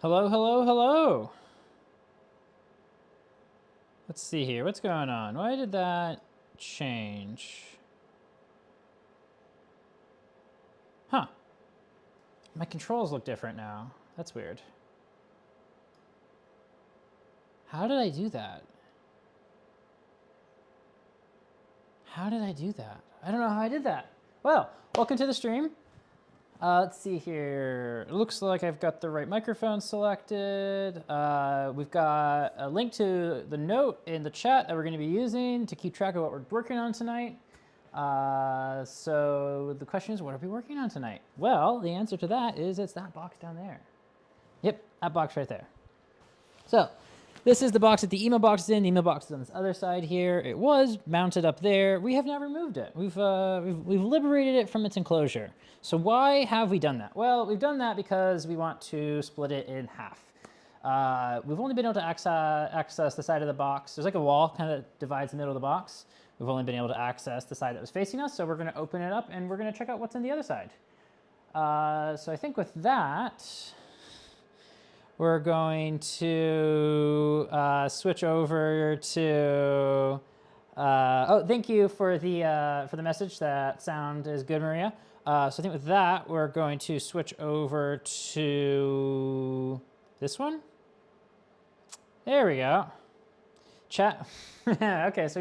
Hello, hello, hello. Let's see here. What's going on? Why did that change? Huh. My controls look different now. That's weird. How did I do that? How did I do that? I don't know how I did that. Well, welcome to the stream. Let's see here. It looks like I've got the right microphone selected. We've got a link to the note in the chat that we're going to be using to keep track of what we're working on tonight. So the question is, what are we working on tonight? Well, the answer to that is it's that box down there. Yep, that box right there. So this is the box that the email box is in. The email box is on this other side here. It was mounted up there. We have now removed it. We've liberated it from its enclosure. So why have we done that? Well, we've done that because we want to split it in half. We've only been able to access the side of the box. There's like a wall kind of divides the middle of the box. We've only been able to access the side that was facing us. So we're going to open it up and we're going to check out what's on the other side. So I think with that, we're going to switch over to. Oh, thank you for the message. That sound is good, Maria. So I think with that, we're going to switch over to this one. There we go. Chat. Okay, so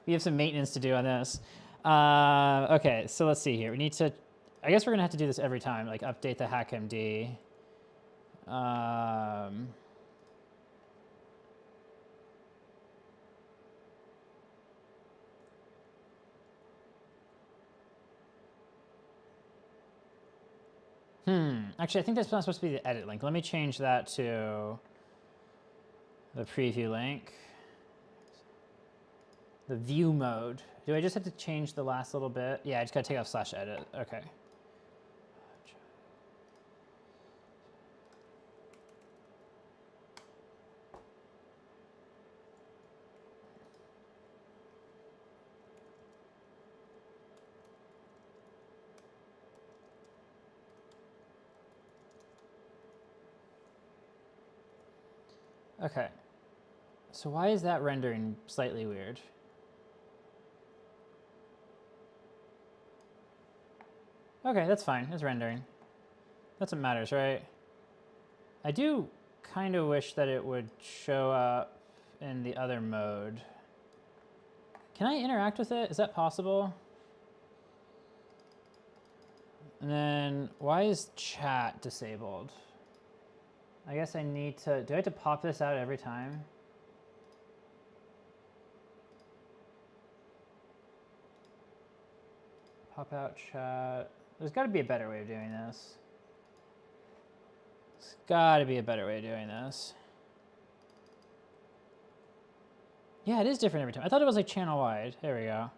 we have some maintenance to do on this. Okay, so let's see here. We need to. I guess we're gonna have to do this every time, like update the HackMD. Actually, I think that's not supposed to be the edit link. Let me change that to the preview link. The view mode. Do I just have to change the last little bit? Yeah, I just gotta take off /edit. Okay. Okay, so why is that rendering slightly weird? Okay, that's fine, it's rendering. That's what matters, right? I do kind of wish that it would show up in the other mode. Can I interact with it? Is that possible? And then why is chat disabled? I guess I need to, do I have to pop this out every time? Pop out chat. There's got to be a better way of doing this. There's got to be a better way of doing this. Yeah, it is different every time. I thought it was like channel wide. There we go.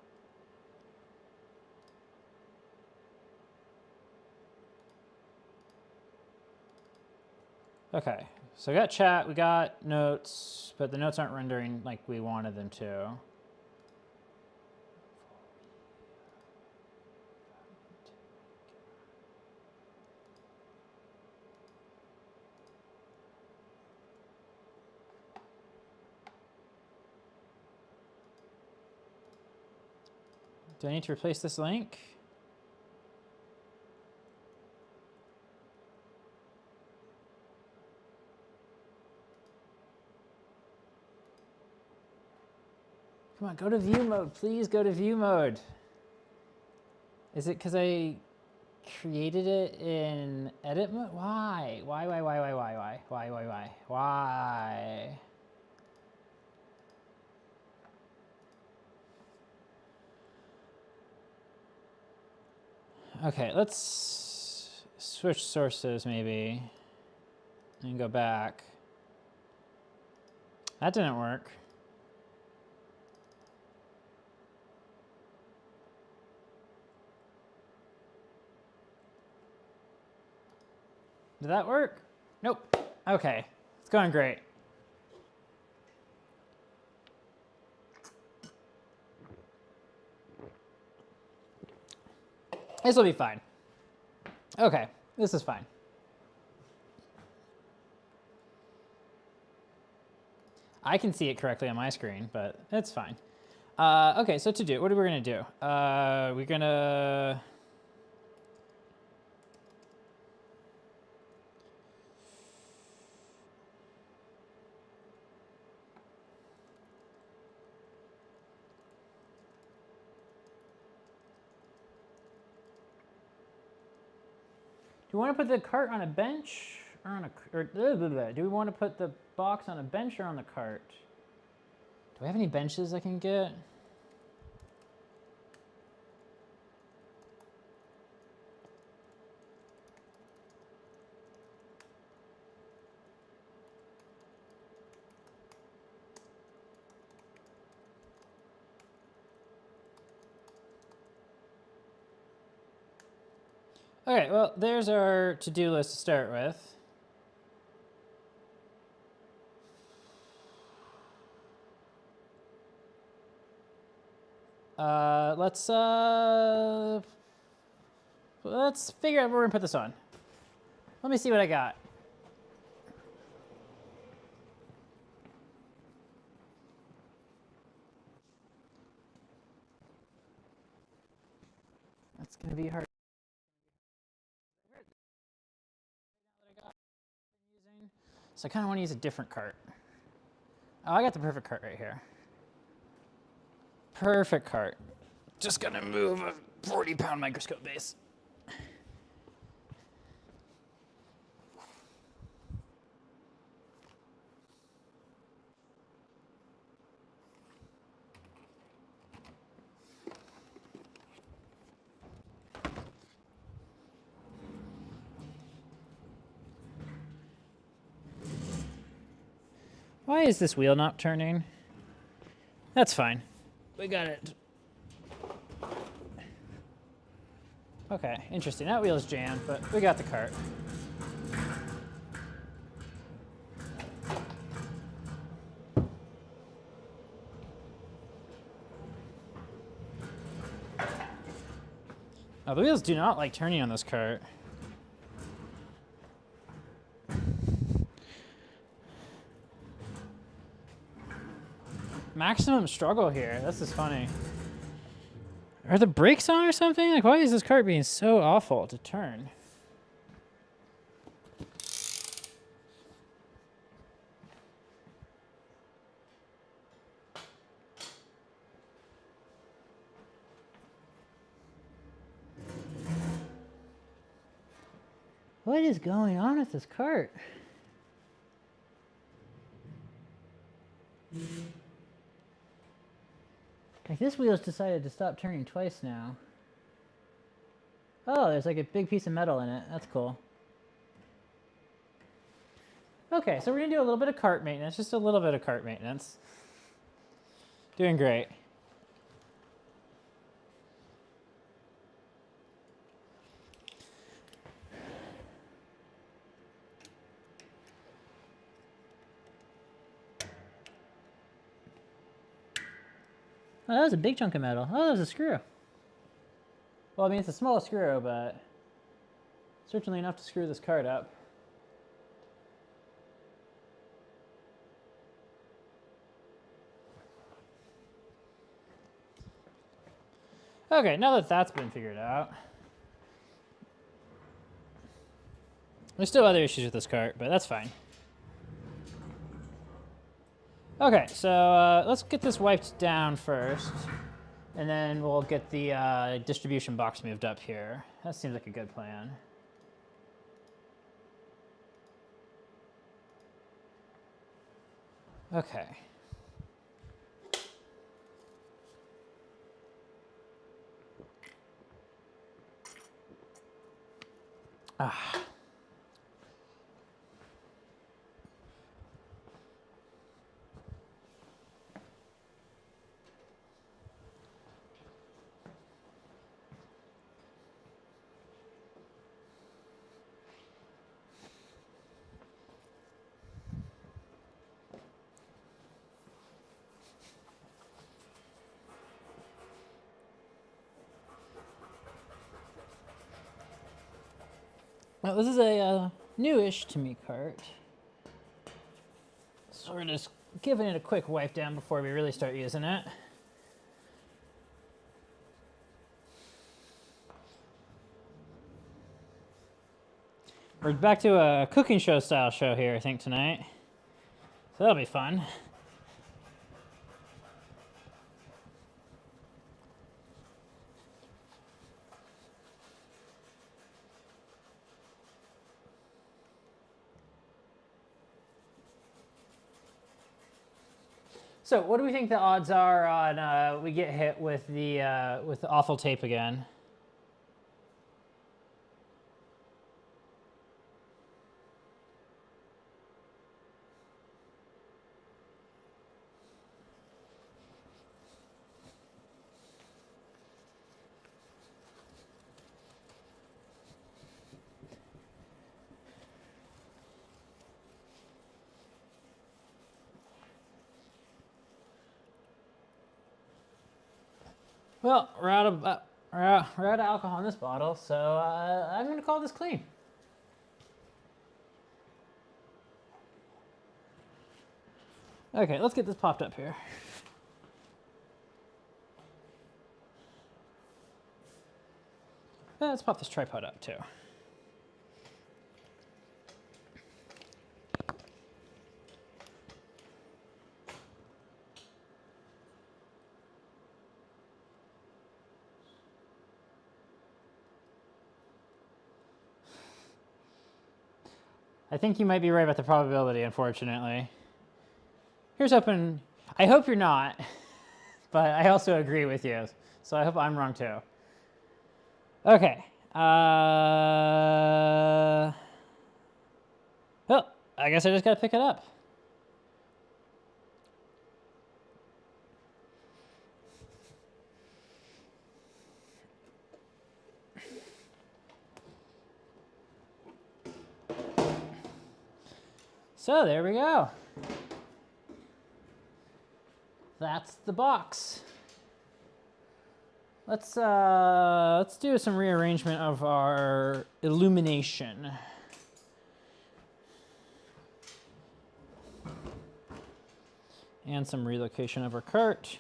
Okay, so we got chat, we got notes, but the notes aren't rendering like we wanted them to. Do I need to replace this link? Come on, go to view mode. Please go to view mode. Is it because I created it in edit mode? Why? Why? Okay, let's switch sources maybe and go back. That didn't work. Did that work? Nope. Okay, it's going great. This will be fine. Okay, this is fine. I can see it correctly on my screen, but it's fine. Okay, so to do, what are we gonna do? We're gonna... Do we want to put the cart on a bench or on do we want to put the box on a bench or on the cart? Do we have any benches I can get? Okay, well, there's our to-do list to start with. Let's figure out where we're gonna put this on. Let me see what I got. That's gonna be hard. So I kind of want to use a different cart. Oh, I got the perfect cart right here. Perfect cart. Just gonna move a 40-pound microscope base. Why is this wheel not turning? That's fine. We got it. Okay, interesting. That wheel's jammed, but we got the cart. Oh, the wheels do not like turning on this cart. Maximum struggle here. This is funny. Are the brakes on or something? Like, why is this cart being so awful to turn? What is going on with this cart? Like, this wheel's decided to stop turning twice now. Oh, there's like a big piece of metal in it. That's cool. Okay, so we're gonna do a little bit of cart maintenance, just a little bit of cart maintenance. Doing great. Oh, that was a big chunk of metal. Oh, that was a screw. Well, I mean, it's a small screw, but certainly enough to screw this cart up. Okay, now that that's been figured out. There's still other issues with this cart, but that's fine. Okay, so let's get this wiped down first, and then we'll get the distribution box moved up here. That seems like a good plan. Okay. Ah. Well, this is a newish to me cart. So we're just giving it a quick wipe down before we really start using it. We're back to a cooking show style show here, I think, tonight. So that'll be fun. So, what do we think the odds are on we get hit with the awful tape again? Well, we're out of alcohol in this bottle, so I'm going to call this clean. Okay, let's get this popped up here. Let's pop this tripod up too. I think you might be right about the probability, unfortunately. Here's hoping, I hope you're not, but I also agree with you, so I hope I'm wrong too. Okay. Well, I guess I just gotta pick it up. So there we go. That's the box. Let's do some rearrangement of our illumination. And some relocation of our cart.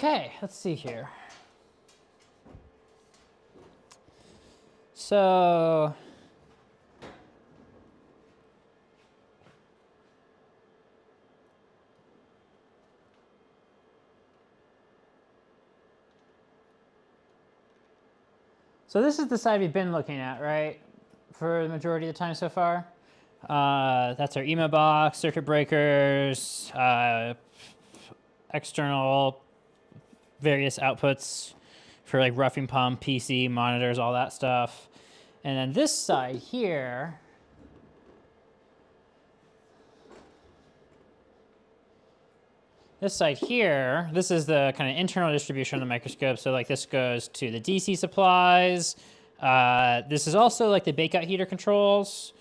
Okay, let's see here. So So this is the side we've been looking at, right? For the majority of the time so far. That's our emo box, circuit breakers, external various outputs for like roughing pump, PC, monitors, all that stuff. And then this side here, this is the kind of internal distribution of the microscope. So like this goes to the DC supplies. This is also like the bakeout heater controls.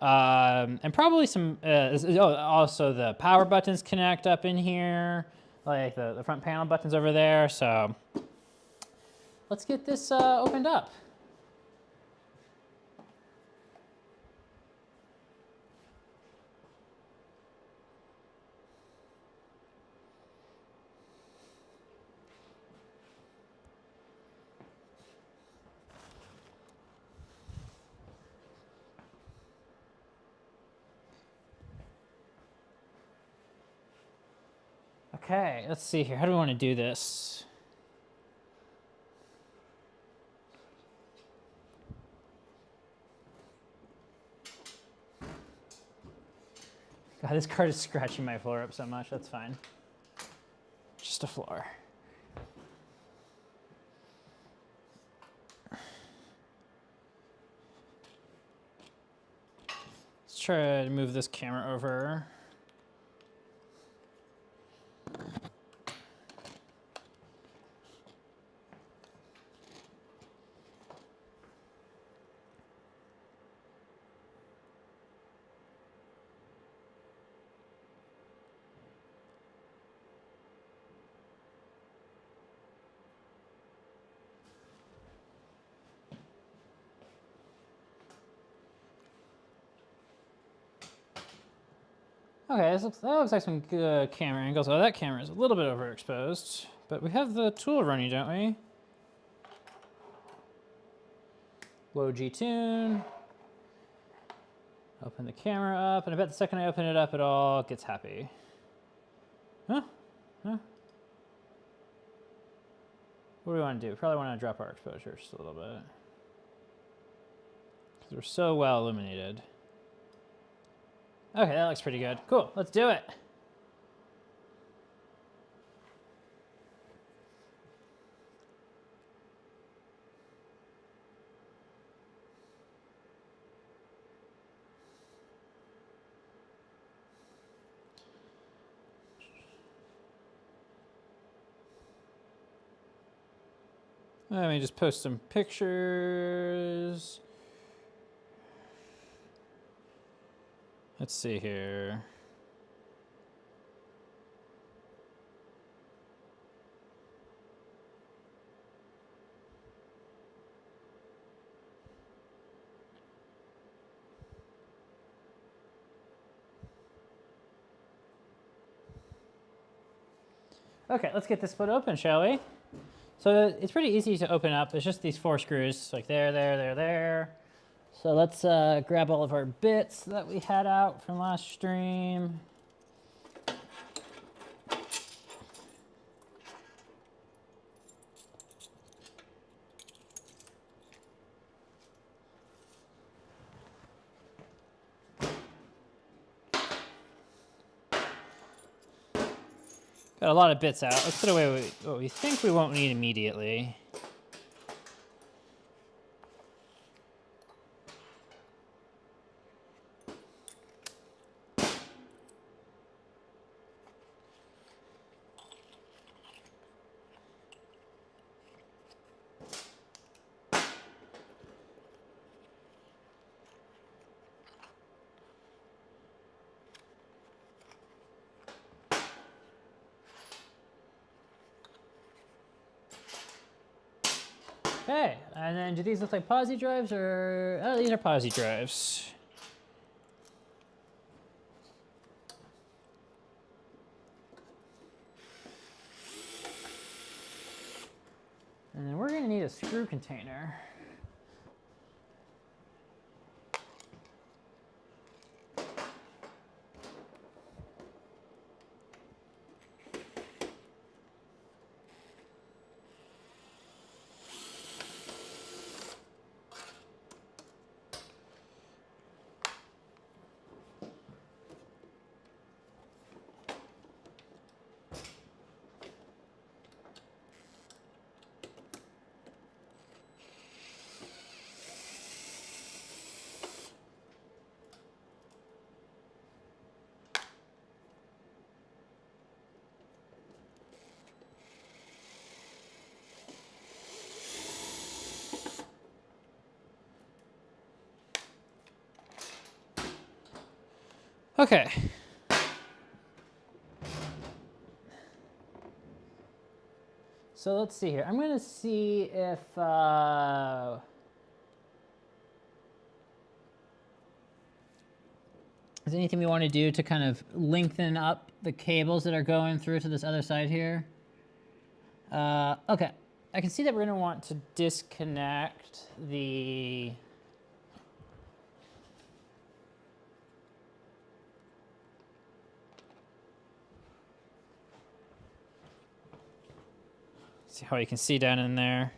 And probably some, also the power buttons connect up in here, like the front panel buttons over there. So let's get this opened up. Okay, let's see here. How do we want to do this? God, this card is scratching my floor up so much. That's fine. Just a floor. Let's try to move this camera over. Okay, that looks like some good camera angles. Oh, that camera is a little bit overexposed, but we have the tool running, don't we? Low G tune. Open the camera up, and I bet the second I open it up, it all gets happy. Huh? Huh? What do we want to do? Probably want to drop our exposure just a little bit, because we're so well illuminated. Okay, that looks pretty good. Cool, let's do it. Let me just post some pictures. Let's see here. Okay, let's get this split open, shall we? So it's pretty easy to open up. It's just these 4 screws, like there, there, there, there. So let's grab all of our bits that we had out from last stream. Got a lot of bits out. Let's put away what we think we won't need immediately. Okay, and then do these look like posi drives or, oh, these are posi drives. And then we're gonna need a screw container. Okay. So let's see here. I'm going to see if is there anything we want to do to kind of lengthen up the cables that are going through to this other side here. Okay. I can see that we're going to want to disconnect the see how you can see down in there.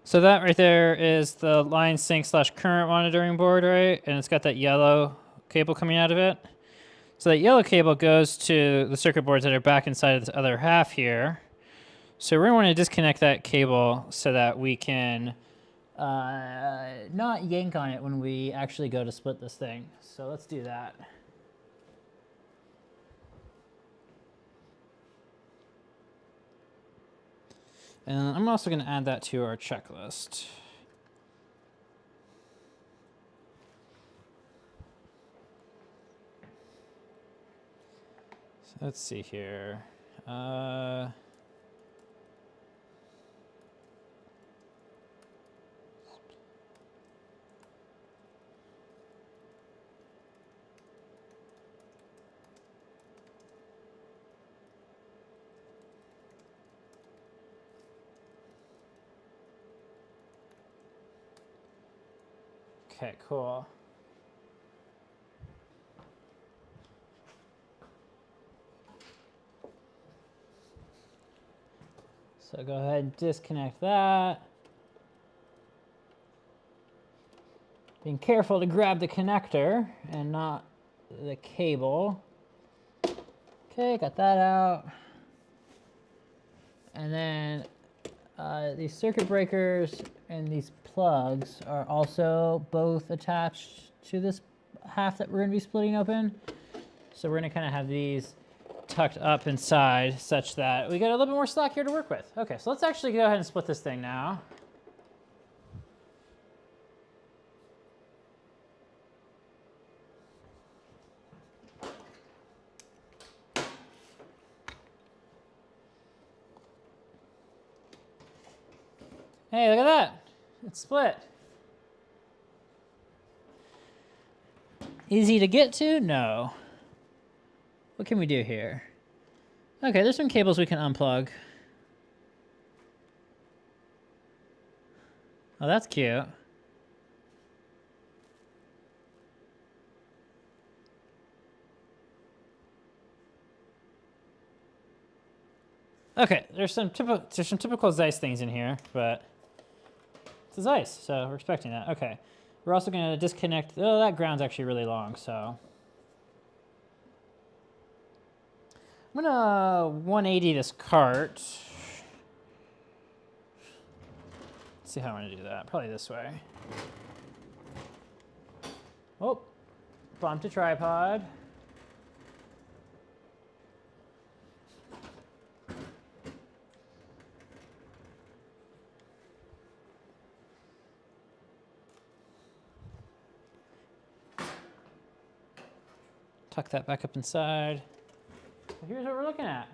So that right there is the line sync / current monitoring board, right? And it's got that yellow cable coming out of it. So that yellow cable goes to the circuit boards that are back inside of this other half here. So we're going to want to disconnect that cable so that we can not yank on it when we actually go to split this thing. So let's do that. And I'm also going to add that to our checklist. So let's see here. Okay, cool. So go ahead and disconnect that. Being careful to grab the connector and not the cable. Okay, got that out. And then these circuit breakers and these plugs are also both attached to this half that we're going to be splitting open. So we're going to kind of have these tucked up inside such that we got a little bit more slack here to work with. Okay, so let's actually go ahead and split this thing now. Hey, look at that. It's split. Easy to get to? No. What can we do here? Okay, there's some cables we can unplug. Oh, that's cute. Okay, there's some typical Zeiss things in here, but it's a Zeiss, so we're expecting that. Okay, we're also going to disconnect. Oh, that ground's actually really long, so I'm gonna 180 this cart. Let's see how I'm gonna do that. Probably this way. Oh, bumped a tripod. Tuck that back up inside. So here's what we're looking at.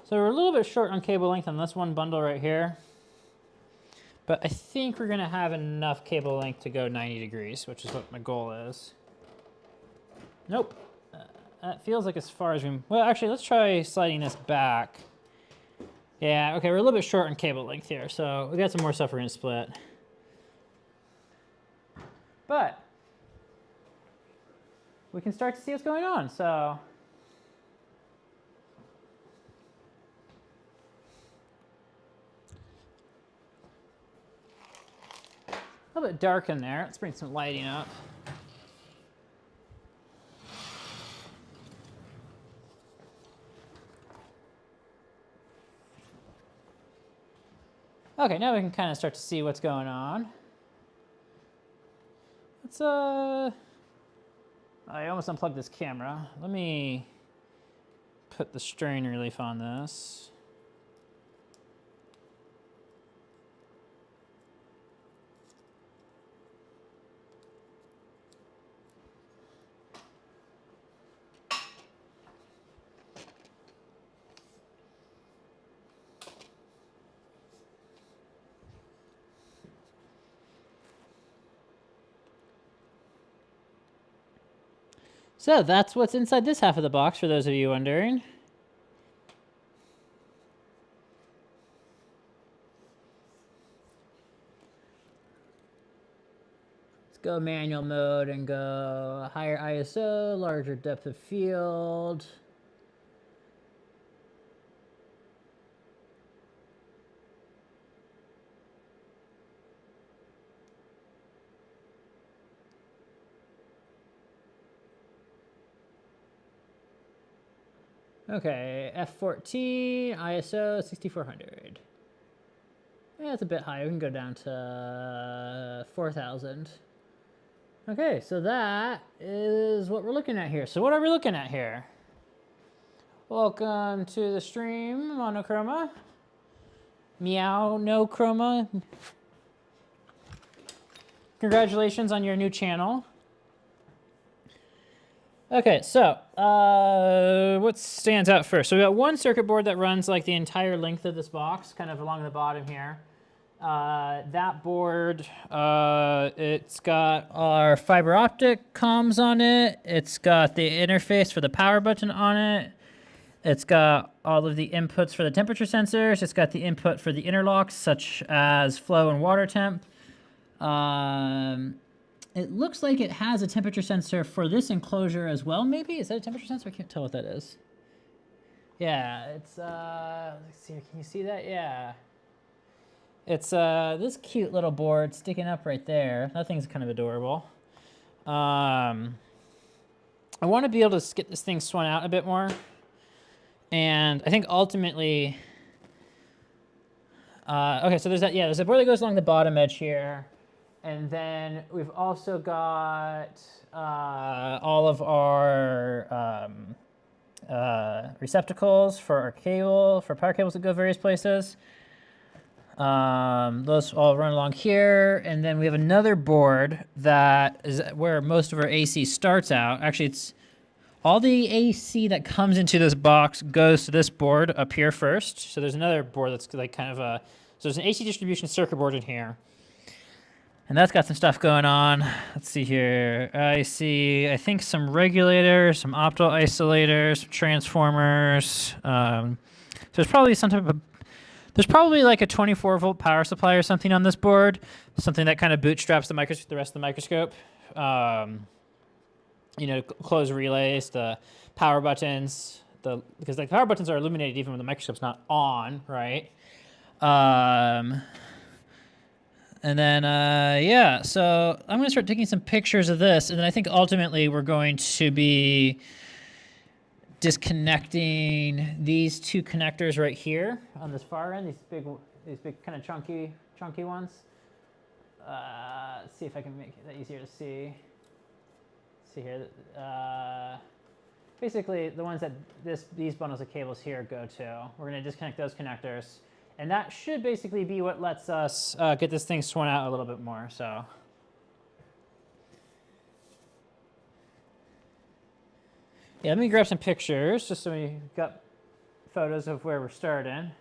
So we're a little bit short on cable length on this one bundle right here. But I think we're gonna have enough cable length to go 90 degrees, which is what my goal is. Nope. That feels like as far as we... Well, actually, let's try sliding this back. Yeah, okay, we're a little bit short on cable length here, so we got some more stuff we're gonna split. But we can start to see what's going on, so... Oh, little bit dark in there. Let's bring some lighting up. Okay, now we can kind of start to see what's going on. Let's, I almost unplugged this camera. Let me put the strain relief on this. So that's what's inside this half of the box, for those of you wondering. Let's go manual mode and go higher ISO, larger depth of field. Okay, F14, ISO 6400. Yeah, it's a bit higher. We can go down to 4000. Okay, so that is what we're looking at here. So what are we looking at here? Welcome to the stream, Monochroma. Meow, no chroma. Congratulations on your new channel. Okay, so what stands out first? So we got one circuit board that runs like the entire length of this box, kind of along the bottom here. That board, it's got our fiber optic comms on it. It's got the interface for the power button on it. It's got all of the inputs for the temperature sensors. It's got the input for the interlocks, such as flow and water temp. It looks like it has a temperature sensor for this enclosure as well, maybe? Is that a temperature sensor? I can't tell what that is. Yeah, it's, let's see, can you see that? Yeah. It's this cute little board sticking up right there. That thing's kind of adorable. I want to be able to get this thing swung out a bit more. And I think ultimately, okay, so there's that, yeah, there's a board that goes along the bottom edge here. And then we've also got all of our receptacles for our cable, for power cables that go various places. Those all run along here. And then we have another board that is where most of our AC starts out. Actually, it's all the AC that comes into this box goes to this board up here first. So there's another board that's like kind of a, so there's an AC distribution circuit board in here. And that's got some stuff going on. Let's see here. I see, I think, some regulators, some opto isolators, some transformers. So there's probably some type of, there's probably like a 24-volt power supply or something on this board. Something that kind of bootstraps the rest of the microscope. You know, close relays, the power buttons, because the power buttons are illuminated even when the microscope's not on, right? And then, yeah, so I'm going to start taking some pictures of this, and then I think ultimately we're going to be disconnecting these two connectors right here on this far end, these big kind of chunky ones. Let's see if I can make that easier to see. See here, basically the ones that these bundles of cables here go to. We're going to disconnect those connectors. And that should basically be what lets us get this thing swung out a little bit more. So, yeah, let me grab some pictures just so we got photos of where we're starting.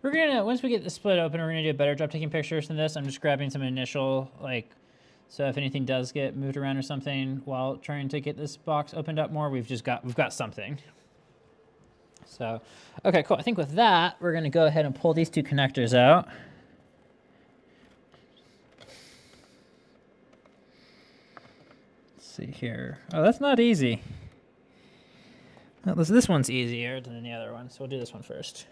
We're gonna, once we get the split open, we're gonna do a better job taking pictures than this. I'm just grabbing some initial, like, so if anything does get moved around or something while trying to get this box opened up more, we've got something. So, okay, cool. I think with that, we're gonna go ahead and pull these two connectors out. Let's see here. Oh, that's not easy. Well, this one's easier than the other one, so we'll do this one first.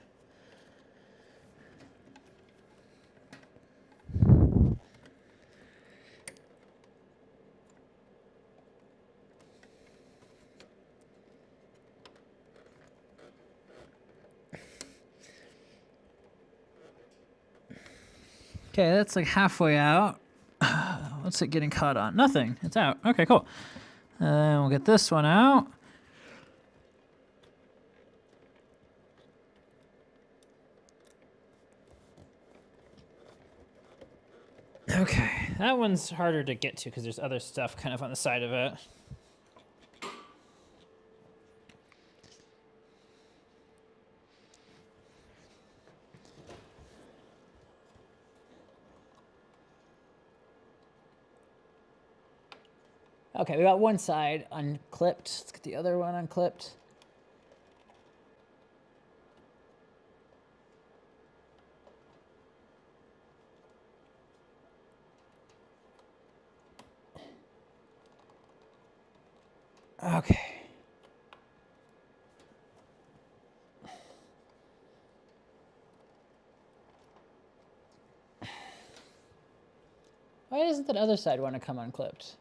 Okay, that's like halfway out. What's it getting caught on? Nothing. It's out. Okay, cool. We'll get this one out. Okay, that one's harder to get to because there's other stuff kind of on the side of it. Okay, we got one side unclipped. Let's get the other one unclipped. Okay. Why doesn't that other side want to come unclipped?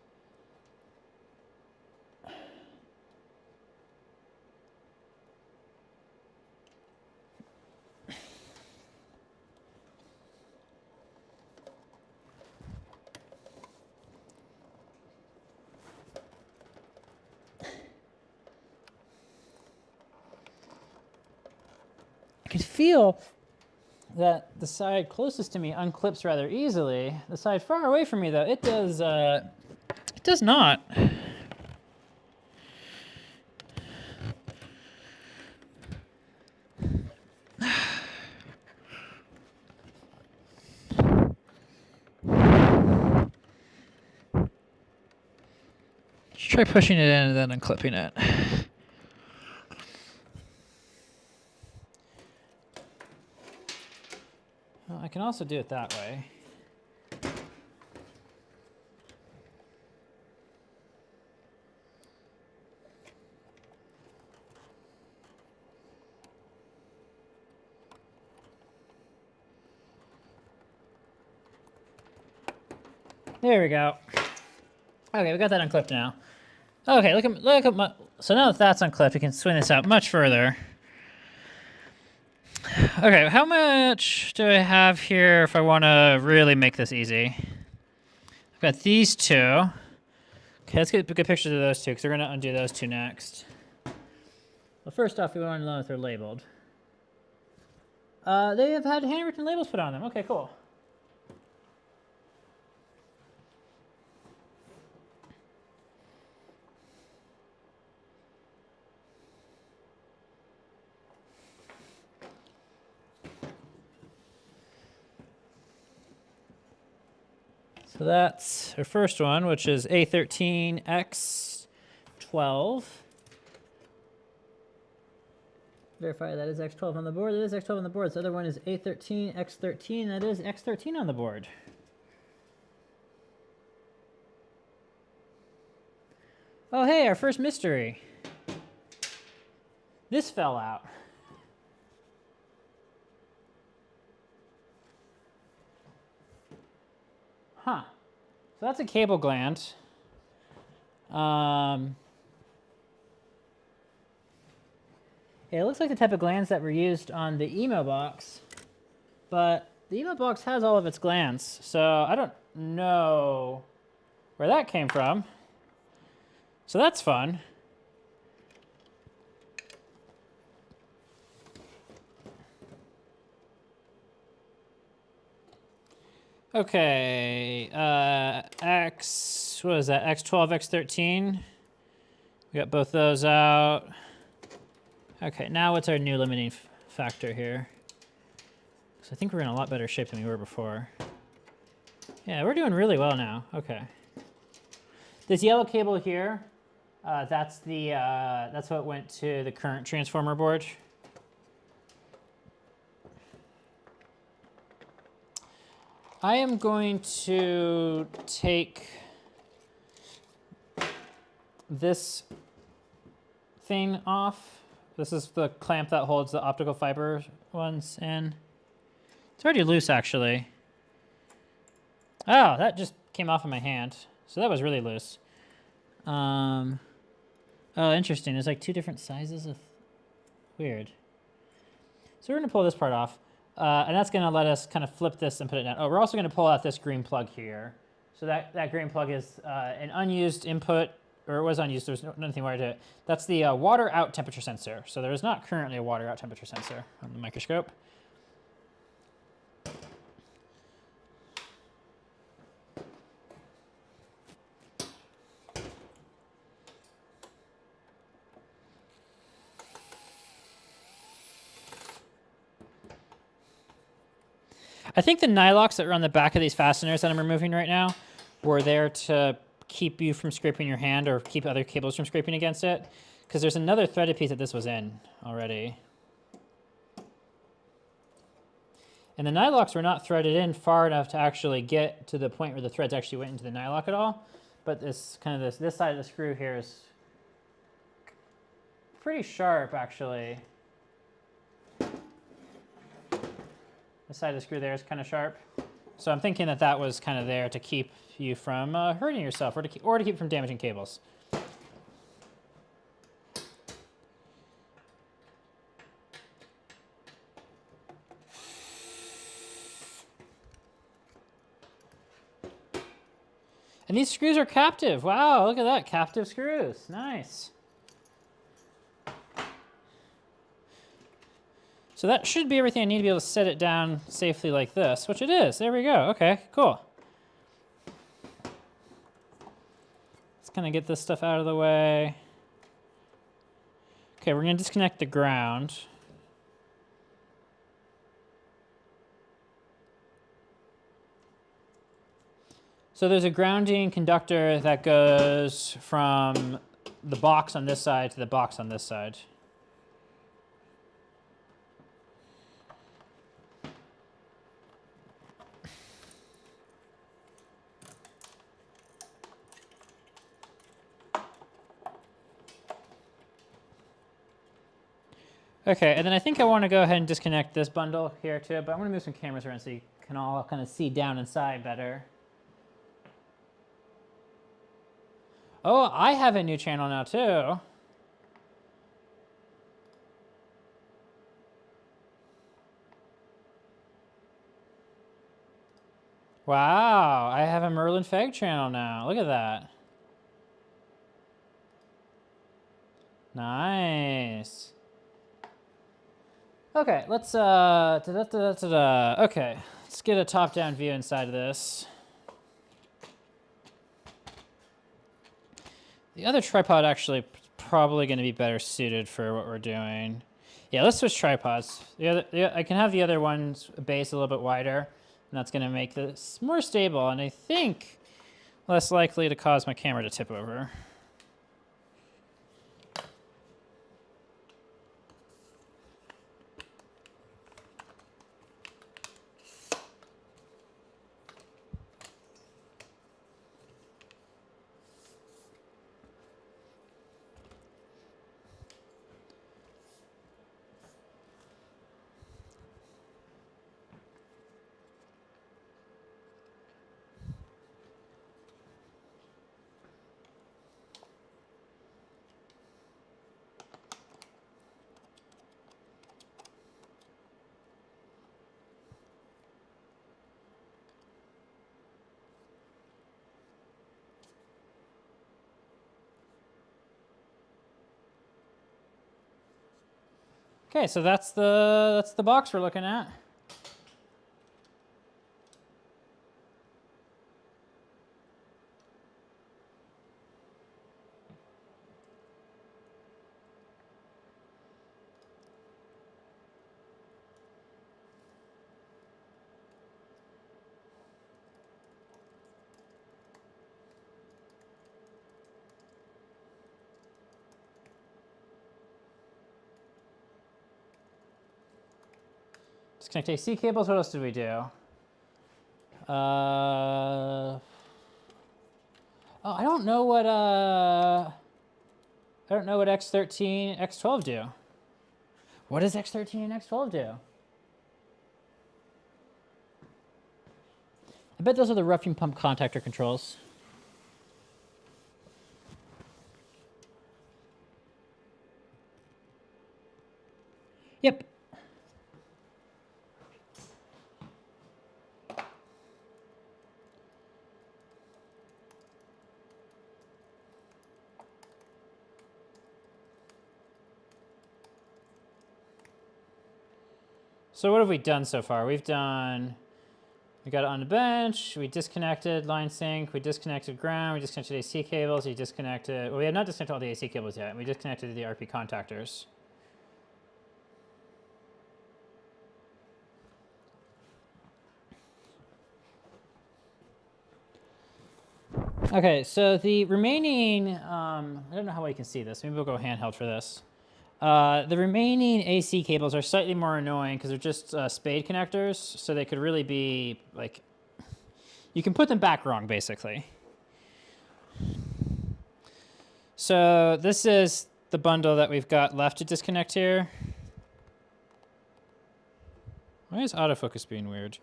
I can feel that the side closest to me unclips rather easily. The side far away from me, though, it does not. Just try pushing it in and then unclipping it. Well, I can also do it that way. There we go. Okay, we got that unclipped now. Okay, look at my, so now that that's unclipped, we can swing this out much further. Okay, how much do I have here if I want to really make this easy? I've got these two. Okay, let's get good pictures of those two because we're going to undo those two next. Well, first off, we want to know if they're labeled. They have had handwritten labels put on them. Okay, cool. So that's our first one, which is A13X12. Verify that is X12 on the board. It is X12 on the board. The other one is A13X13. That is X13 on the board. Oh, hey, our first mystery. This fell out. Huh. So that's a cable gland. It looks like the type of glands that were used on the email box, but the email box has all of its glands, so I don't know where that came from. So that's fun. Okay, what is that, X12, X13? We got both those out. Okay, now what's our new limiting factor here? So I think we're in a lot better shape than we were before. Yeah, we're doing really well now. Okay. This yellow cable here, that's what went to the current transformer board. I am going to take this thing off. This is the clamp that holds the optical fiber ones in. It's already loose, actually. Oh, that just came off of my hand. So that was really loose. Oh, interesting. There's like two different sizes of... Weird. So we're going to pull this part off. And that's going to let us kind of flip this and put it down. Oh, we're also going to pull out this green plug here. So that green plug is an unused input, or it was unused. There's nothing wired to it. That's the water out temperature sensor. So there is not currently a water out temperature sensor on the microscope. I think the nylocks that are on the back of these fasteners that I'm removing right now were there to keep you from scraping your hand or keep other cables from scraping against it, because there's another threaded piece that this was in already. And the nylocks were not threaded in far enough to actually get to the point where the threads actually went into the nylock at all. But this side of the screw here is pretty sharp, actually. The side of the screw there is kind of sharp. So I'm thinking that that was kind of there to keep you from hurting yourself or to keep from damaging cables. And these screws are captive. Wow, look at that, captive screws. Nice. So that should be everything I need to be able to set it down safely like this, which it is. There we go. Okay, cool. Let's kind of get this stuff out of the way. Okay, we're going to disconnect the ground. So there's a grounding conductor that goes from the box on this side to the box on this side. Okay, and then I think I want to go ahead and disconnect this bundle here too, but I'm going to move some cameras around so you can all kind of see down inside better. Oh, I have a new channel now too. Wow, I have a Merlin FEG channel now. Look at that. Nice. Okay, let's okay, let's get a top-down view inside of this. The other tripod actually probably going to be better suited for what we're doing. Yeah, let's switch tripods. I can have the other one's base a little bit wider, and that's going to make this more stable, and I think less likely to cause my camera to tip over. Okay, so that's the box we're looking at. Disconnect AC cables. What else did we do? Oh, I don't know what X13, X12 do. What does X13 and X12 do? I bet those are the roughing pump contactor controls. Yep. So what have we done so far? We got it on the bench, we disconnected line sync, we disconnected ground, we disconnected AC cables, we have not disconnected all the AC cables yet. We disconnected the RP contactors. Okay, so the remaining, I don't know how well you can see this. Maybe we'll go handheld for this. The remaining AC cables are slightly more annoying because they're just spade connectors, so they could really be like, you can put them back wrong, basically. So this is the bundle that we've got left to disconnect here. Why is autofocus being weird?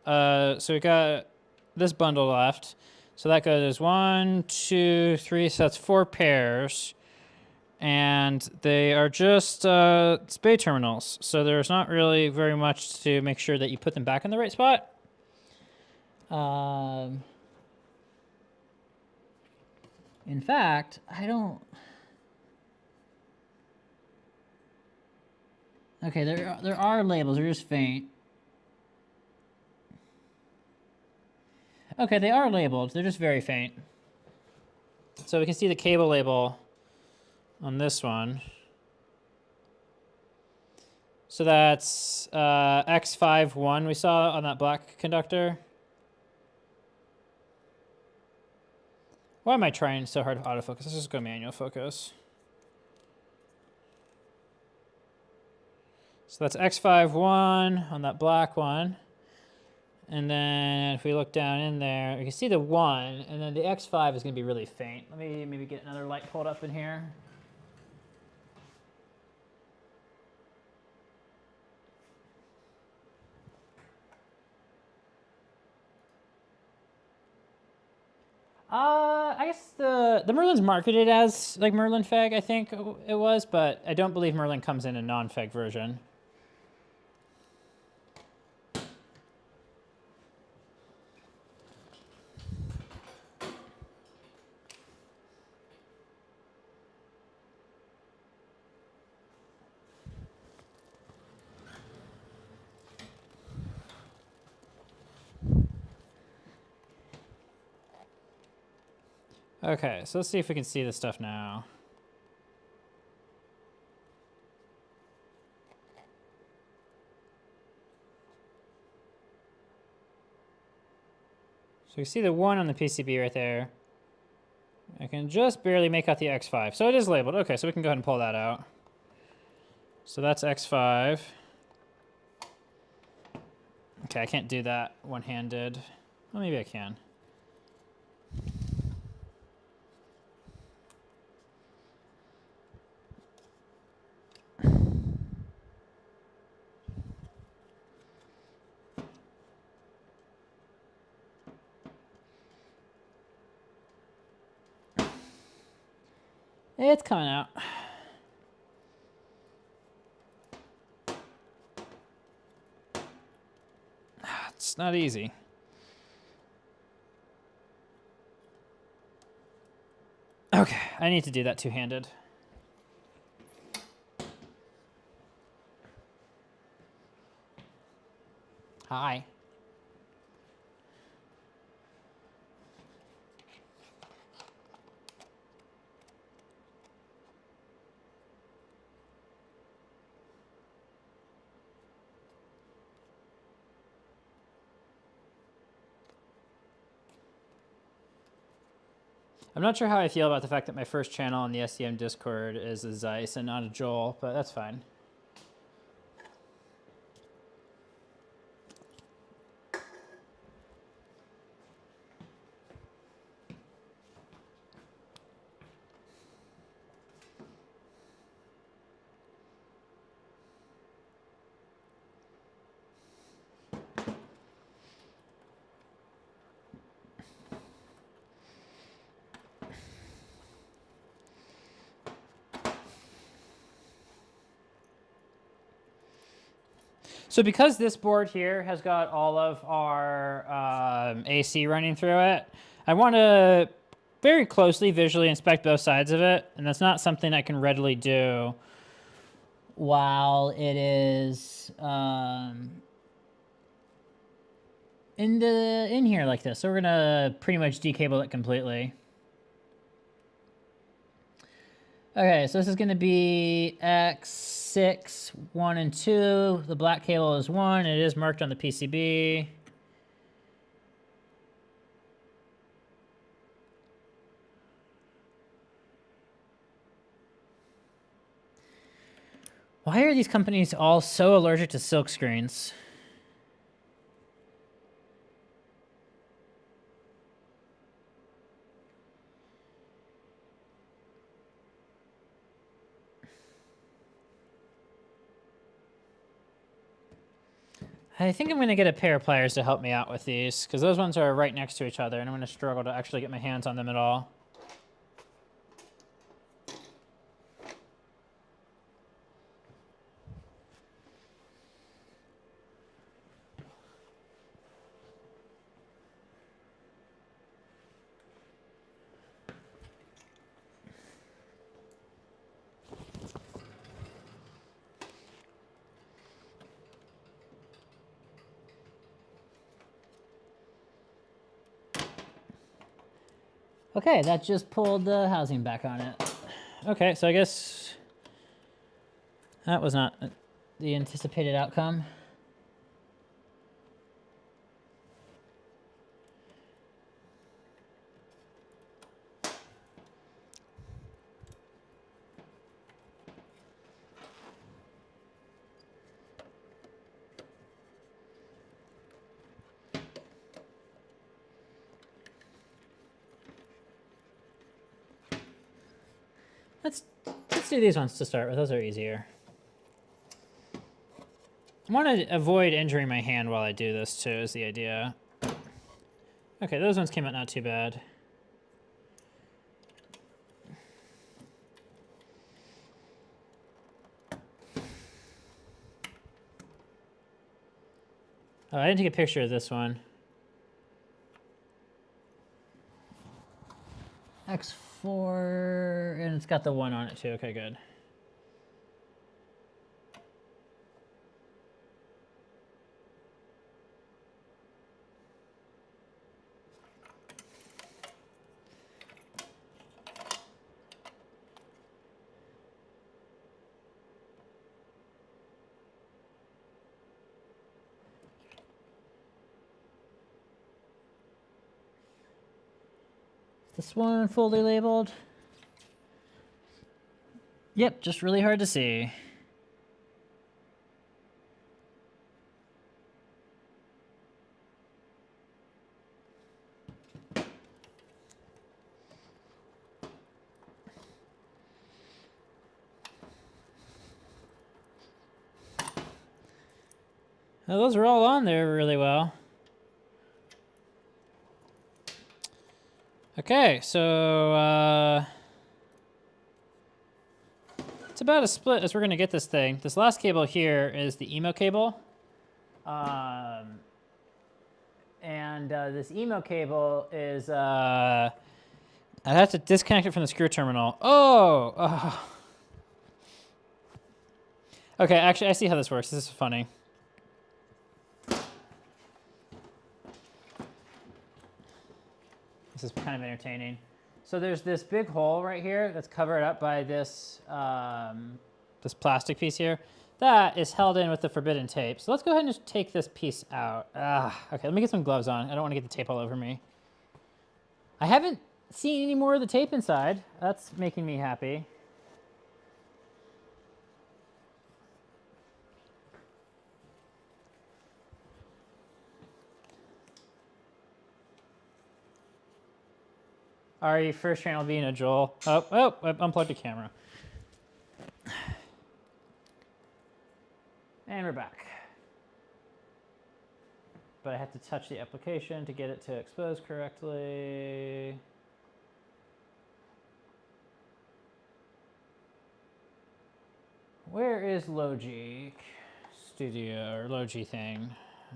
So we got this bundle left. So that goes 1, 2, 3, so that's 4 pairs. And they are just spade terminals. So there's not really very much to make sure that you put them back in the right spot. In fact, okay, there are labels, they're just faint. Okay, they are labeled, they're just very faint. So we can see the cable label on this one. So that's X51 we saw on that black conductor. Why am I trying so hard to autofocus? Let's just go manual focus. So that's X51 on that black one. And then if we look down in there, you can see the 1, and then the X5 is going to be really faint. Let me maybe get another light pulled up in here. I guess the Merlin's marketed as like Merlin FEG, I think it was, but I don't believe Merlin comes in a non-FEG version. Okay, so let's see if we can see this stuff now. So you see the 1 on the PCB right there. I can just barely make out the X5. So it is labeled. Okay, so we can go ahead and pull that out. So that's X5. Okay, I can't do that one-handed. Well, maybe I can. It's coming out. It's not easy. Okay, I need to do that two-handed. Hi. I'm not sure how I feel about the fact that my first channel on the SEM Discord is a Zeiss and not a Joel, but that's fine. So because this board here has got all of our AC running through it, I want to very closely visually inspect both sides of it, and that's not something I can readily do while it is in here like this. So we're gonna pretty much decable it completely. Okay, so this is gonna be X6, 1 and 2. The black cable is 1. It is marked on the PCB. Why are these companies all so allergic to silk screens? I think I'm going to get a pair of pliers to help me out with these, because those ones are right next to each other, and I'm going to struggle to actually get my hands on them at all. Okay, that just pulled the housing back on it. Okay, so I guess that was not the anticipated outcome. Let's do these ones to start with. Those are easier. I want to avoid injuring my hand while I do this too, is the idea. Okay, those ones came out not too bad. Oh, I didn't take a picture of this one. X4, and it's got the 1 on it too. Okay, good. This one fully labeled. Yep, just really hard to see. Now, those are all on there really well. Okay, so it's about a split as we're gonna get this thing. This last cable here is the emo cable. This emo cable is, I have to disconnect it from the screw terminal. Oh! Okay, actually, I see how this works. This is funny. This is kind of entertaining. So there's this big hole right here that's covered up by this, this plastic piece here. That is held in with the forbidden tape. So let's go ahead and just take this piece out. Okay, let me get some gloves on. I don't want to get the tape all over me. I haven't seen any more of the tape inside. That's making me happy. Ari, first channel being a Joel. Oh, I unplugged the camera. And we're back. But I have to touch the application to get it to expose correctly. Where is Logic? Studio or Logi thing.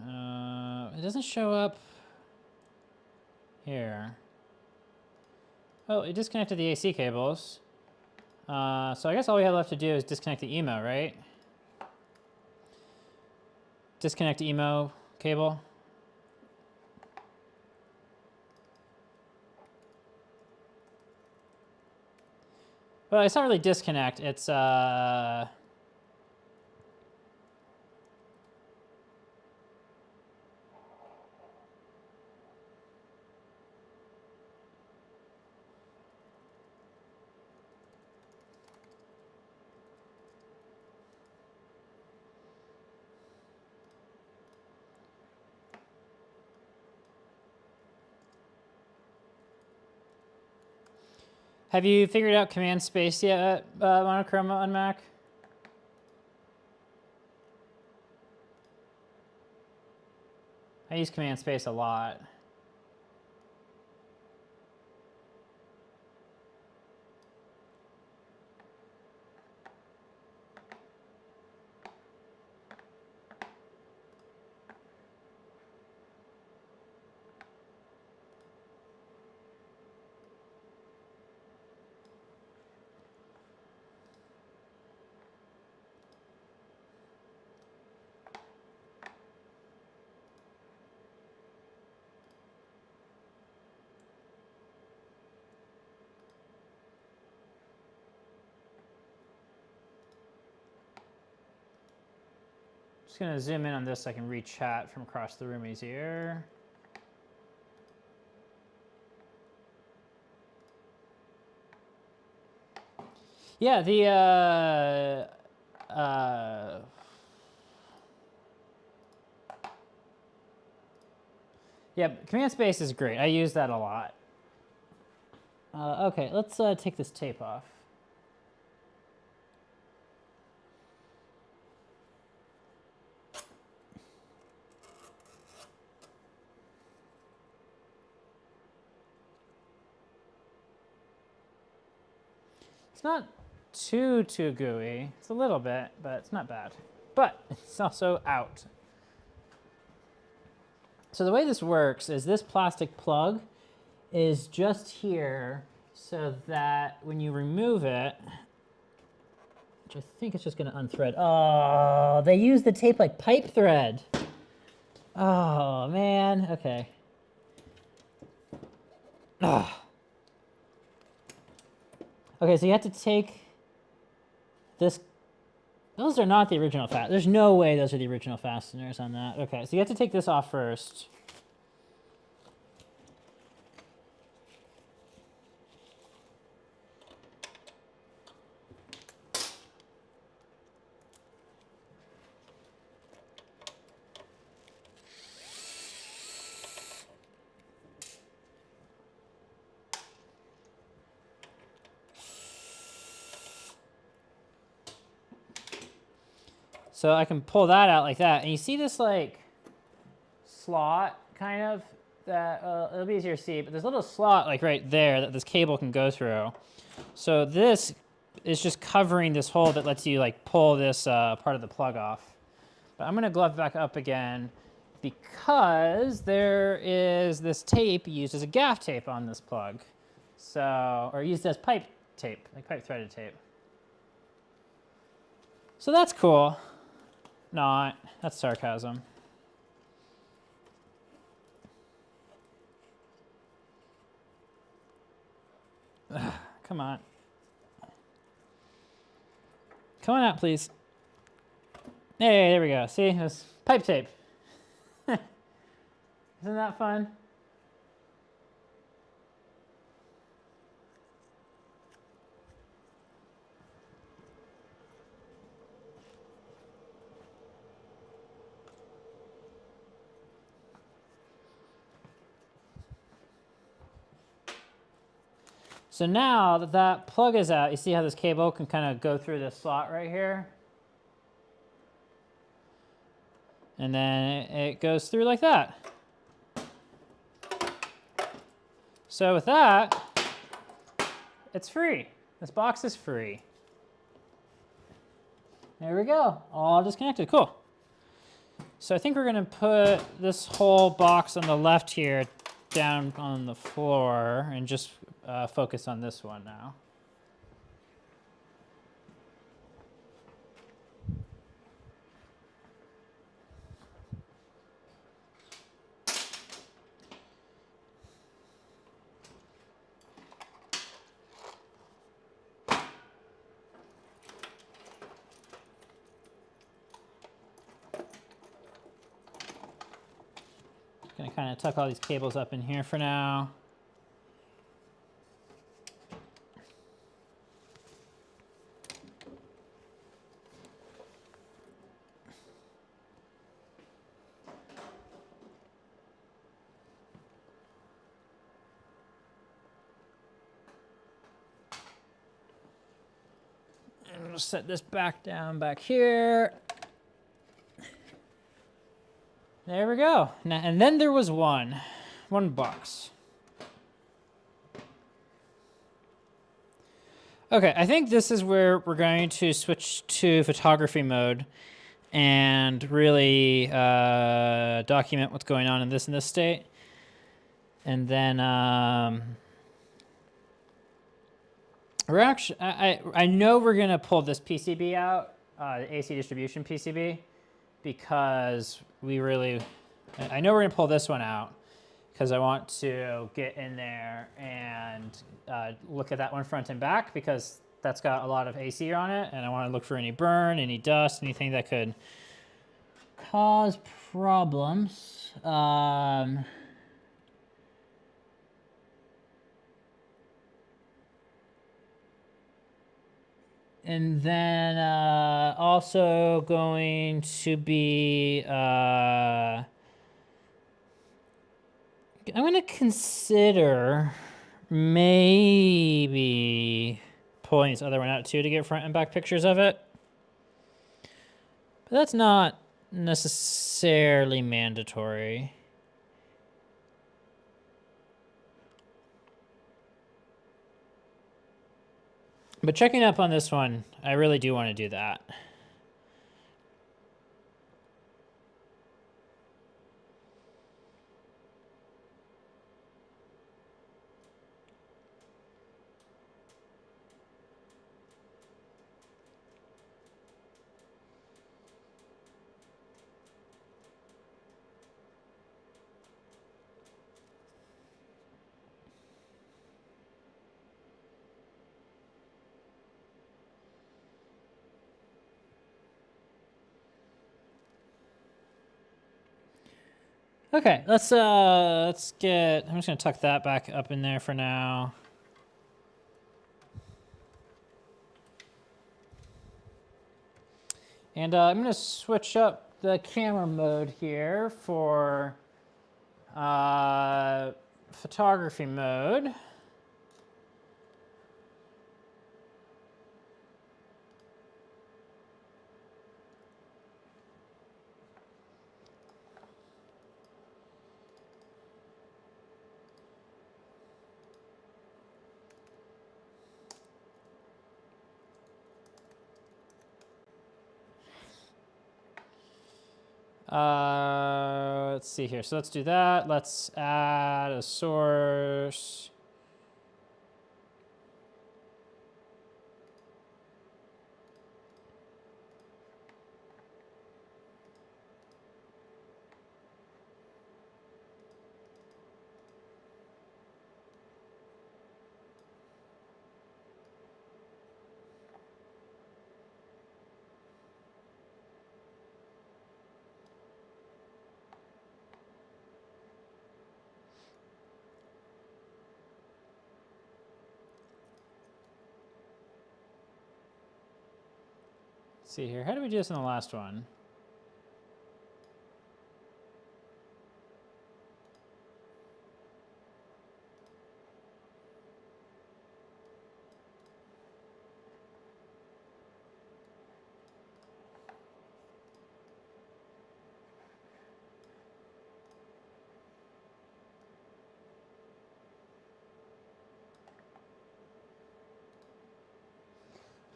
It doesn't show up here. Oh, it disconnected the AC cables. So I guess all we have left to do is disconnect the emo, right? Disconnect emo cable. Well, it's not really disconnect. It's Have you figured out command space yet, Monochroma on Mac? I use command space a lot. Just gonna zoom in on this so I can read chat from across the room easier. Yeah, yeah, command space is great. I use that a lot. Okay, let's take this tape off. It's not too gooey. It's a little bit, but it's not bad. But it's also out. So the way this works is this plastic plug is just here so that when you remove it, which I think it's just going to unthread. Oh, they use the tape like pipe thread. Oh, man. Okay. Oh. Okay, so you have to take this. Those are not the original fasteners. There's no way those are the original fasteners on that. Okay, so you have to take this off first. So I can pull that out like that. And you see this like slot kind of that, it'll be easier to see, but there's a little slot like right there that this cable can go through. So this is just covering this hole that lets you like pull this part of the plug off. But I'm gonna glove back up again because there is this tape used as a gaff tape on this plug. So, or used as pipe tape, like pipe threaded tape. So that's cool. Not, that's sarcasm. Ugh, come on. Come on out, please. Hey, there we go. See, it was pipe tape. Isn't that fun? So now that that plug is out, you see how this cable can kind of go through this slot right here? And then it goes through like that. So with that, it's free. This box is free. There we go, all disconnected, cool. So I think we're gonna put this whole box on the left here down on the floor and just focus on this one now. Gonna kind of tuck all these cables up in here for now. And we'll set this back down back here. There we go. Now, and then there was one box. Okay, I think this is where we're going to switch to photography mode and really document what's going on in this state. And then we're actually, I know we're gonna pull this PCB out, the AC distribution PCB, because we really, I know we're gonna pull this one out because I want to get in there and look at that one front and back, because that's got a lot of AC on it, and I want to look for any burn, any dust, anything that could cause problems. And then also going to be, I'm going to consider maybe pulling this other one out too to get front and back pictures of it. But that's not necessarily mandatory. But checking up on this one, I really do want to do that. Okay, let's get, I'm just gonna tuck that back up in there for now. And I'm gonna switch up the camera mode here for photography mode. Let's see here. So let's do that. Let's add a source. Let's see here. How did we do this in the last one?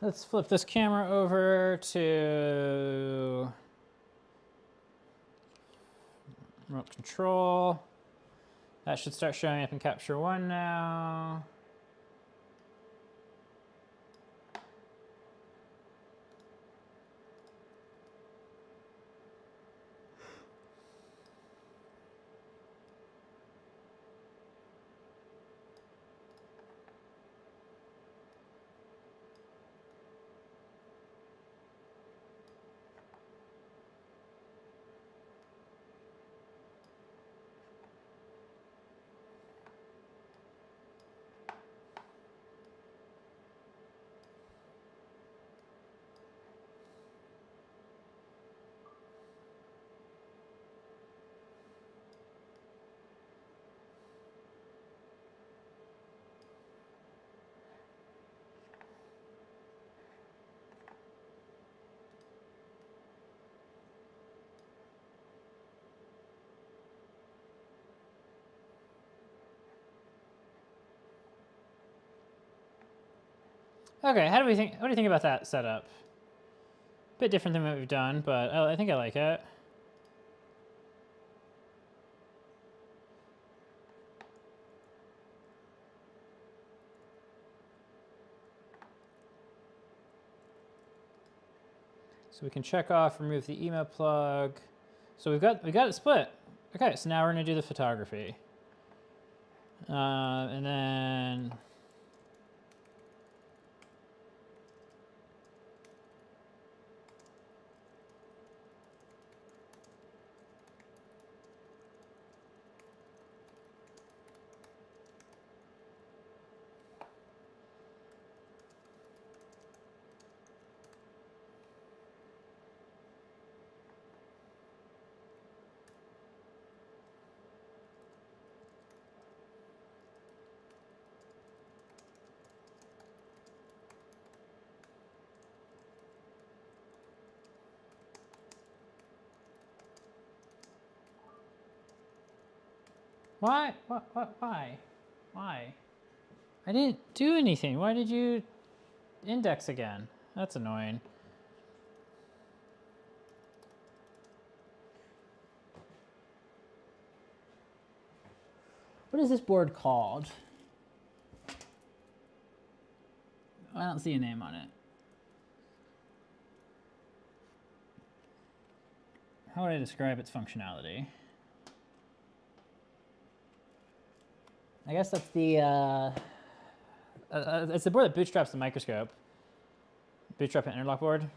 Let's flip this camera over to Remote control. That should start showing up in capture one now. Okay, how do we think? What do you think about that setup? A bit different than what we've done, but I think I like it. So we can check off, remove the email plug. So we got it split. Okay, so now we're gonna do the photography. And then why? What? Why? Why? I didn't do anything. Why did you index again? That's annoying. What is this board called? I don't see a name on it. How would I describe its functionality? I guess that's the, it's the board that bootstraps the microscope. Bootstrap an interlock board.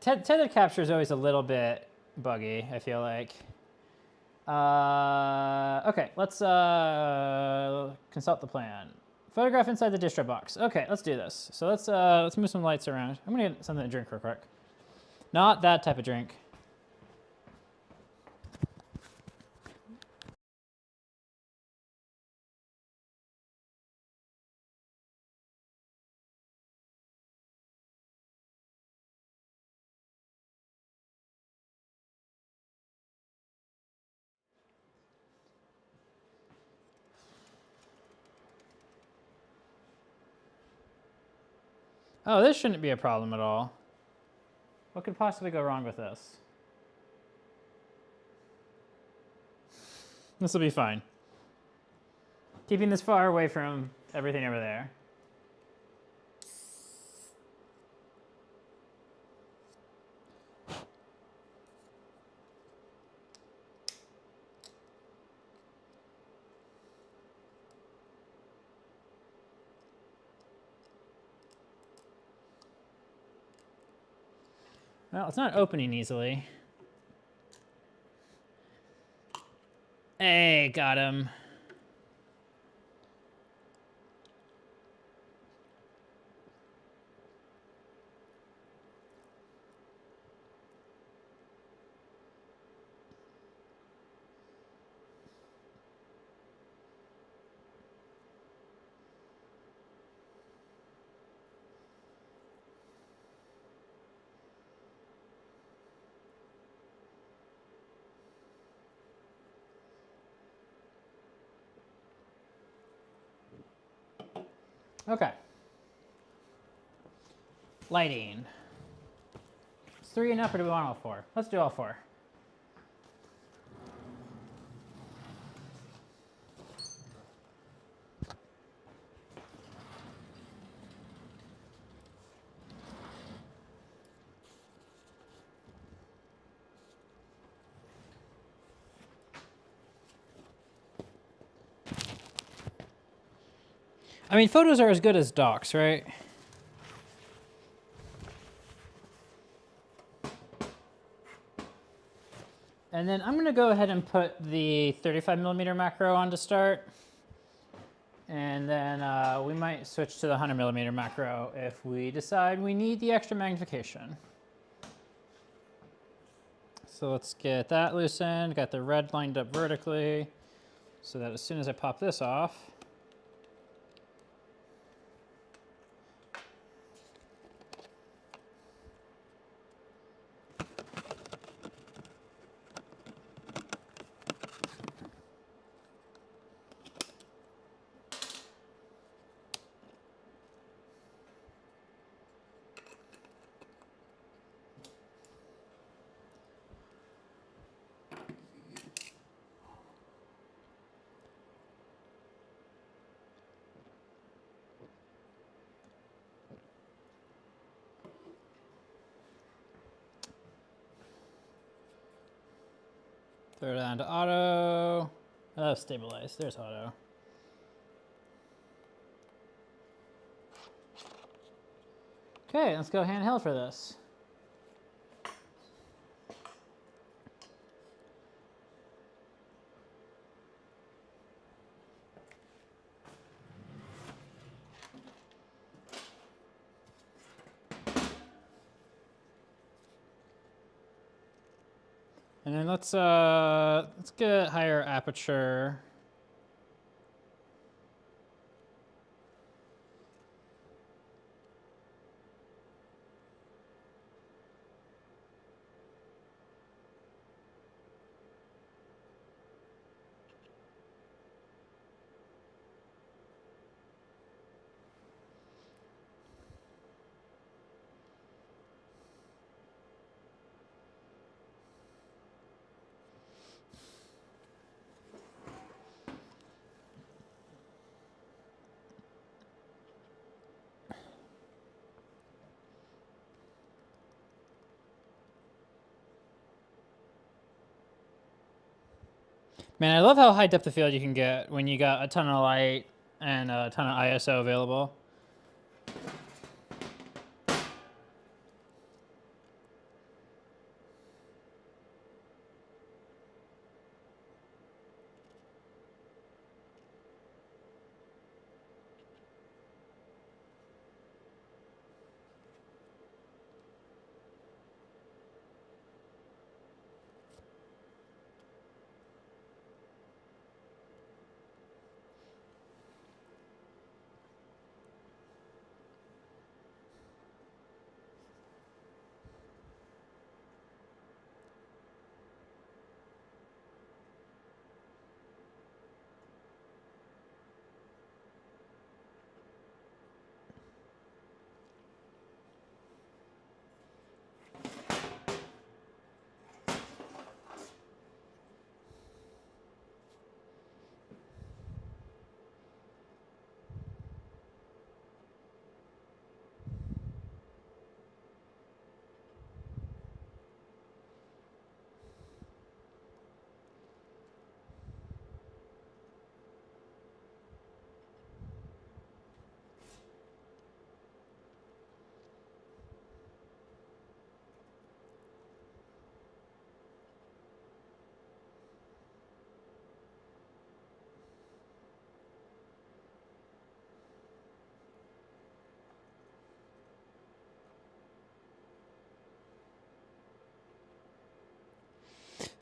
Tethered capture is always a little bit buggy, I feel like. Okay, let's consult the plan. Photograph inside the distro box. Okay, let's do this. So let's move some lights around. I'm gonna get something to drink real quick. Not that type of drink. Oh, this shouldn't be a problem at all. What could possibly go wrong with this? This will be fine. Keeping this far away from everything over there. Well, it's not opening easily. Hey, got him. Okay. Lighting. Is 3 enough or do we want all 4? Let's do all 4. I mean, photos are as good as docs, right? And then I'm going to go ahead and put the 35mm macro on to start. And then we might switch to the 100mm macro if we decide we need the extra magnification. So let's get that loosened, got the red lined up vertically, so that as soon as I pop this off, throw it on to auto. Oh, stabilize, there's auto. Okay, let's go handheld for this. And then let's get higher aperture. Man, I love how high depth of field you can get when you got a ton of light and a ton of ISO available.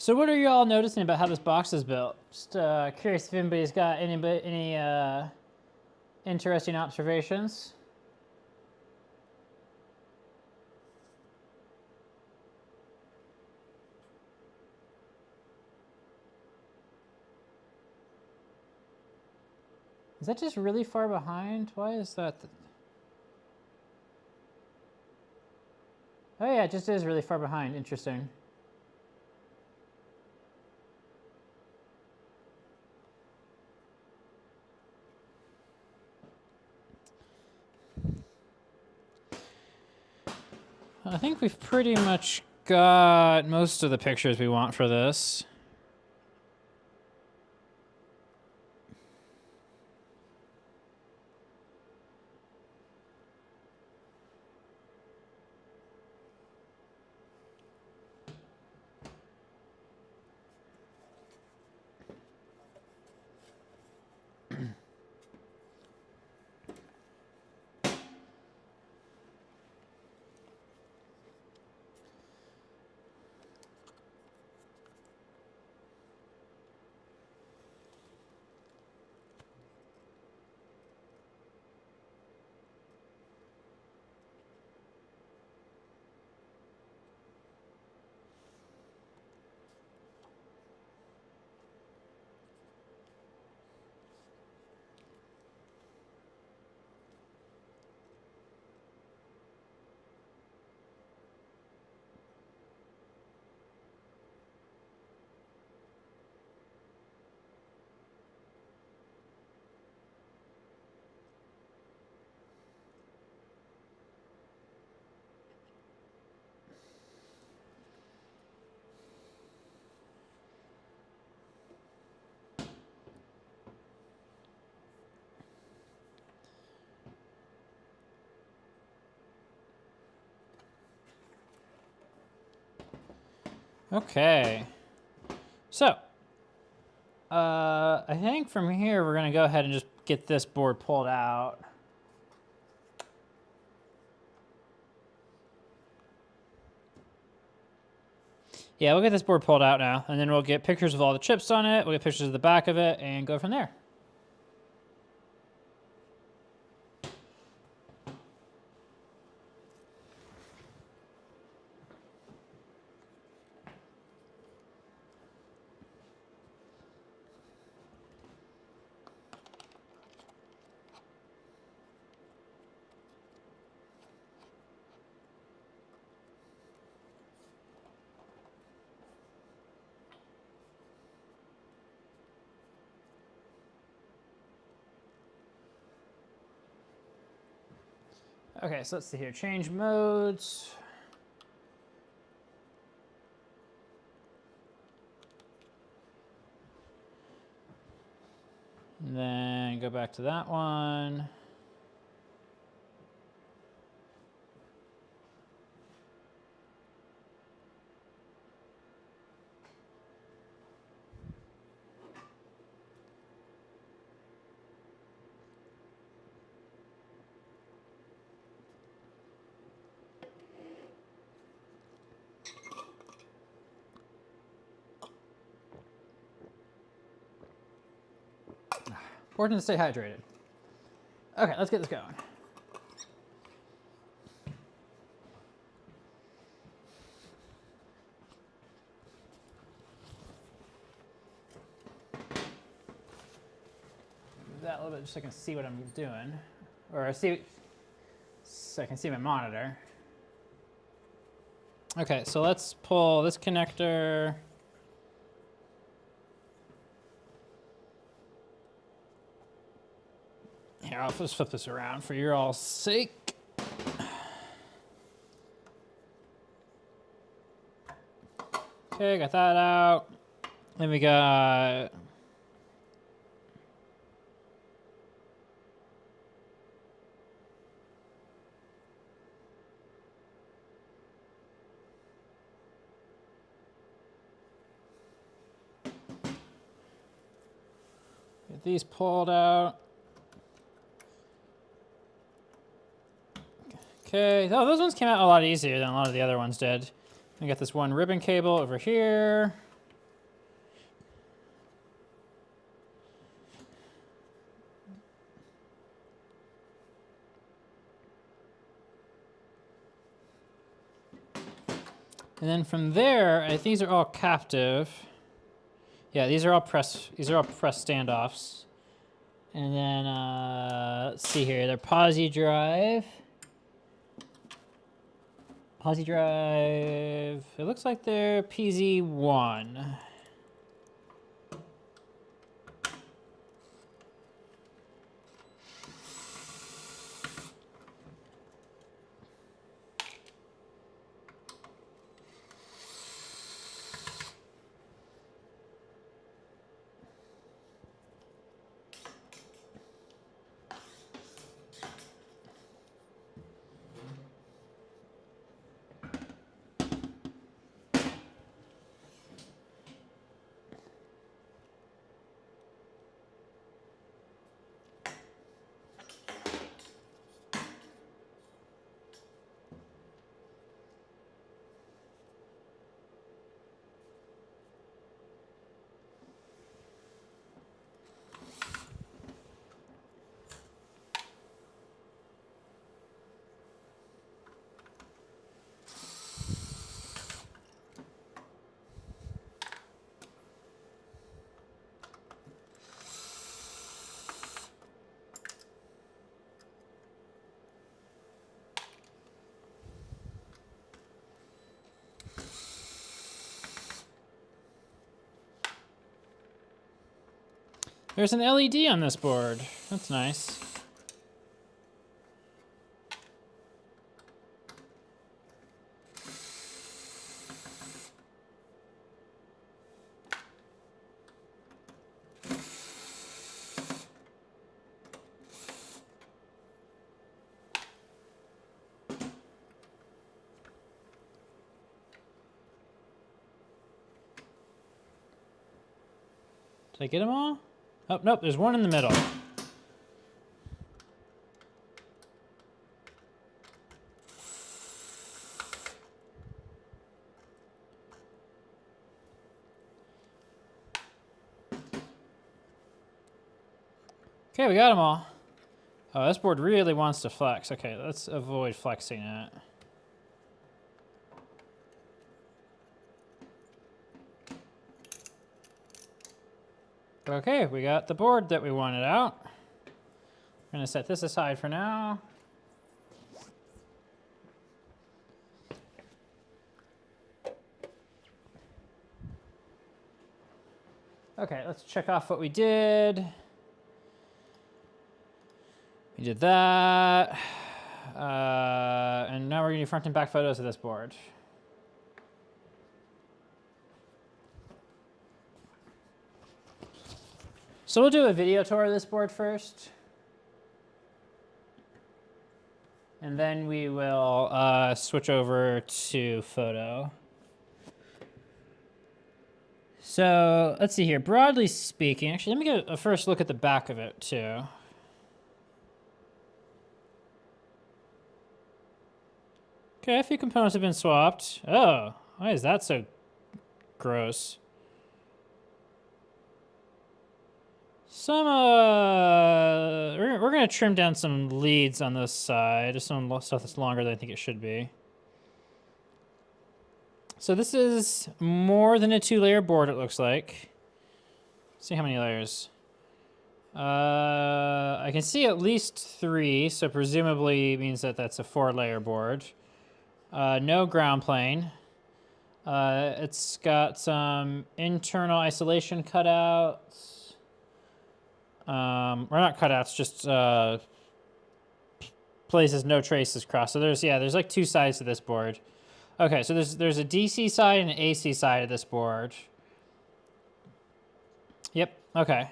So what are you all noticing about how this box is built? Just curious if anybody's got any interesting observations. that just really far behind? Why is that? Oh yeah, it just is really far behind. Interesting. I think we've pretty much got most of the pictures we want for this. Okay. So, I think from here we're gonna go ahead and just get this board pulled out. Yeah, we'll get this board pulled out now, and then we'll get pictures of all the chips on it, we'll get pictures of the back of it, and go from there. Okay, so let's see here. Change modes. And then go back to that one. Important to stay hydrated. Okay, let's get this going. Move that a little bit just so I can see what I'm doing, or see, so I can see my monitor. Okay, so let's pull this connector. Here, I'll just flip this around for your all's sake. Okay, got that out. Then we got get these pulled out. Okay, oh, those ones came out a lot easier than a lot of the other ones did. I got this one ribbon cable over here. And then from there, I think these are all captive. Yeah, these are all press standoffs. And then, let's see here, their Posi drive. Posi drive, it looks like they're PZ1. There's an LED on this board. That's nice. Did I get them all? Oh, nope, there's one in the middle. Okay, we got them all. Oh, this board really wants to flex. Okay, let's avoid flexing it. Okay, we got the board that we wanted out. We're gonna set this aside for now. Okay, let's check off what we did. We did that. And now we're gonna do front and back photos of this board. So we'll do a video tour of this board first. And then we will switch over to photo. So let's see here. Broadly speaking, actually, let me get a first look at the back of it too. Okay, a few components have been swapped. Oh, why is that so gross? Some, we're going to trim down some leads on this side, just some stuff that's longer than I think it should be. So this is more than a 2-layer board, it looks like. Let's see how many layers. I can see at least 3, so presumably it means that that's a 4-layer board. No ground plane. It's got some internal isolation cutouts. Or not cutouts, just places no traces crossed. So there's like 2 sides to this board. Okay, so there's a DC side and an AC side of this board. Yep, okay.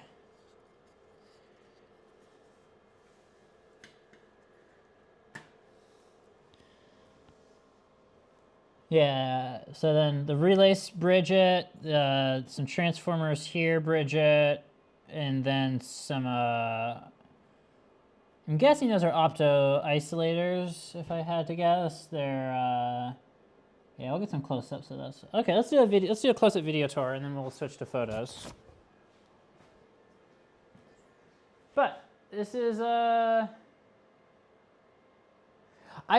Yeah, so then the relays bridge it, some transformers here bridge it, and then some, I'm guessing those are opto isolators, if I had to guess. They're, yeah, I'll get some close-ups of those. Okay, let's do a close-up video tour, and then we'll switch to photos. But this is, I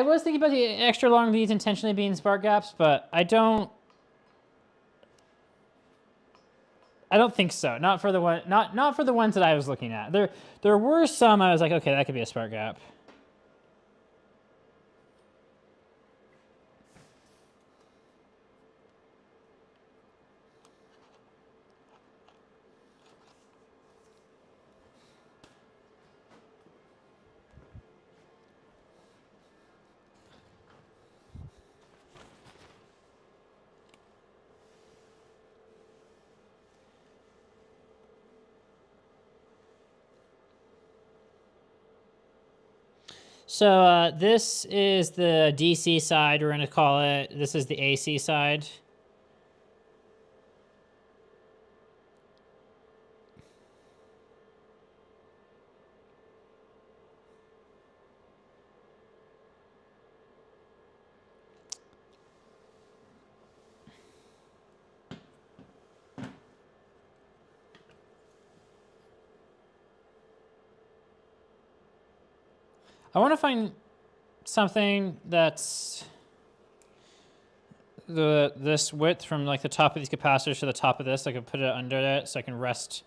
was thinking about the extra long leads intentionally being spark gaps, but I don't I don't think so. Not for the one, not for the ones that I was looking at. There were some I was like, okay, that could be a spark gap. So this is the DC side, we're going to call it. This is the AC side. I want to find something that's this width from like the top of these capacitors to the top of this. I can put it under it so I can rest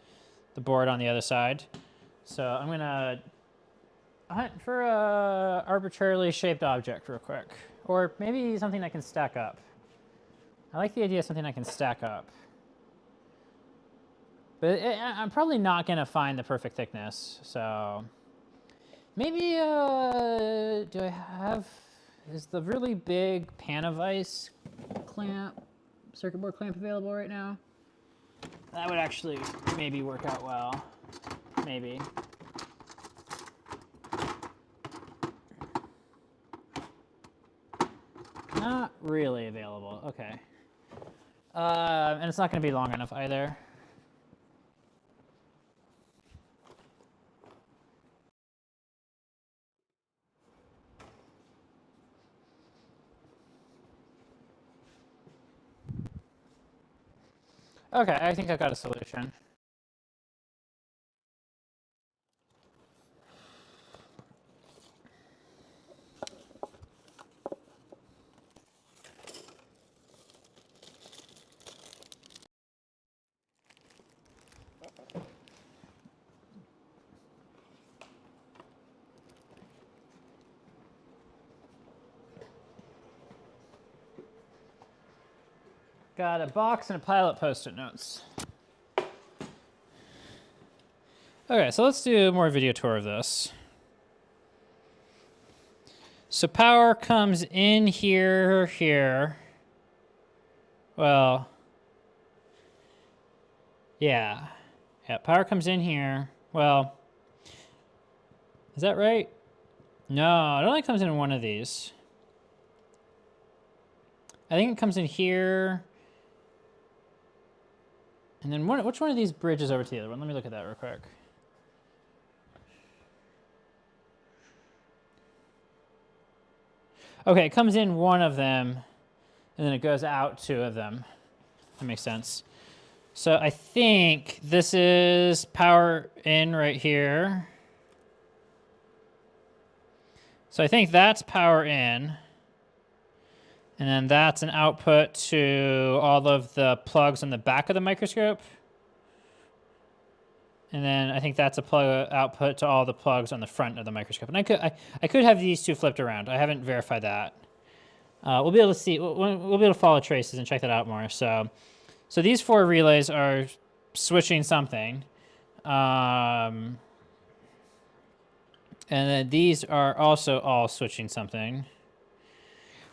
the board on the other side. So I'm gonna hunt for a arbitrarily shaped object real quick, or maybe something I can stack up. I like the idea of something I can stack up, but I'm probably not gonna find the perfect thickness. So maybe do I have? Is the really big Panavice clamp, circuit board clamp available right now? That would actually maybe work out well. Maybe. Not really available. Okay. And it's not going to be long enough either. Okay, I think I've got a solution. Got a box and a pile of Post-it notes. Okay, so let's do a more video tour of this. So power comes in here. Well, yeah. Yeah, power comes in here. Well, is that right? No, it only comes in one of these. I think it comes in here. And then which one of these bridges over to the other one? Let me look at that real quick. Okay, it comes in one of them, and then it goes out two of them. That makes sense. So I think this is power in right here. So I think that's power in. And then that's an output to all of the plugs on the back of the microscope. And then I think that's a plug output to all the plugs on the front of the microscope. And I could have these two flipped around. I haven't verified that. We'll be able to see. We'll be able to follow traces and check that out more. So these four relays are switching something. And then these are also all switching something.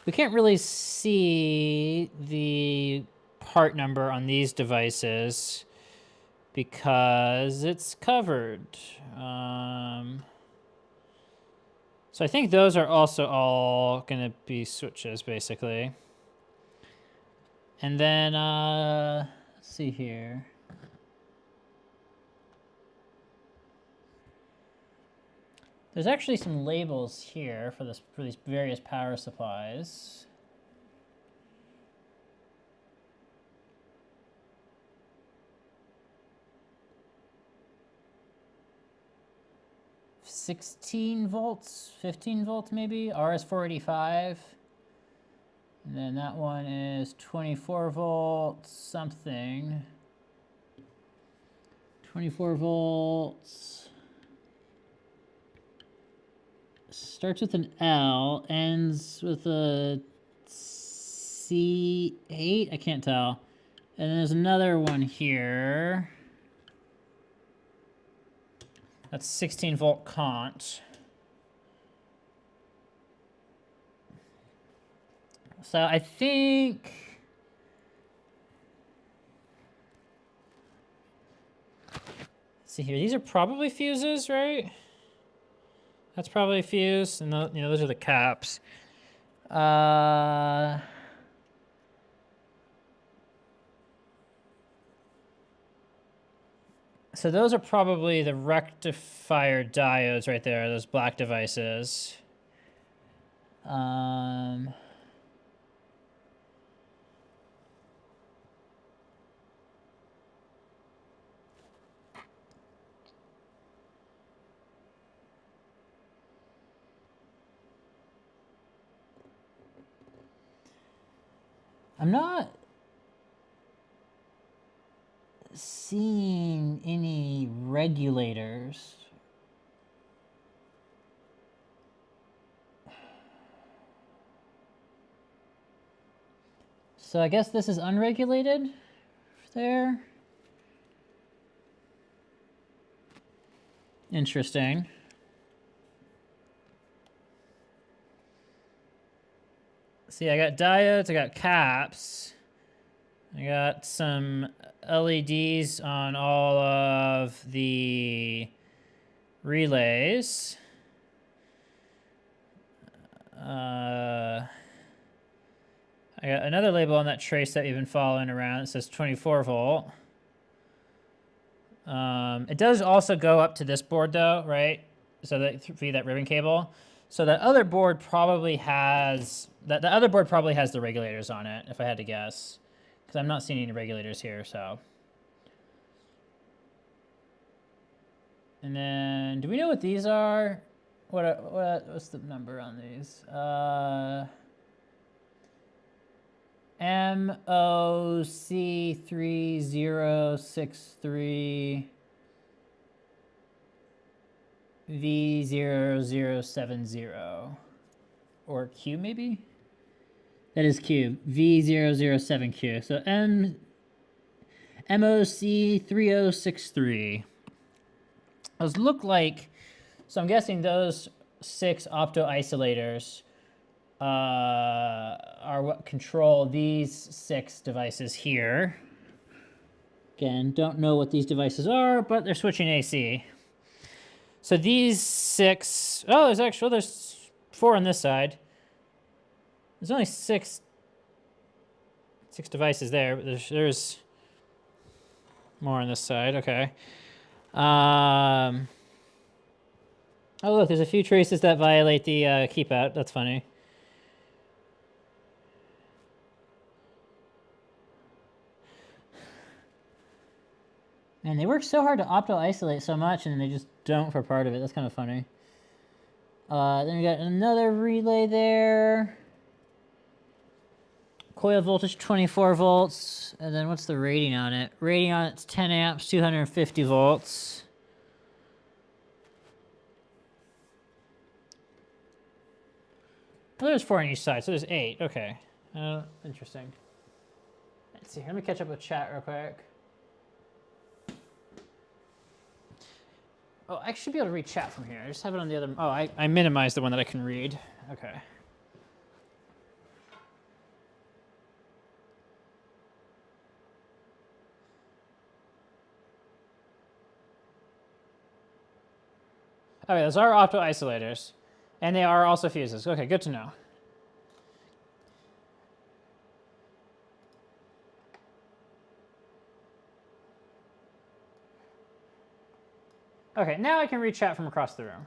We can't really see the part number on these devices because it's covered. So I think those are also all going to be switches, basically. And then, let's see here. There's actually some labels here for these various power supplies. $16 volts, 15 volts maybe, RS485. And then that one is 24 volts something. 24 volts. Starts with an L, ends with a C8? I can't tell. And there's another one here. That's 16 volt cont. So I think... Let's see here. These are probably fuses, right? That's probably a fuse, and you know, those are the caps. So those are probably the rectifier diodes right there, those black devices. I'm not seeing any regulators. So I guess this is unregulated there. Interesting. See, I got diodes, I got caps. I got some LEDs on all of the relays. I got another label on that trace that you've been following around. It says 24 volt. It does also go up to this board though, right? So that via that ribbon cable. So that other board probably has the other board probably has the regulators on it, if I had to guess, because I'm not seeing any regulators here. So, and then do we know what these are? What's the number on these? MOC3063 V0070, or Q maybe? That is Q, V007Q. So MOC3063. Those look like, so I'm guessing those 6 opto isolators are what control these 6 devices here. Again, don't know what these devices are, but they're switching AC. So these 6, oh, there's 4 on this side. There's only 6 devices there, but there's more on this side, okay. Oh look, there's a few traces that violate the keep out, that's funny. And they work so hard to opto-isolate so much, and they just don't for part of it. That's kind of funny. Then we got another relay there. Coil voltage 24 volts. And then what's the rating on it? Rating on it's 10 amps, 250 volts. Oh, there's 4 on each side, so there's 8. Okay. Interesting. Let's see. Let me catch up with chat real quick. Oh, I should be able to read chat from here. I just have it on the other... Oh, I minimized the one that I can read. Okay. Okay, those are opto isolators. And they are also fuses. Okay, good to know. Okay, now I can read chat from across the room.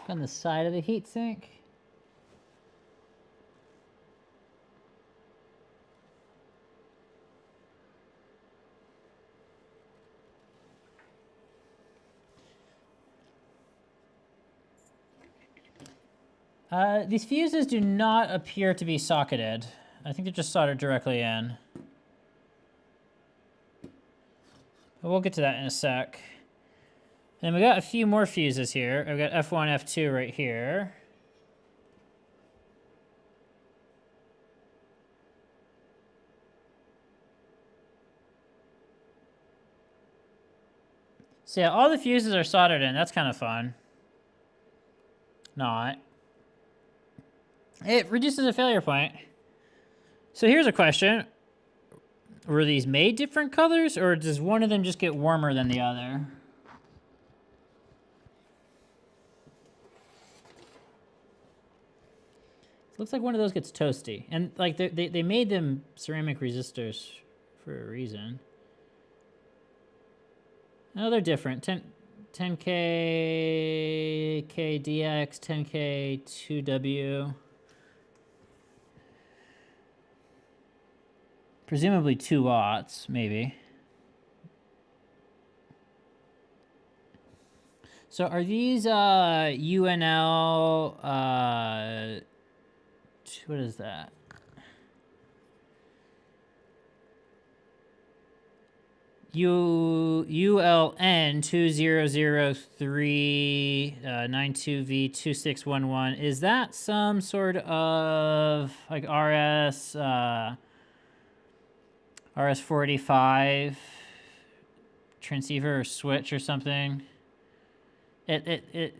On the side of the heatsink. These fuses do not appear to be socketed. I think they're just soldered directly in. But we'll get to that in a sec. And we got a few more fuses here. I've got F1, F2 right here. So yeah, all the fuses are soldered in. That's kind of fun. Not. It reduces the failure point. So here's a question. Were these made different colors, or does one of them just get warmer than the other? It looks like one of those gets toasty. And like they made them ceramic resistors for a reason. No, they're different. 10K KDX, 10K 2W. Presumably 2 watts, maybe. So are these UNL, what is that? ULN 2003 92V2611. Is that some sort of like RS485 transceiver or switch or something?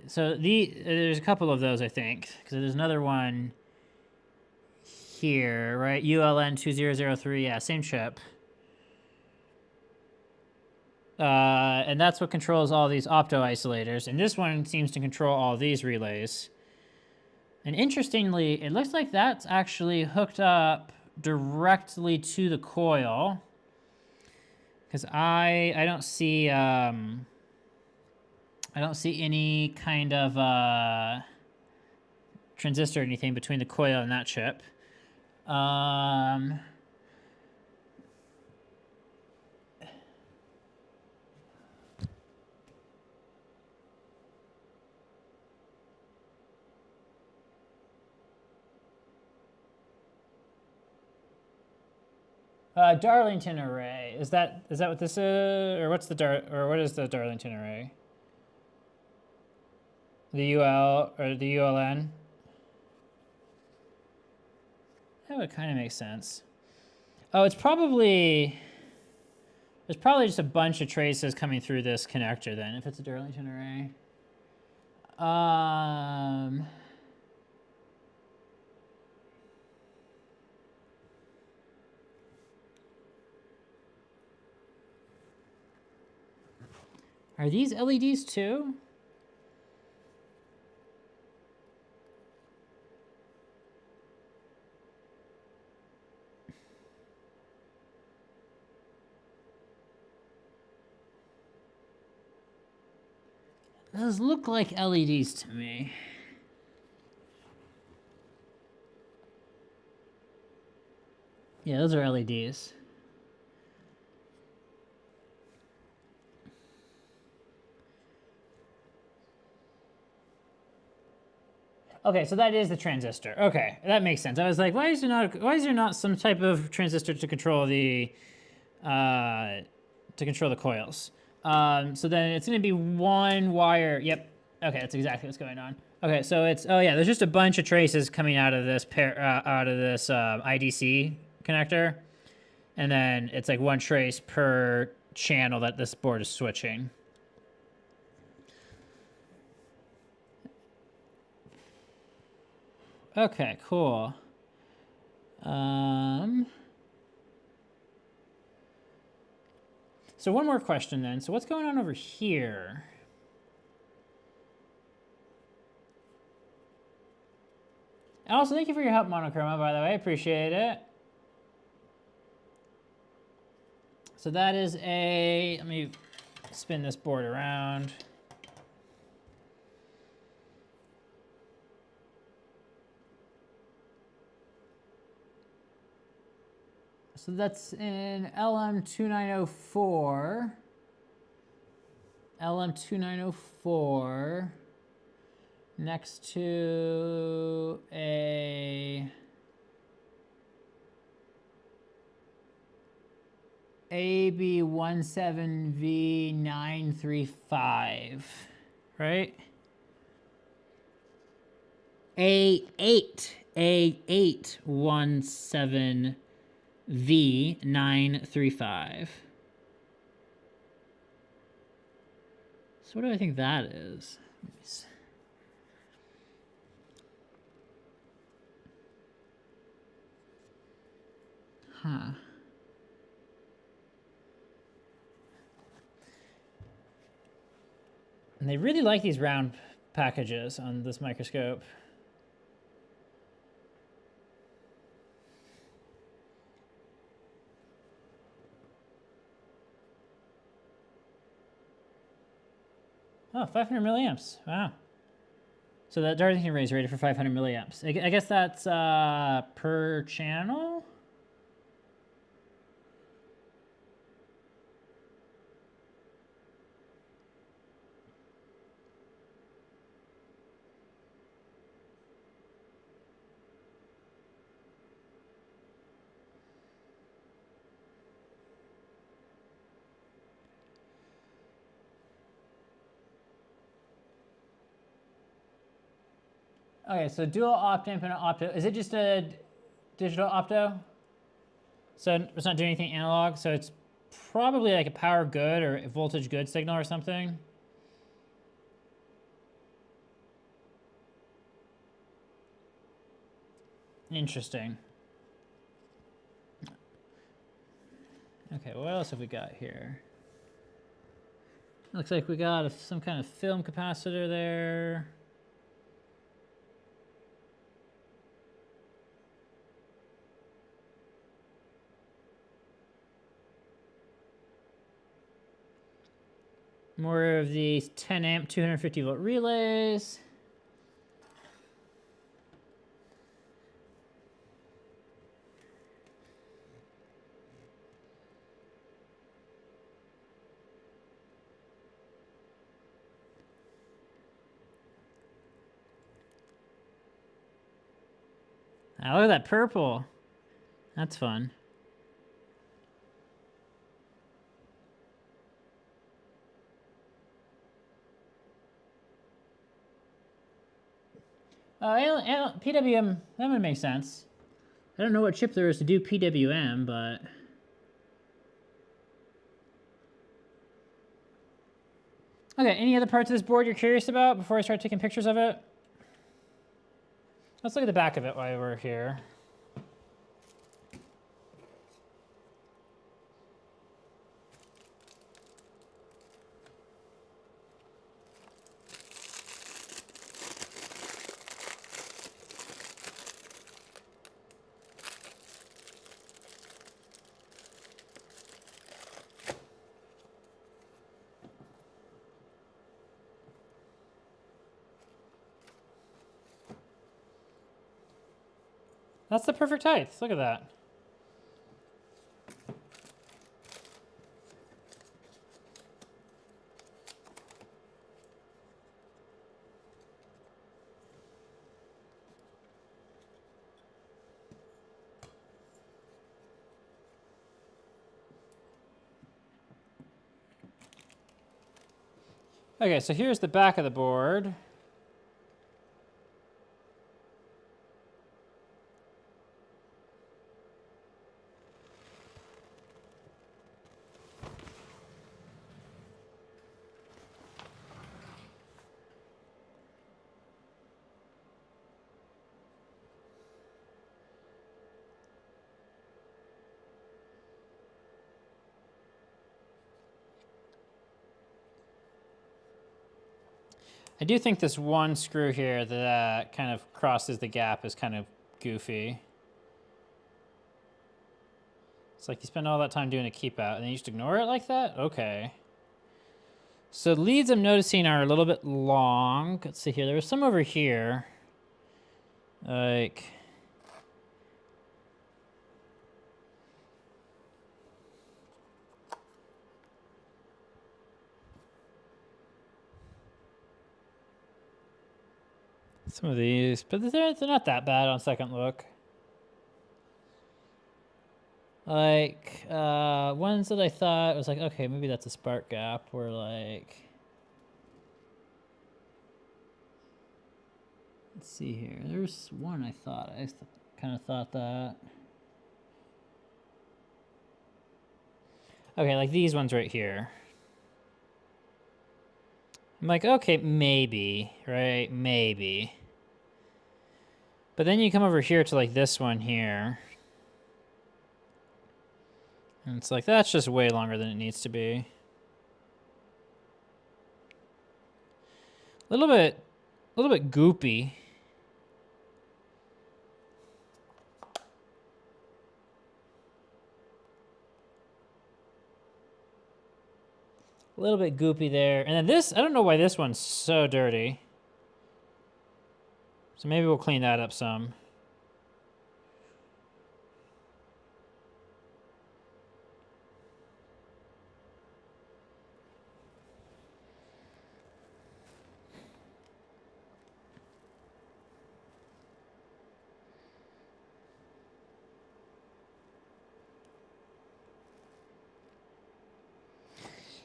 So there's a couple of those, I think, because there's another one here, right? ULN 2003, yeah, same chip. And that's what controls all these opto isolators. And this one seems to control all these relays. And interestingly, it looks like that's actually hooked up directly to the coil. Because I don't see any kind of transistor or anything between the coil and that chip. Darlington array. Is that what this is, or what is the Darlington array? The UL or the ULN? That would kind of make sense. Oh, there's probably just a bunch of traces coming through this connector then, if it's a Darlington array. Are these LEDs too? Those look like LEDs to me. Yeah, those are LEDs. Okay, so that is the transistor. Okay, that makes sense. I was like, why is there not some type of transistor to control the coils? So then it's going to be one wire. Yep. Okay, that's exactly what's going on. Okay, so it's there's just a bunch of traces coming out of this IDC connector, and then it's like one trace per channel that this board is switching. Okay, cool. So one more question then. So what's going on over here? And also, thank you for your help, Monochroma, by the way. I appreciate it. So that is let me spin this board around. So that's in LM2904. next to a AB17V935, right? A817V935. So what do I think that is? Huh. And they really like these round packages on this microscope. Oh, 500 milliamps. Wow. So that Darlington array is rated for 500 milliamps. I guess that's per channel? Okay, so dual op-amp and opto. Is it just a digital opto? So it's not doing anything analog, so it's probably like a power good or a voltage good signal or something. Interesting. Okay, what else have we got here? Looks like we got some kind of film capacitor there. More of these 10 amp, 250 volt relays. Ah, look at that purple. That's fun. PWM, that would make sense. I don't know what chip there is to do PWM, but... Okay, any other parts of this board you're curious about before I start taking pictures of it? Let's look at the back of it while we're here. That's the perfect height. Look at that. Okay, so here's the back of the board. I do think this one screw here that kind of crosses the gap is kind of goofy. It's like you spend all that time doing a keep out and then you just ignore it like that? Okay. So the leads I'm noticing are a little bit long. Let's see here. There was some over here. Like... Some of these, but they're not that bad on second look. Like, ones that I thought was like, okay, maybe that's a spark gap, were like, let's see here. There's one I kind of thought that. Okay, like these ones right here. I'm like, okay, maybe, right? Maybe. But then you come over here to like this one here. And it's like, that's just way longer than it needs to be. A little bit goopy. A little bit goopy there. And then this, I don't know why this one's so dirty. So maybe we'll clean that up some.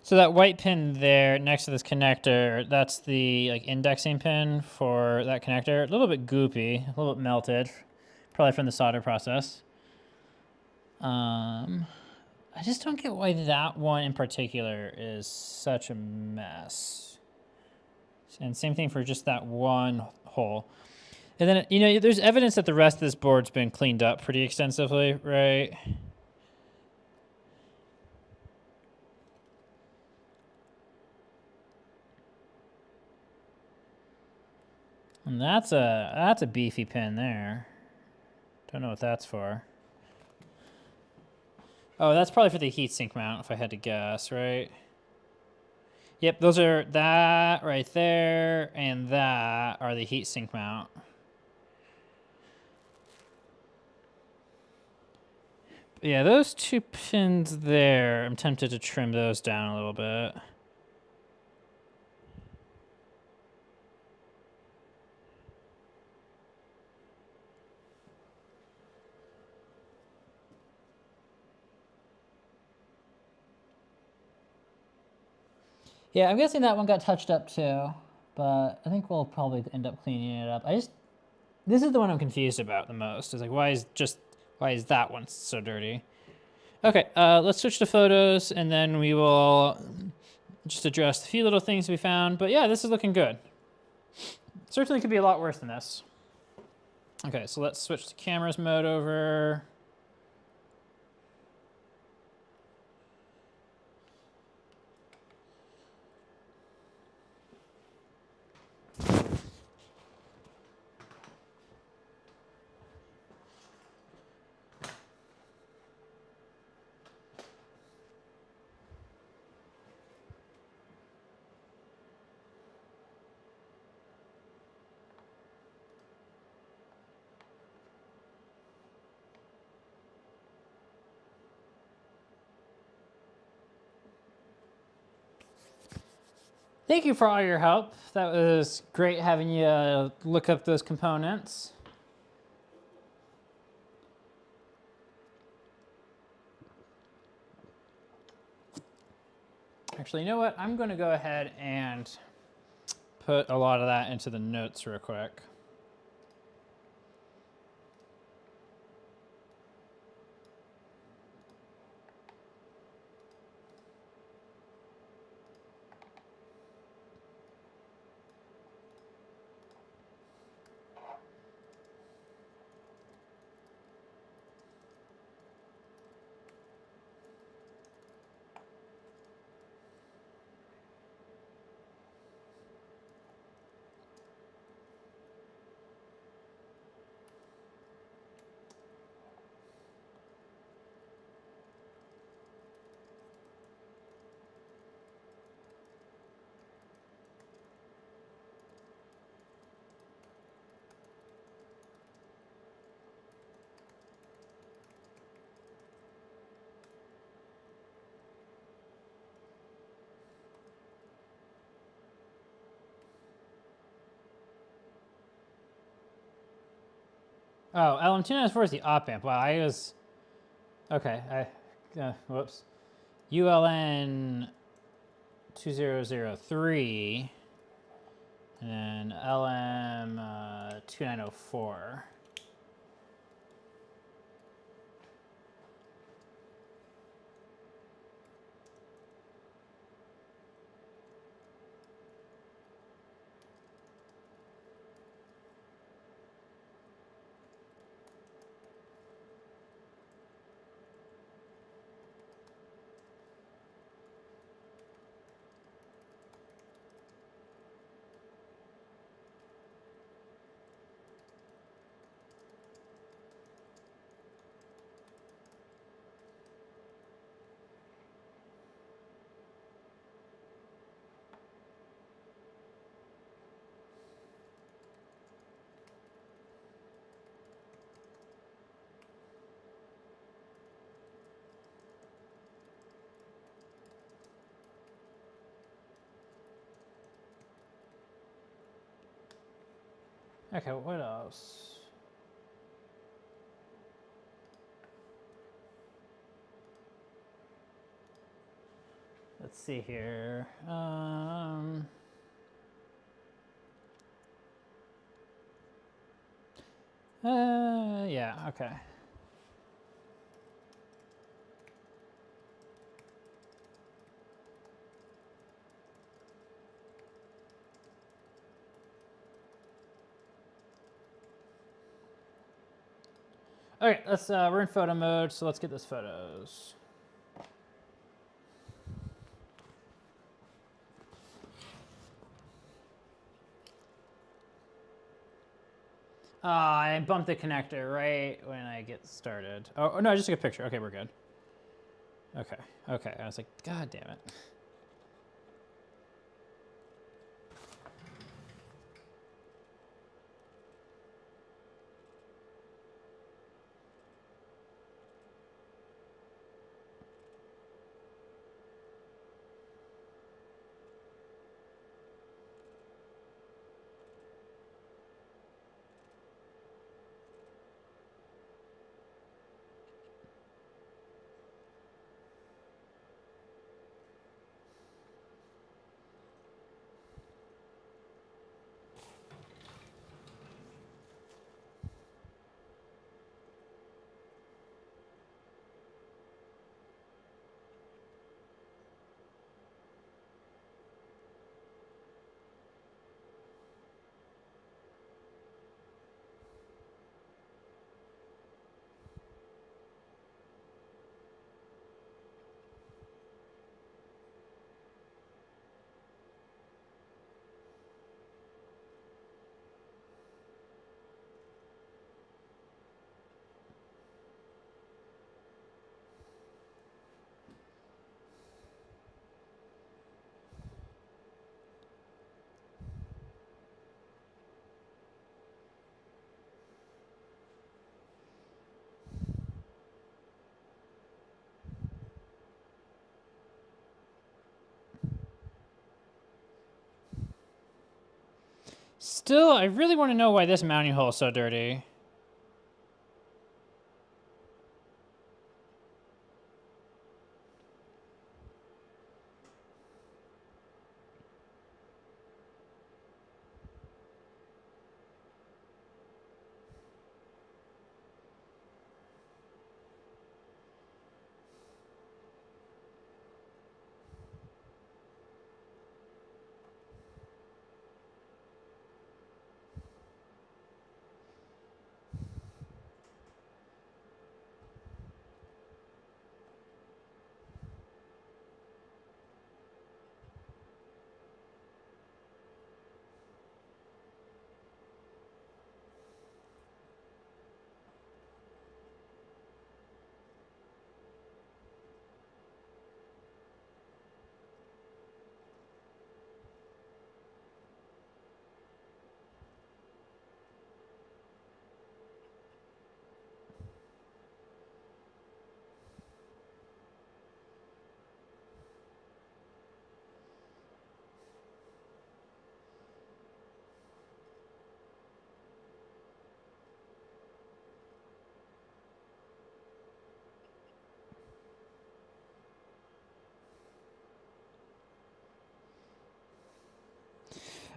So that white pin there next to this connector, that's the like indexing pin for that connector. A little bit goopy, a little bit melted, probably from the solder process. I just don't get why that one in particular is such a mess. And same thing for just that one hole. And then, you know, there's evidence that the rest of this board's been cleaned up pretty extensively, right? And that's a beefy pin there. Don't know what that's for. Oh, that's probably for the heatsink mount, if I had to guess, right? Yep, those are that right there and that are the heatsink mount. Yeah, those two pins there, I'm tempted to trim those down a little bit. Yeah, I'm guessing that one got touched up too, but I think we'll probably end up cleaning it up. This is the one I'm confused about the most. Is like, why is that one so dirty? Okay, let's switch to photos, and then we will just address a few little things we found. But yeah, this is looking good. Certainly could be a lot worse than this. Okay, so let's switch to cameras mode over. Thank you for all your help. That was great having you look up those components. Actually, you know what? I'm going to go ahead and put a lot of that into the notes real quick. Oh, LM294 is the op amp. Wow, I was... Okay, whoops. ULN 2003 and LM 2904. Okay, what else? Let's see here. Yeah, okay. Okay, let's, we're in photo mode, so let's get those photos. I bumped the connector right when I get started. Oh, no, I just took a picture. Okay, we're good. Okay, okay. I was like, God damn it. Still, I really want to know why this mounting hole is so dirty.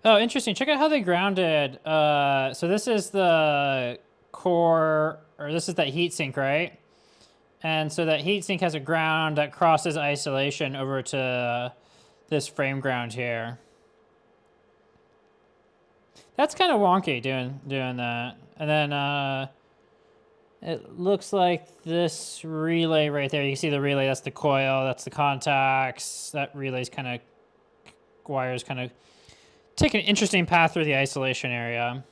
Oh, interesting. Check out how they grounded. So this is the core, or this is that heatsink, right? And so that heatsink has a ground that crosses isolation over to this frame ground here. That's kind of wonky doing that. And then it looks like this relay right there. You can see the relay. That's the coil. That's the contacts. That relay's kind of wires kind of take an interesting path through the isolation area.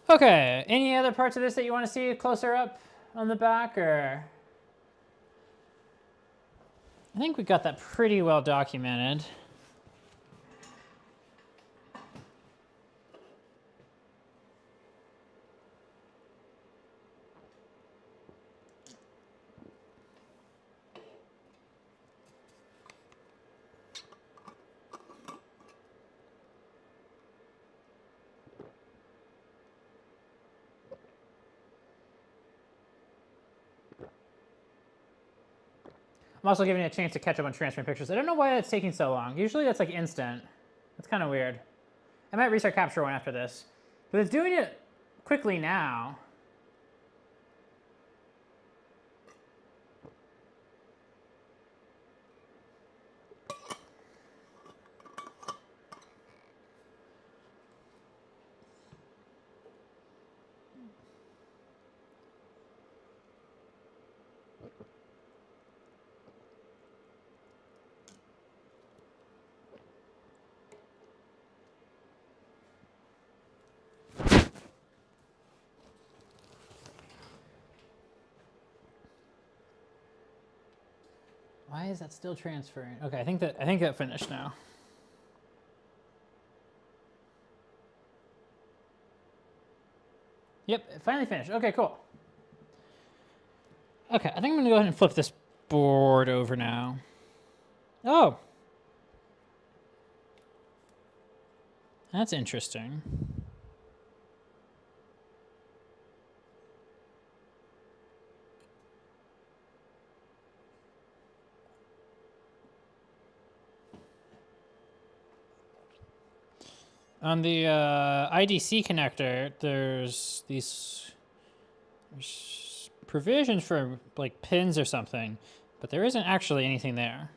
Okay, any other parts of this that you want to see closer up on the back, or? I think we got that pretty well documented. I'm also giving you a chance to catch up on transferring pictures. I don't know why that's taking so long. Usually that's like instant. That's kind of weird. I might restart Capture One after this. But it's doing it quickly now. Why is that still transferring? Okay, I think that finished now. Yep, it finally finished. Okay, cool. Okay, I think I'm gonna go ahead and flip this board over now. Oh. That's interesting. On the IDC connector, there's provisions for like pins or something, but there isn't actually anything there.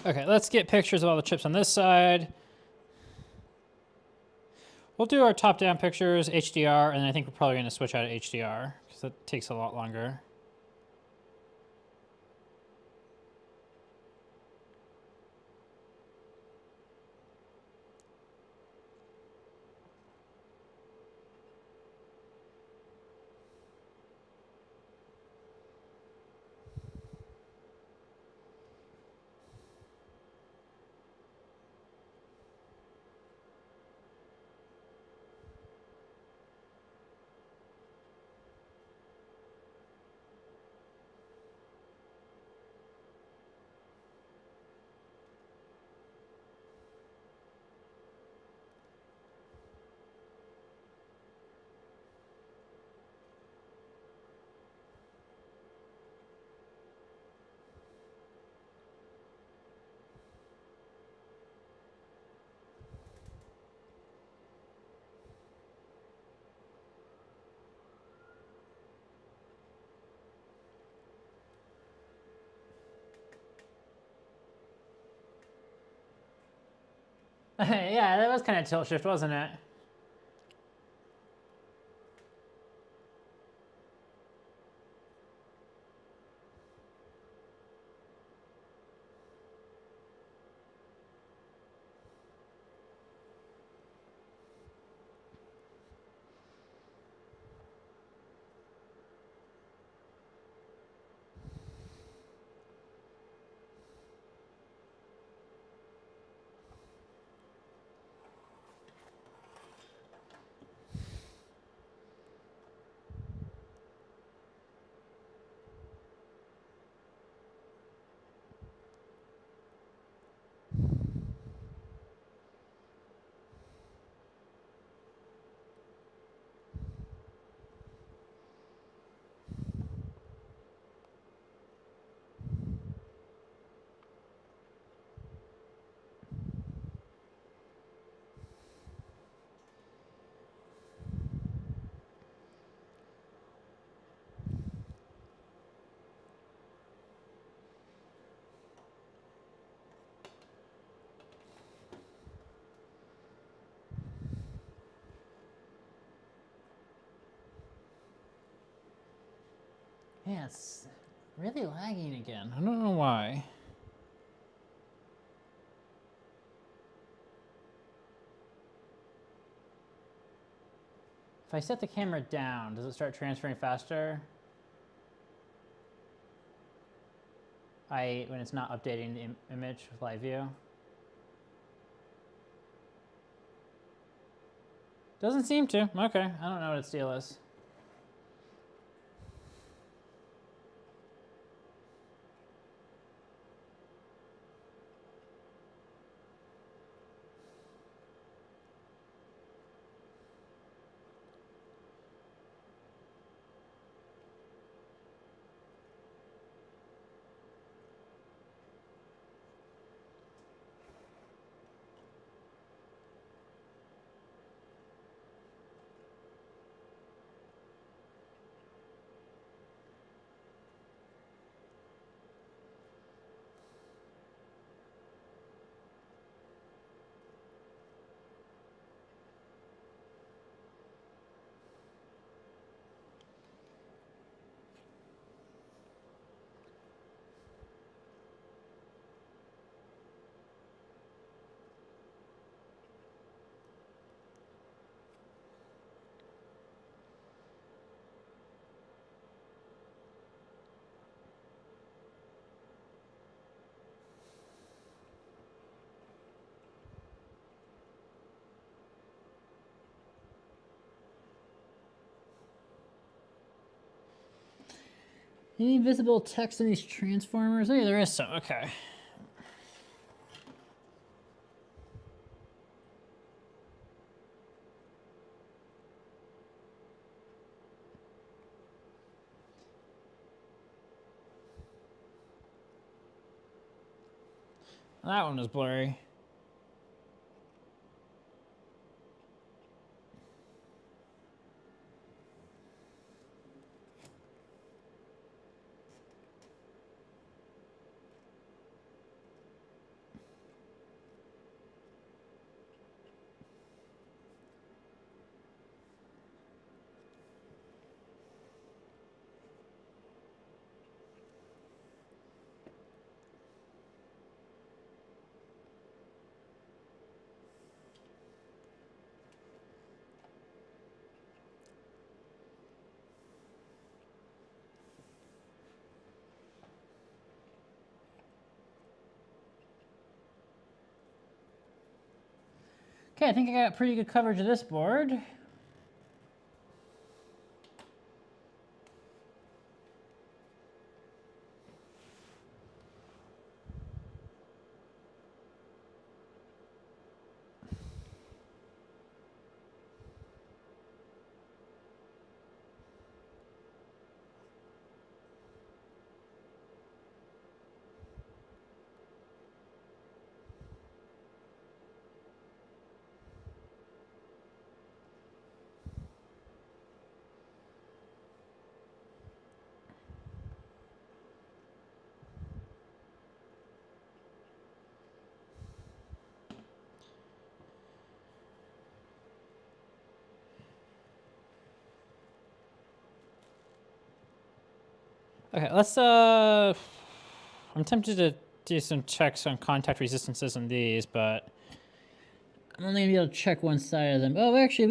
Okay, let's get pictures of all the chips on this side. We'll do our top-down pictures, HDR, and I think we're probably going to switch out of HDR because that takes a lot longer. Yeah, that was kind of tilt shift, wasn't it? Yeah, it's really lagging again. I don't know why. If I set the camera down, does it start transferring faster? When it's not updating the image with live view? Doesn't seem to. Okay, I don't know what its deal is. Any visible text in these transformers? Oh yeah, there is some, okay. That one was blurry. Okay, I think I got pretty good coverage of this board. Okay, let's, I'm tempted to do some checks on contact resistances on these, but I'm only gonna be able to check one side of them. Oh, actually,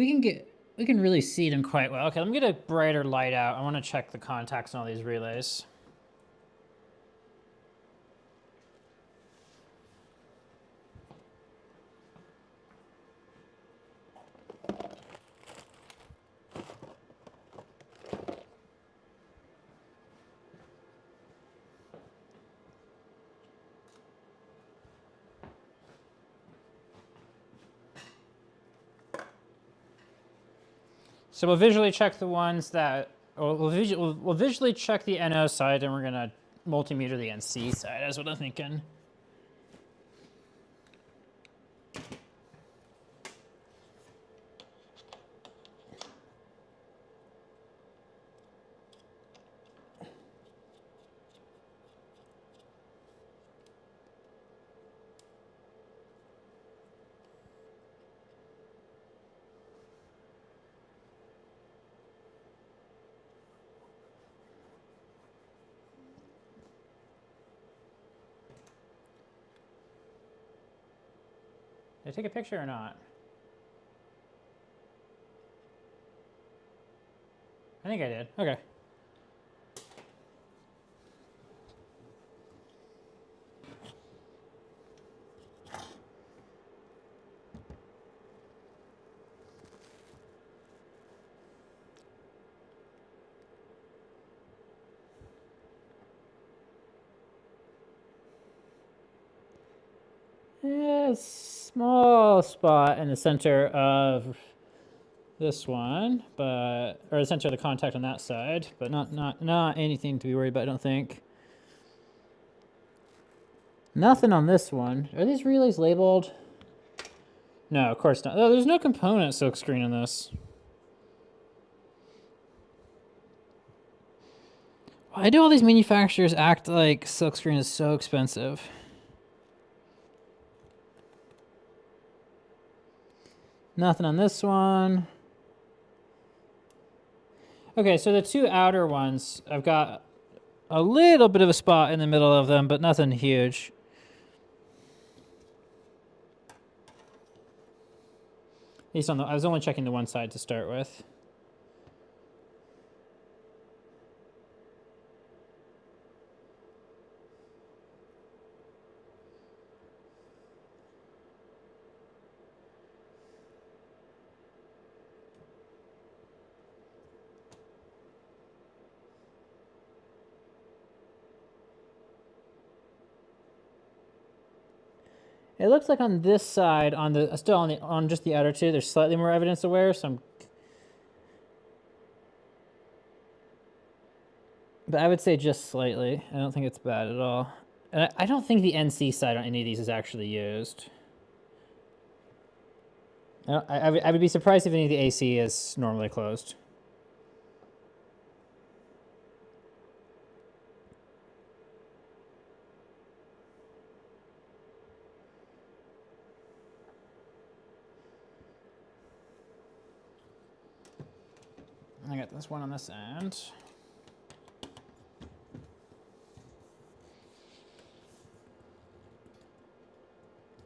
we can really see them quite well. Okay, let me get a brighter light out. I wanna check the contacts on all these relays. So we'll visually check the ones that, or we'll visually check the NO side, and we're gonna multimeter the NC side. That's what I'm thinking. Did I take a picture or not? I think I did. Okay. A small spot in the center of this one, or the center of the contact on that side, but not anything to be worried about, I don't think. Nothing on this one. Are these relays labeled? No, of course not. Oh, there's no component silkscreen in this. Why do all these manufacturers act like silkscreen is so expensive? Nothing on this one. Okay, so the two outer ones, I've got a little bit of a spot in the middle of them, but nothing huge. At least I was only checking the one side to start with. It looks like on this side, on just the outer two, there's slightly more evidence of wear. But I would say just slightly. I don't think it's bad at all. And I don't think the NC side on any of these is actually used. I would be surprised if any of the AC is normally closed. I got this one on this end.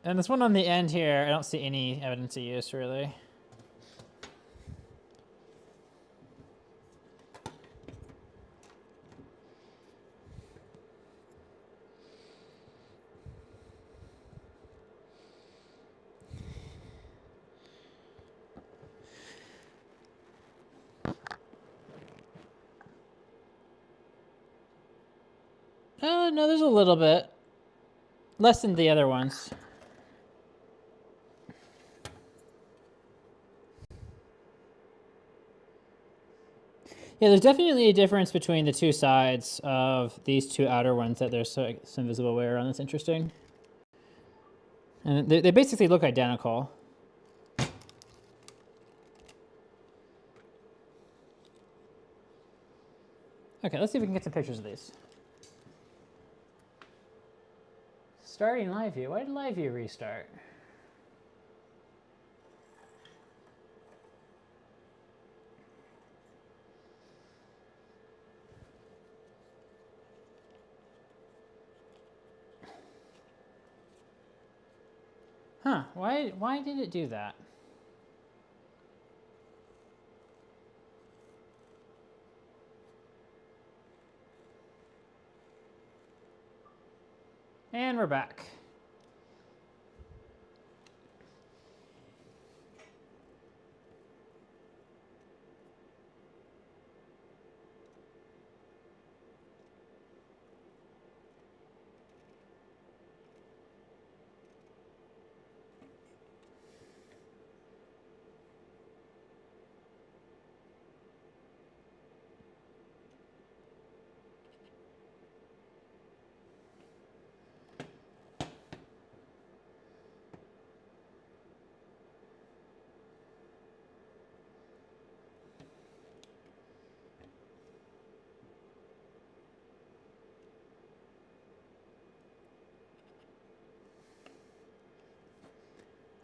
And this one on the end here, I don't see any evidence of use, really. No, there's a little bit. Less than the other ones. Yeah, there's definitely a difference between the two sides of these two outer ones that there's some visible wear on. That's interesting. And they basically look identical. Okay, let's see if we can get some pictures of these. Starting live view. Why did live view restart? Huh, why did it do that? And we're back.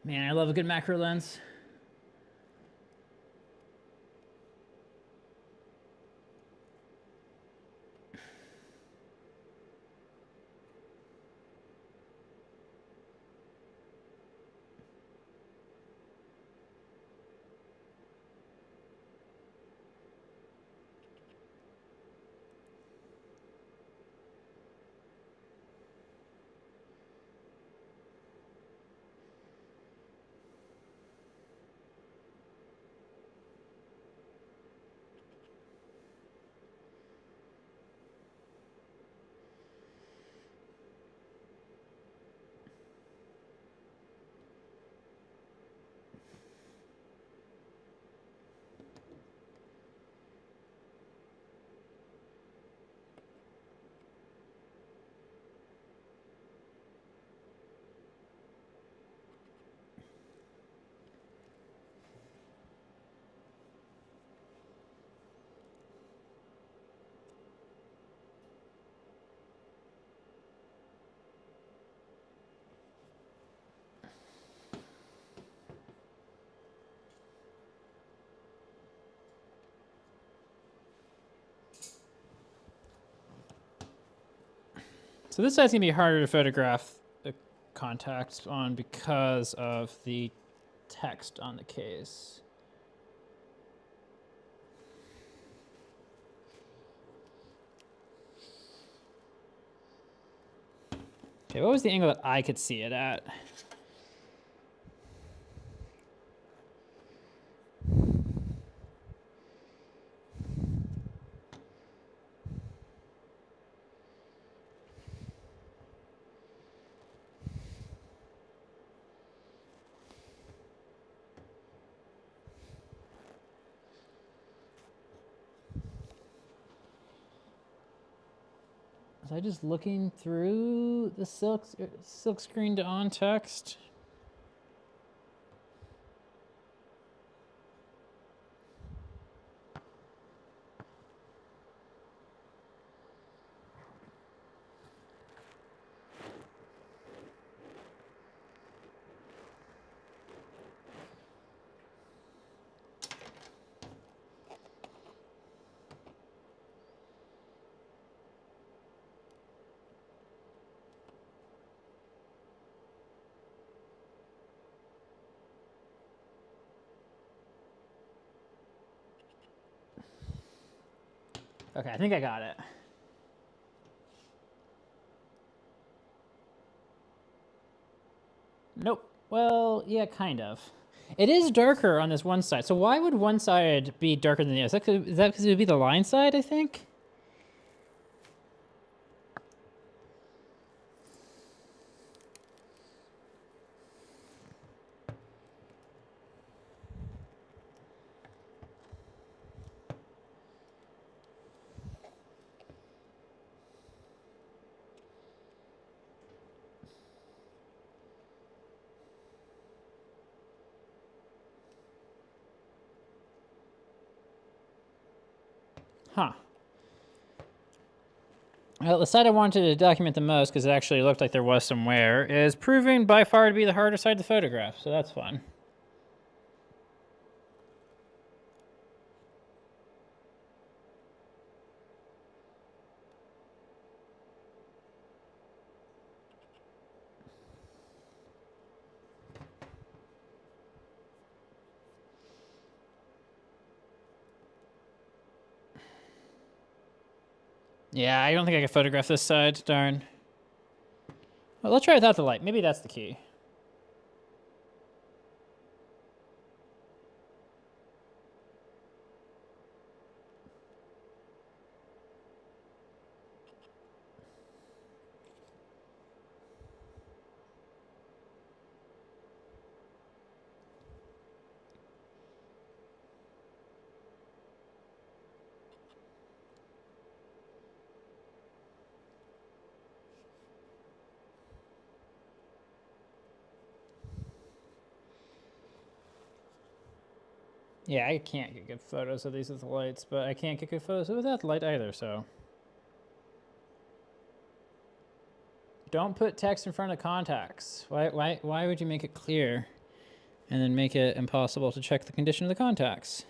Man, I love a good macro lens. So this side's gonna be harder to photograph the contacts on because of the text on the case. Okay, what was the angle that I could see it at? Was I just looking through the silk screen to on text? Okay, I think I got it. Nope. Well, yeah, kind of. It is darker on this one side. So why would one side be darker than the other? Is that because it would be the line side, I think? Huh. Well, the side I wanted to document the most, because it actually looked like there was some wear, is proving by far to be the harder side to photograph, so that's fun. Yeah, I don't think I can photograph this side, darn. Well, let's try without the light. Maybe that's the key. Yeah, I can't get good photos of these with the lights, but I can't get good photos without the light either, so. Don't put text in front of contacts. Why would you make it clear and then make it impossible to check the condition of the contacts?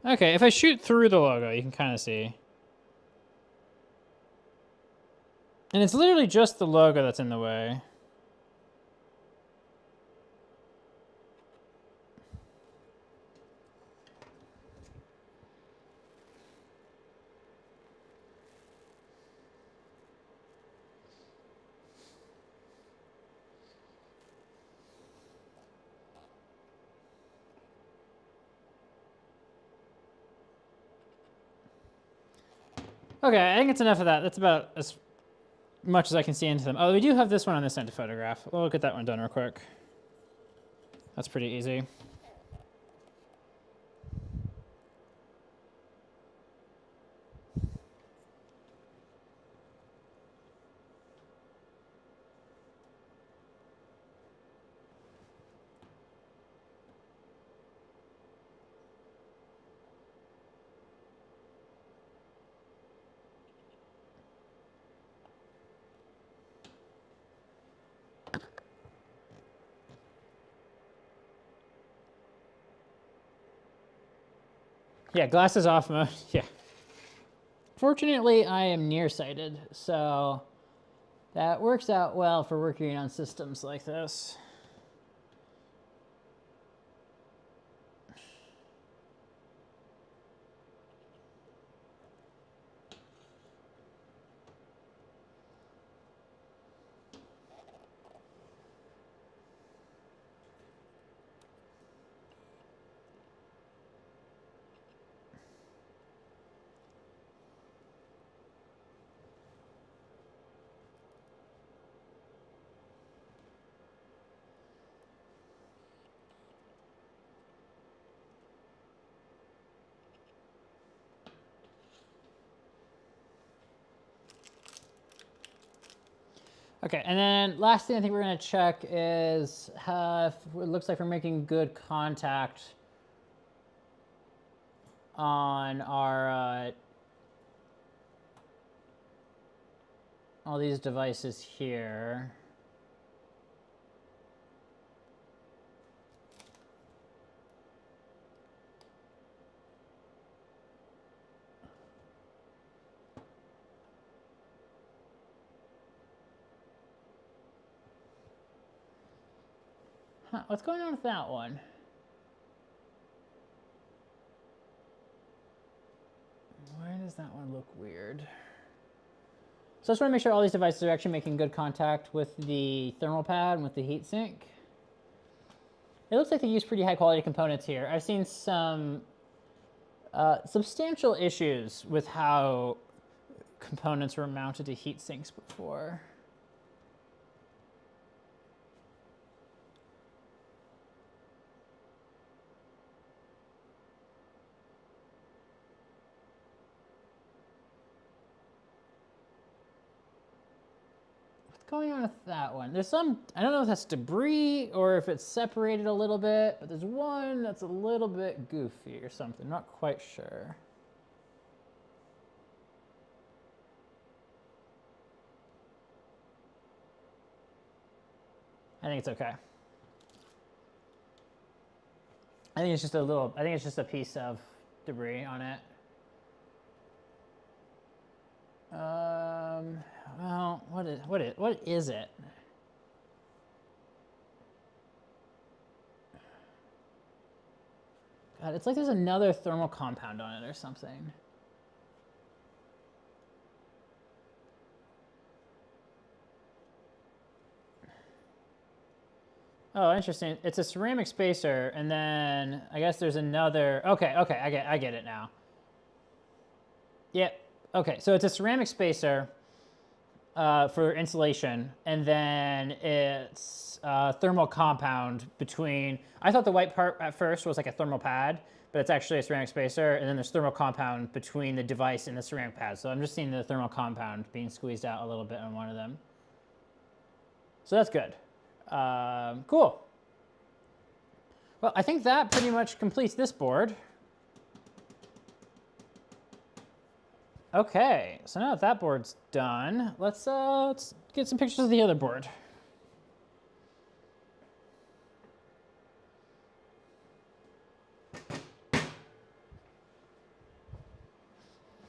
Okay, if I shoot through the logo, you can kind of see. And it's literally just the logo that's in the way. Okay, I think it's enough of that. That's about as much as I can see into them. Oh, we do have this one on this end to photograph. We'll get that one done real quick. That's pretty easy. Yeah, glasses off mode. Yeah. Fortunately, I am nearsighted, so that works out well for working on systems like this. Okay, and then last thing I think we're going to check is if it looks like we're making good contact on our all these devices here. Huh, what's going on with that one? Why does that one look weird? So I just want to make sure all these devices are actually making good contact with the thermal pad and with the heatsink. It looks like they use pretty high quality components here. I've seen some substantial issues with how components were mounted to heat sinks before. Going on with that one? There's some, I don't know if that's debris or if it's separated a little bit, but there's one that's a little bit goofy or something. Not quite sure. I think it's okay. I think it's just a little, I think it's just a piece of debris on it. Well, what is it? God, it's like there's another thermal compound on it or something. Oh, interesting. It's a ceramic spacer, and then I guess there's another. Okay, I get it now. Yep. Okay, so it's a ceramic spacer for insulation, and then it's a thermal compound between. I thought the white part at first was like a thermal pad, but it's actually a ceramic spacer, and then there's thermal compound between the device and the ceramic pad. So I'm just seeing the thermal compound being squeezed out a little bit on one of them. So that's good. Cool. Well, I think that pretty much completes this board. Okay, so now that that board's done, let's get some pictures of the other board.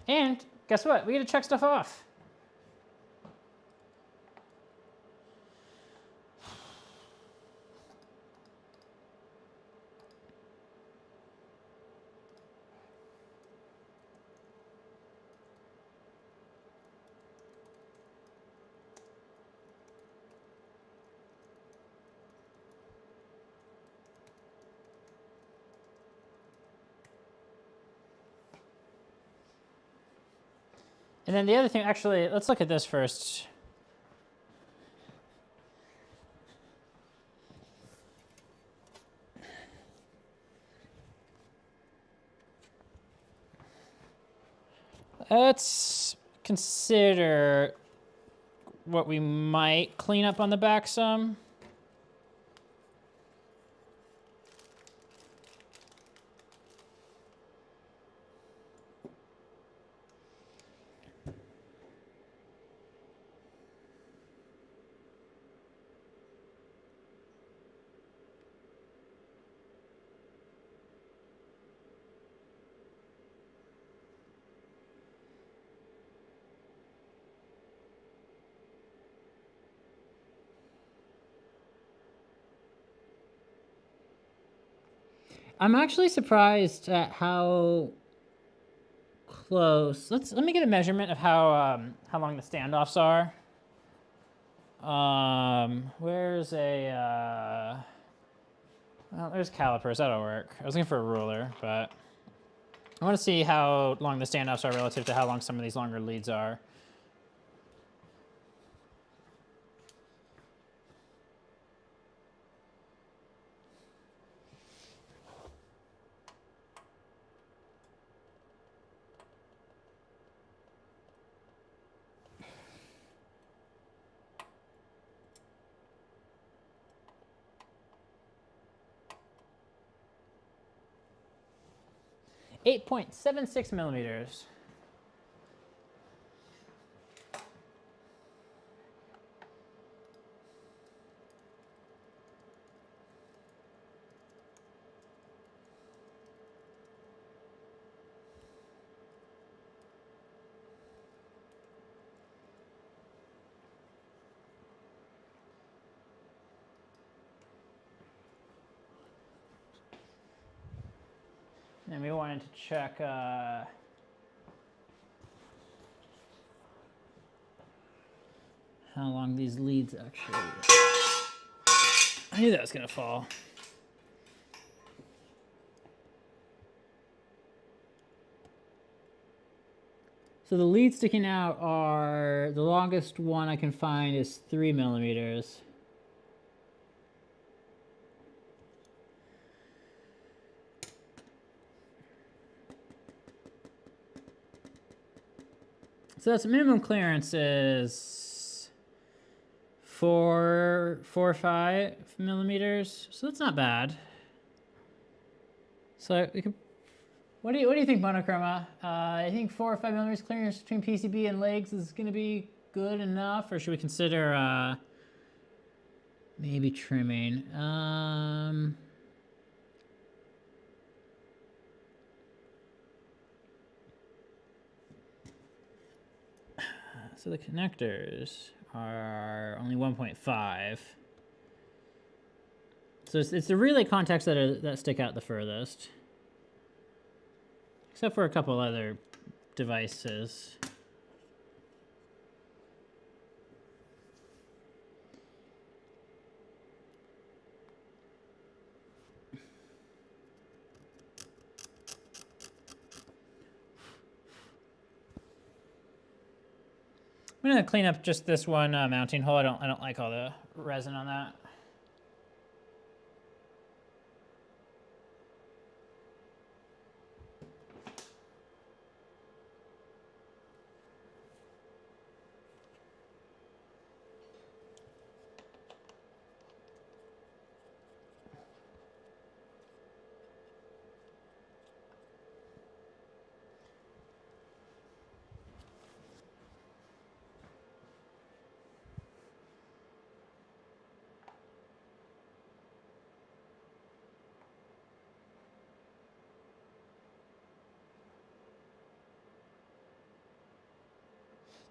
And guess what? We get to check stuff off. And then the other thing, actually, let's look at this first. Let's consider what we might clean up on the back some. I'm actually surprised at how close. Let me get a measurement of how long the standoffs are. Where's a well, there's calipers, that'll work. I was looking for a ruler, but I want to see how long the standoffs are relative to how long some of these longer leads are. .76 millimeters. And we wanted to check how long these leads actually. I knew that was gonna fall. So the leads sticking out are, the longest one I can find is 3 millimeters. So that's minimum clearance is 4 or 5 millimeters. So that's not bad. So we could, what do you think, monochroma? I think 4 or 5 millimeters clearance between PCB and legs is going to be good enough, or should we consider maybe trimming? So the connectors are only 1.5. So it's the relay contacts that stick out the furthest, except for a couple other devices. I'm gonna clean up just this one mounting hole. I don't like all the resin on that.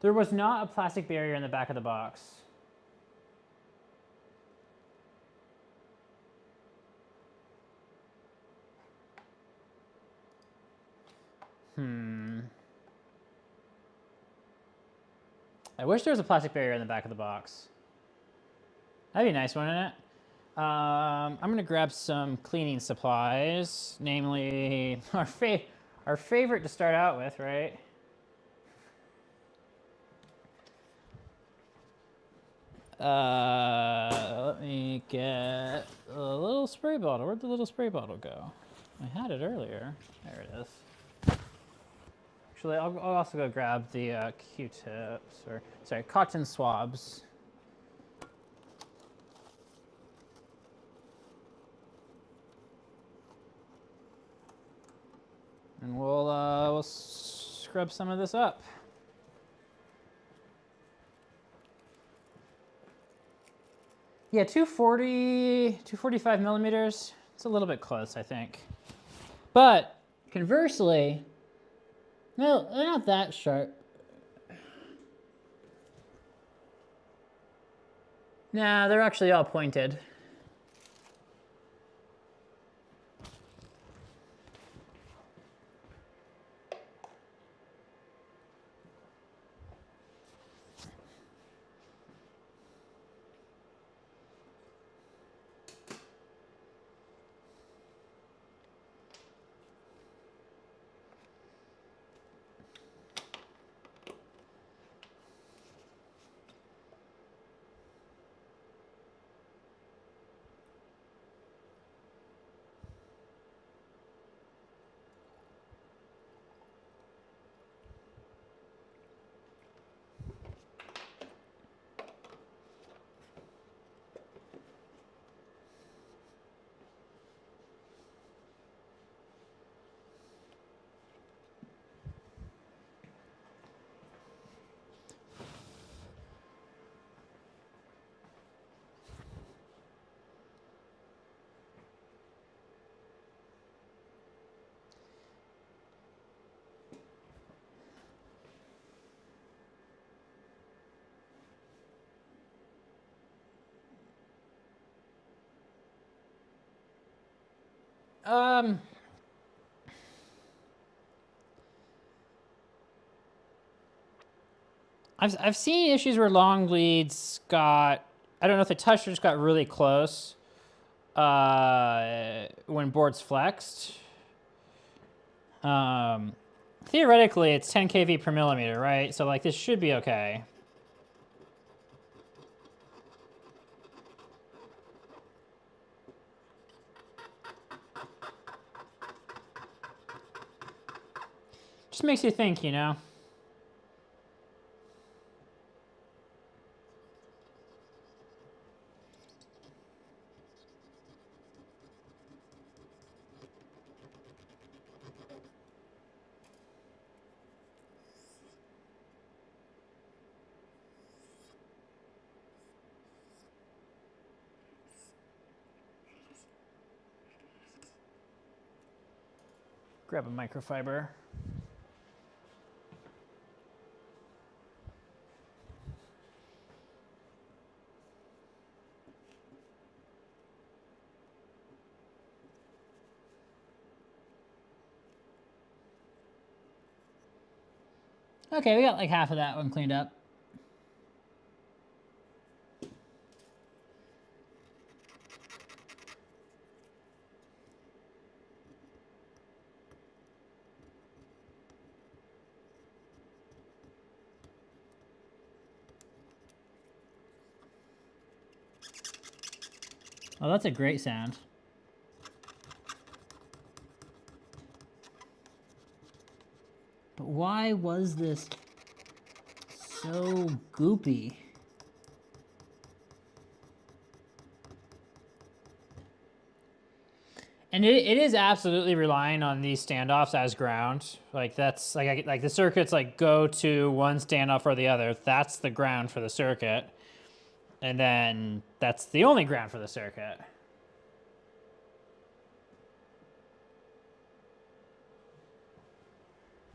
There was not a plastic barrier in the back of the box. I wish there was a plastic barrier in the back of the box. That'd be a nice, wouldn't it? I'm gonna grab some cleaning supplies, namely our favorite to start out with, right? Let me get a little spray bottle. Where'd the little spray bottle go? I had it earlier. There it is. Actually, I'll also go grab the Q-tips, or sorry, cotton swabs. And we'll scrub some of this up. Yeah, 245 millimeters. It's a little bit close, I think. But conversely, no, they're not that sharp. Nah, they're actually all pointed. I've seen issues where long leads got, I don't know if the touch just got really close when board's flexed. Theoretically, it's 10 kV per millimeter, right? So like this should be okay. Just makes you think, you know? Grab a microfiber. Okay, we got like half of that one cleaned up. Oh, that's a great sound. But why was this so goopy? And it is absolutely relying on these standoffs as ground. Like that's like the circuits like go to one standoff or the other. That's the ground for the circuit. And then that's the only ground for the circuit.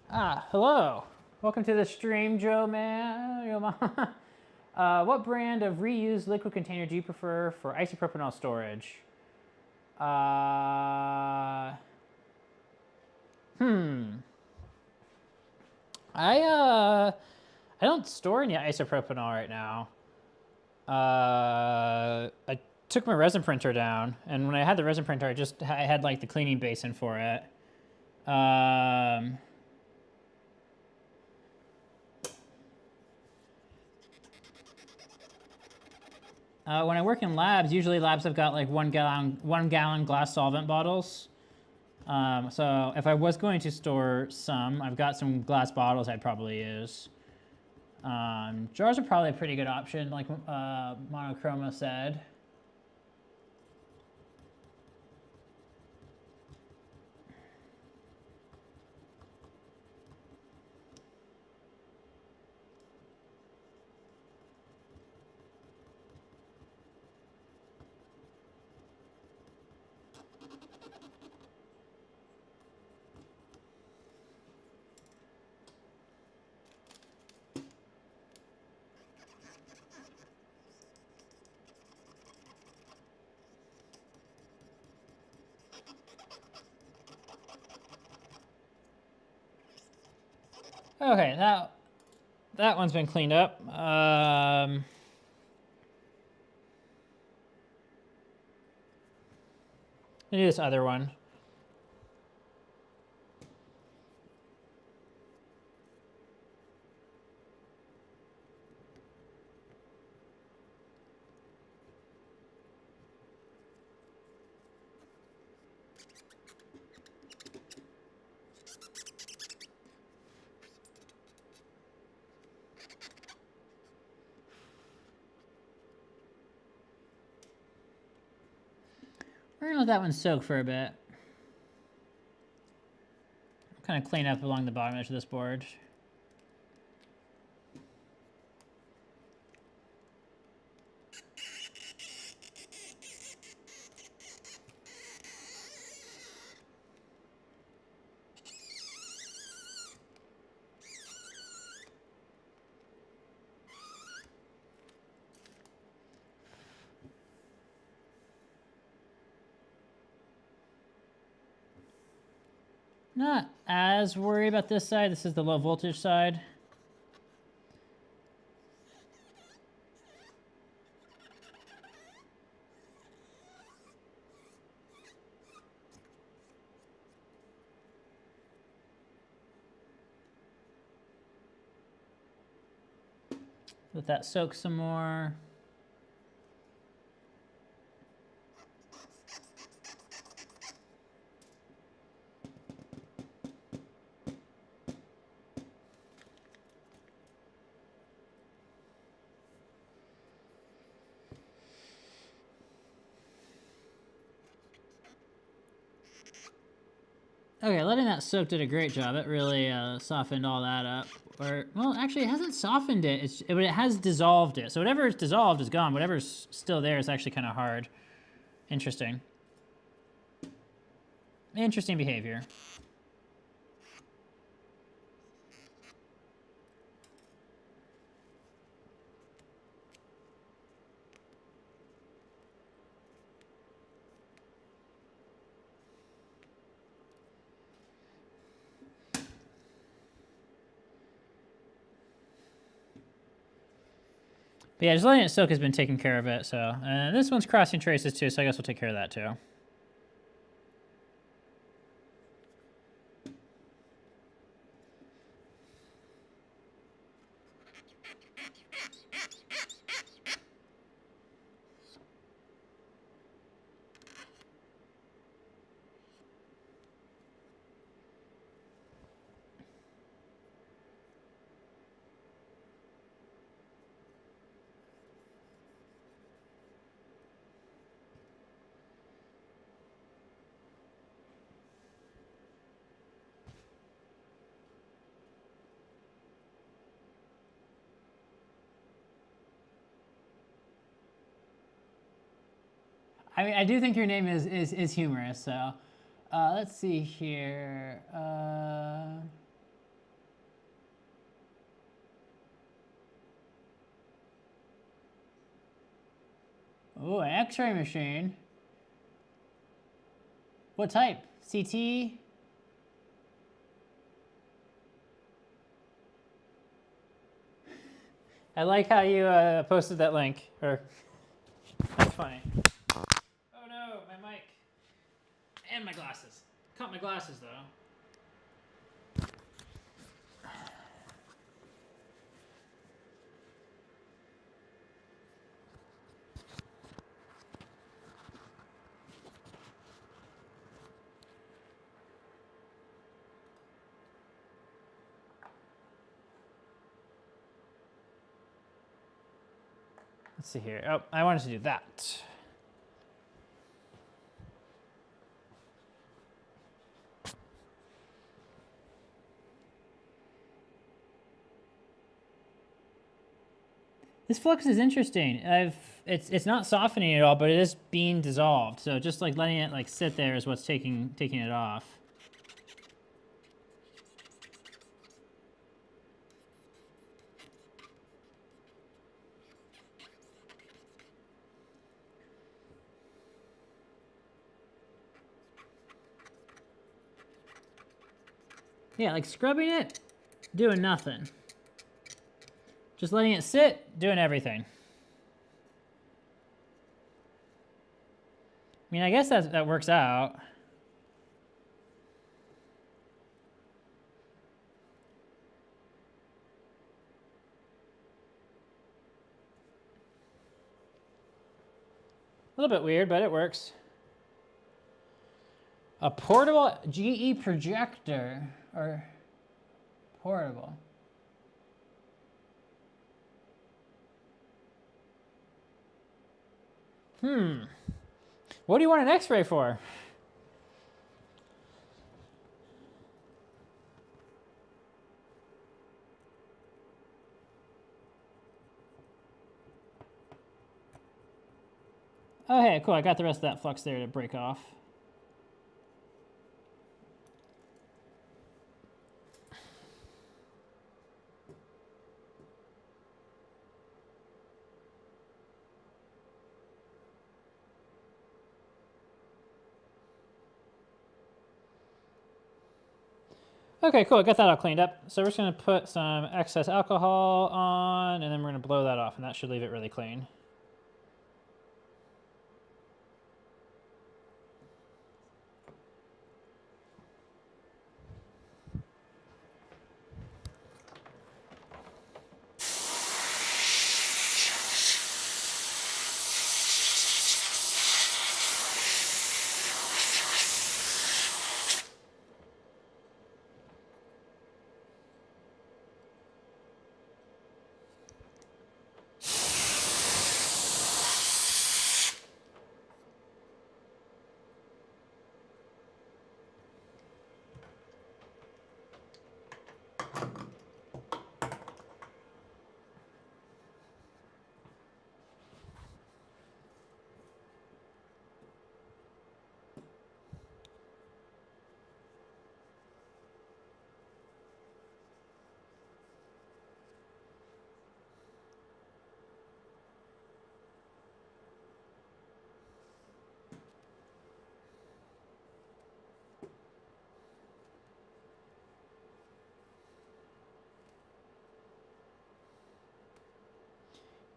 Ah, hello. Welcome to the stream, Joe man. What brand of reused liquid container do you prefer for isopropanol storage? I don't store any isopropanol right now. I took my resin printer down, and when I had the resin printer, I had like the cleaning basin for it. When I work in labs, usually labs have got like 1 gallon glass solvent bottles. So if I was going to store some, I've got some glass bottles I'd probably use. Jars are probably a pretty good option, like Monochroma said. Okay, that one's been cleaned up. Let me do this other one. We're gonna let that one soak for a bit. Kind of clean up along the bottom edge of this board. Not as worried about this side. This is the low voltage side. Let that soak some more. Okay, letting that soak did a great job. It really softened all that up. Or, well, actually, it hasn't softened it. But it has dissolved it. So whatever is dissolved is gone. Whatever's still there is actually kind of hard. Interesting. Interesting behavior. But yeah, just letting it soak has been taking care of it. So this one's crossing traces too, so I guess we'll take care of that too. I mean, I do think your name is humorous, so let's see here. Oh, an X-ray machine. What type? CT? I like how you posted that link. That's funny. Oh no, my mic. And my glasses. Caught my glasses though. Let's see here. Oh, I wanted to do that. This flux is interesting. It's not softening at all, but it is being dissolved. So just like letting it like sit there is what's taking it off. Yeah, like scrubbing it, doing nothing. Just letting it sit, doing everything. I mean, I guess that works out. A little bit weird, but it works. A portable GE projector, or portable. What do you want an X-ray for? Oh, hey, cool. I got the rest of that flux there to break off. Okay, cool. Got that all cleaned up. So we're just going to put some excess alcohol on, and then we're going to blow that off, and that should leave it really clean.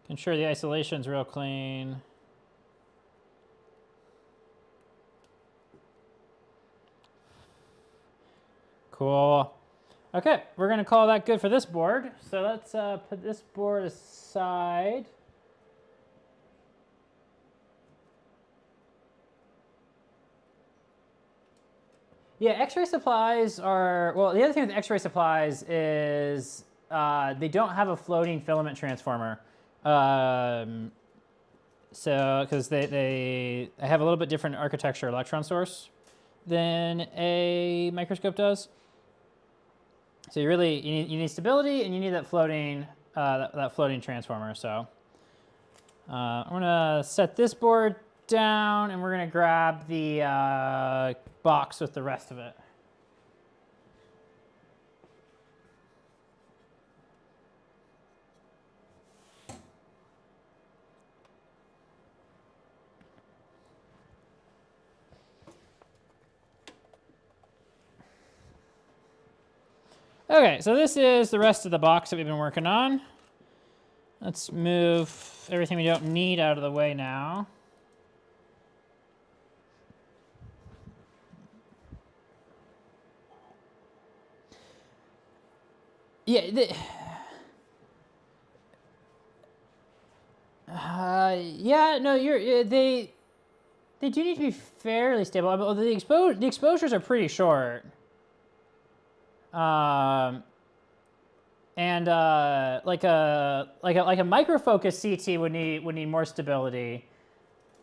Ensure the isolation's real clean. Cool. Okay, we're gonna call that good for this board. So let's put this board aside. Yeah, X-ray supplies are, well, the other thing with X-ray supplies is they don't have a floating filament transformer. So, because they have a little bit different architecture electron source than a microscope does. So you need stability, and you need that floating that floating transformer. So I'm gonna set this board down, and we're gonna grab the box with the rest of it. Okay, so this is the rest of the box that we've been working on. Let's move everything we don't need out of the way now. Yeah, yeah, no, they do need to be fairly stable. But the exposures are pretty short. And like a microfocus CT would need more stability,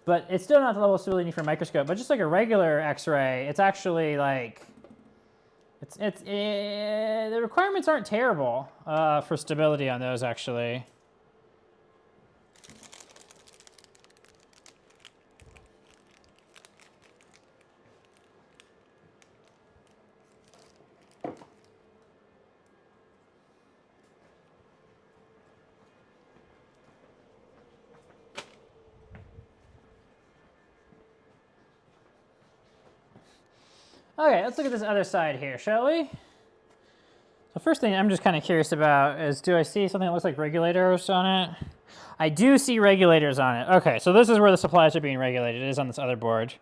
but it's still not the level of stability you need for a microscope. But just like a regular X-ray, it's actually like the requirements aren't terrible for stability on those actually. Okay, let's look at this other side here, shall we? The first thing I'm just kind of curious about is, do I see something that looks like regulators on it? I do see regulators on it. Okay, so this is where the supplies are being regulated. It is on this other board.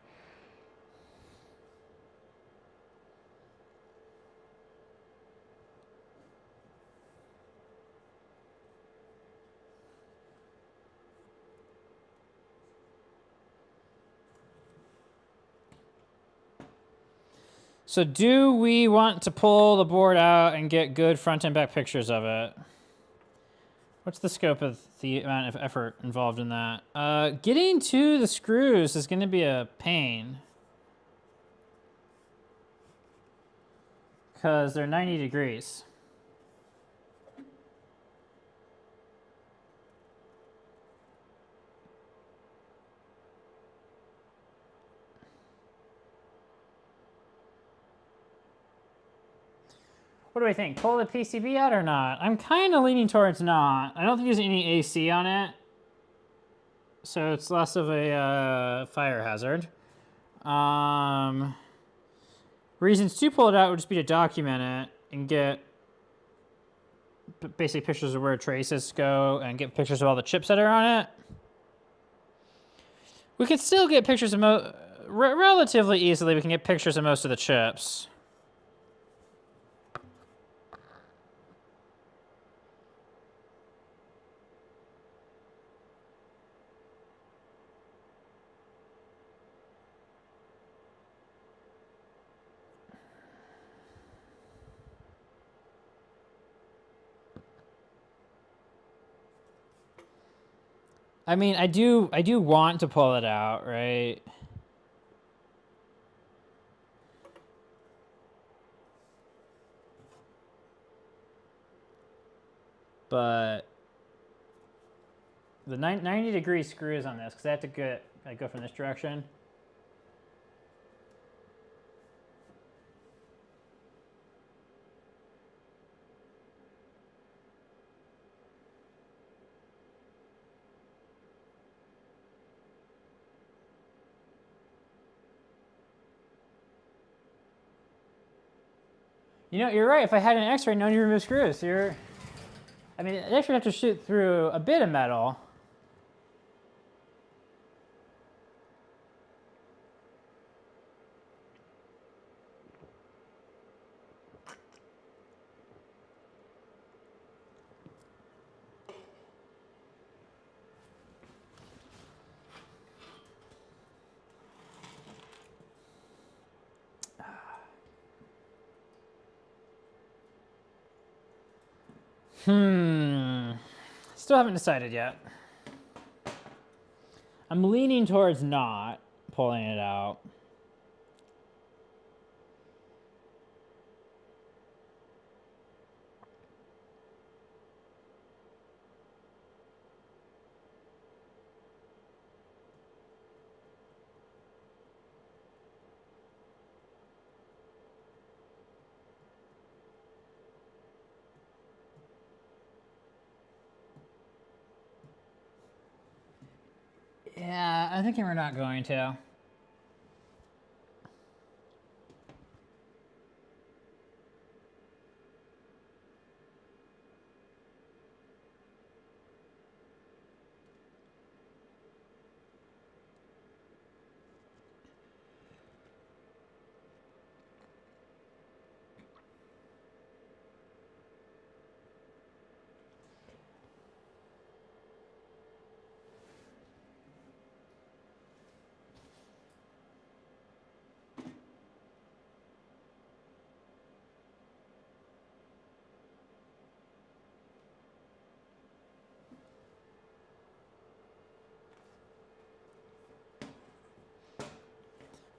So do we want to pull the board out and get good front and back pictures of it? What's the scope of the amount of effort involved in that? Getting to the screws is going to be a pain, because they're 90 degrees. What do I think? Pull the PCB out or not? I'm kind of leaning towards not. I don't think there's any AC on it, so it's less of a fire hazard. We're Reasons to pull it out would just be to document it and get basically pictures of where traces go and get pictures of all the chips that are on it. We can still get pictures of relatively easily. We can get pictures of most of the chips. I mean, I do want to pull it out, right? But the 90-degree screws on this, because I have to go from this direction. You know, you're right. If I had an X-ray, no need to remove screws. I mean, they actually have to shoot through a bit of metal. Still haven't decided yet. I'm leaning towards not pulling it out. Yeah, I think we're not going to.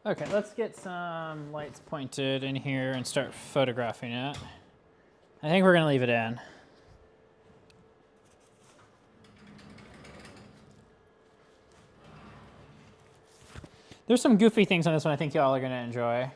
Okay, let's get some lights pointed in here and start photographing it. I think we're going to leave it in. There's some goofy things on this one I think y'all are going to enjoy.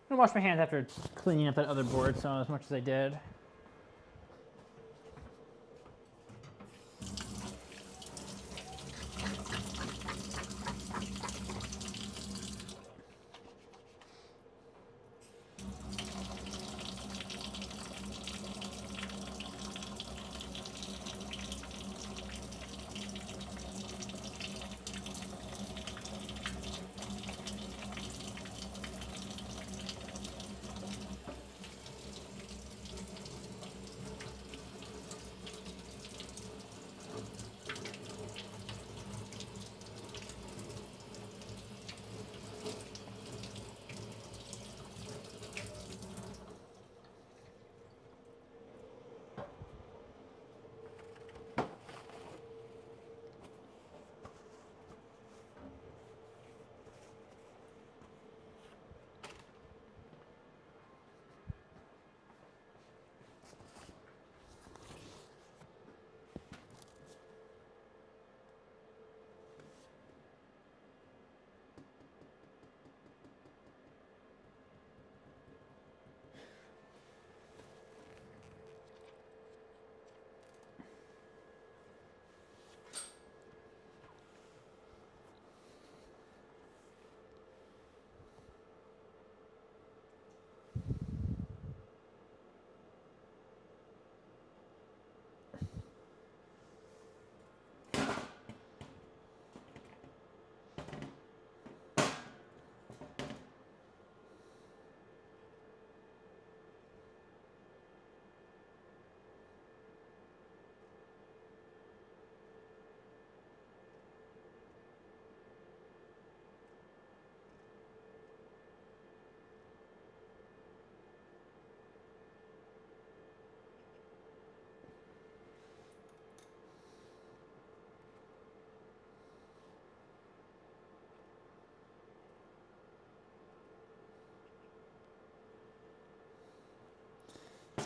I'm going to wash my hands after cleaning up that other board so as much as I did.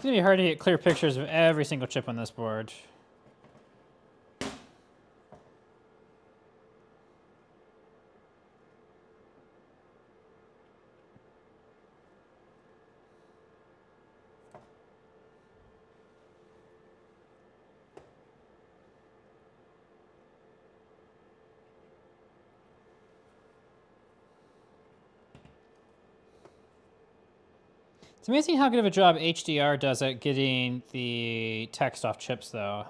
It's gonna be hard to get clear pictures of every single chip on this board. It's amazing how good of a job HDR does at getting the text off chips, though.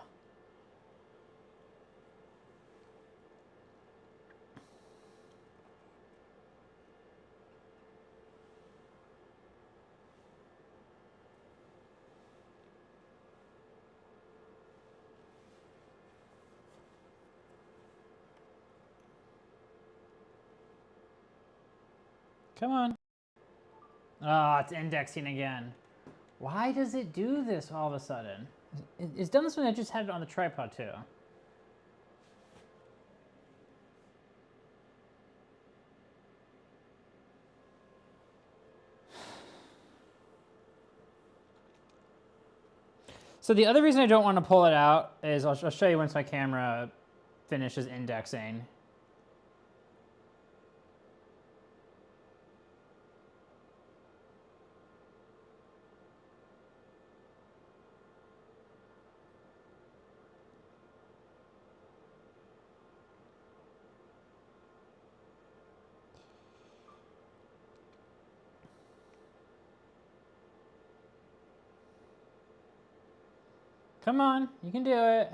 Come on. Oh, it's indexing again. Why does it do this all of a sudden? It's done this when I just had it on the tripod too. So the other reason I don't want to pull it out is I'll show you once my camera finishes indexing. Come on, you can do it.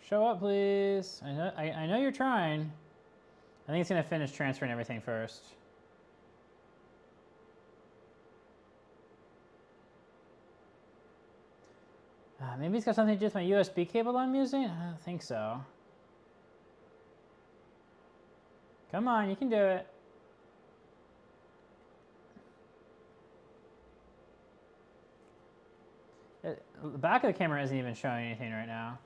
Show up, please. I know you're trying. I think it's gonna finish transferring everything first. Maybe it's got something to do with my USB cable I'm using? I don't think so. Come on, you can do it. The back of the camera isn't even showing anything right now.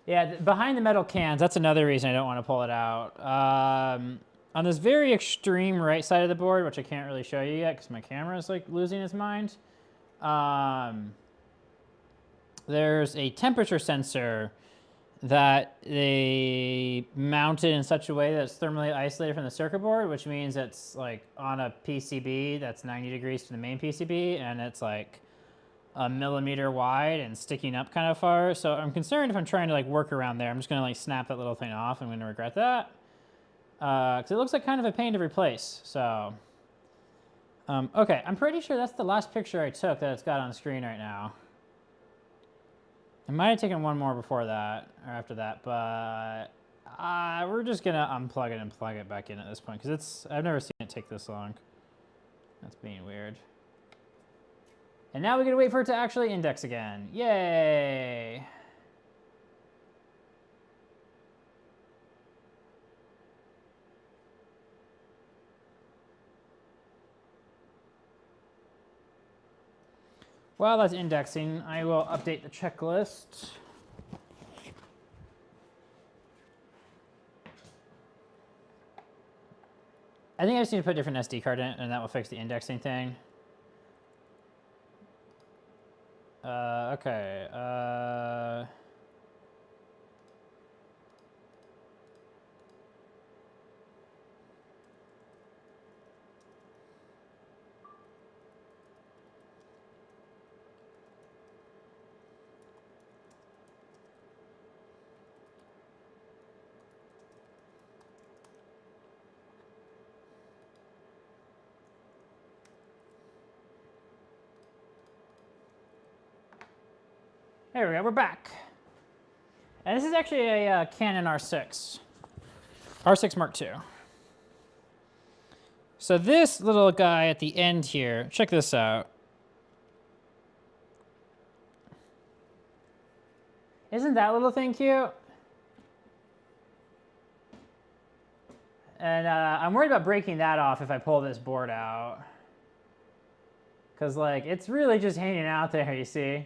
Yeah, behind the metal cans, that's another reason I don't want to pull it out. On this very extreme right side of the board, which I can't really show you yet because my camera is like losing its mind, there's a temperature sensor that they mounted in such a way that it's thermally isolated from the circuit board, which means it's like on a PCB that's 90 degrees to the main PCB, and it's like a millimeter wide and sticking up kind of far. So I'm concerned if I'm trying to like work around there, I'm just gonna like snap that little thing off. I'm gonna regret that. Because it looks like kind of a pain to replace, so. Okay, I'm pretty sure that's the last picture I took that it's got on screen right now. I might have taken one more before that, or after that, but we're just gonna unplug it and plug it back in at this point, because I've never seen it take this long. That's being weird. And now we gotta wait for it to actually index again. Yay! While that's indexing, I will update the checklist. I think I just need to put a different SD card in it, and that will fix the indexing thing. Okay. There we go, we're back. And this is actually a Canon R6 Mark II. So this little guy at the end here, check this out. Isn't that little thing cute? And I'm worried about breaking that off if I pull this board out. Because like, it's really just hanging out there, you see?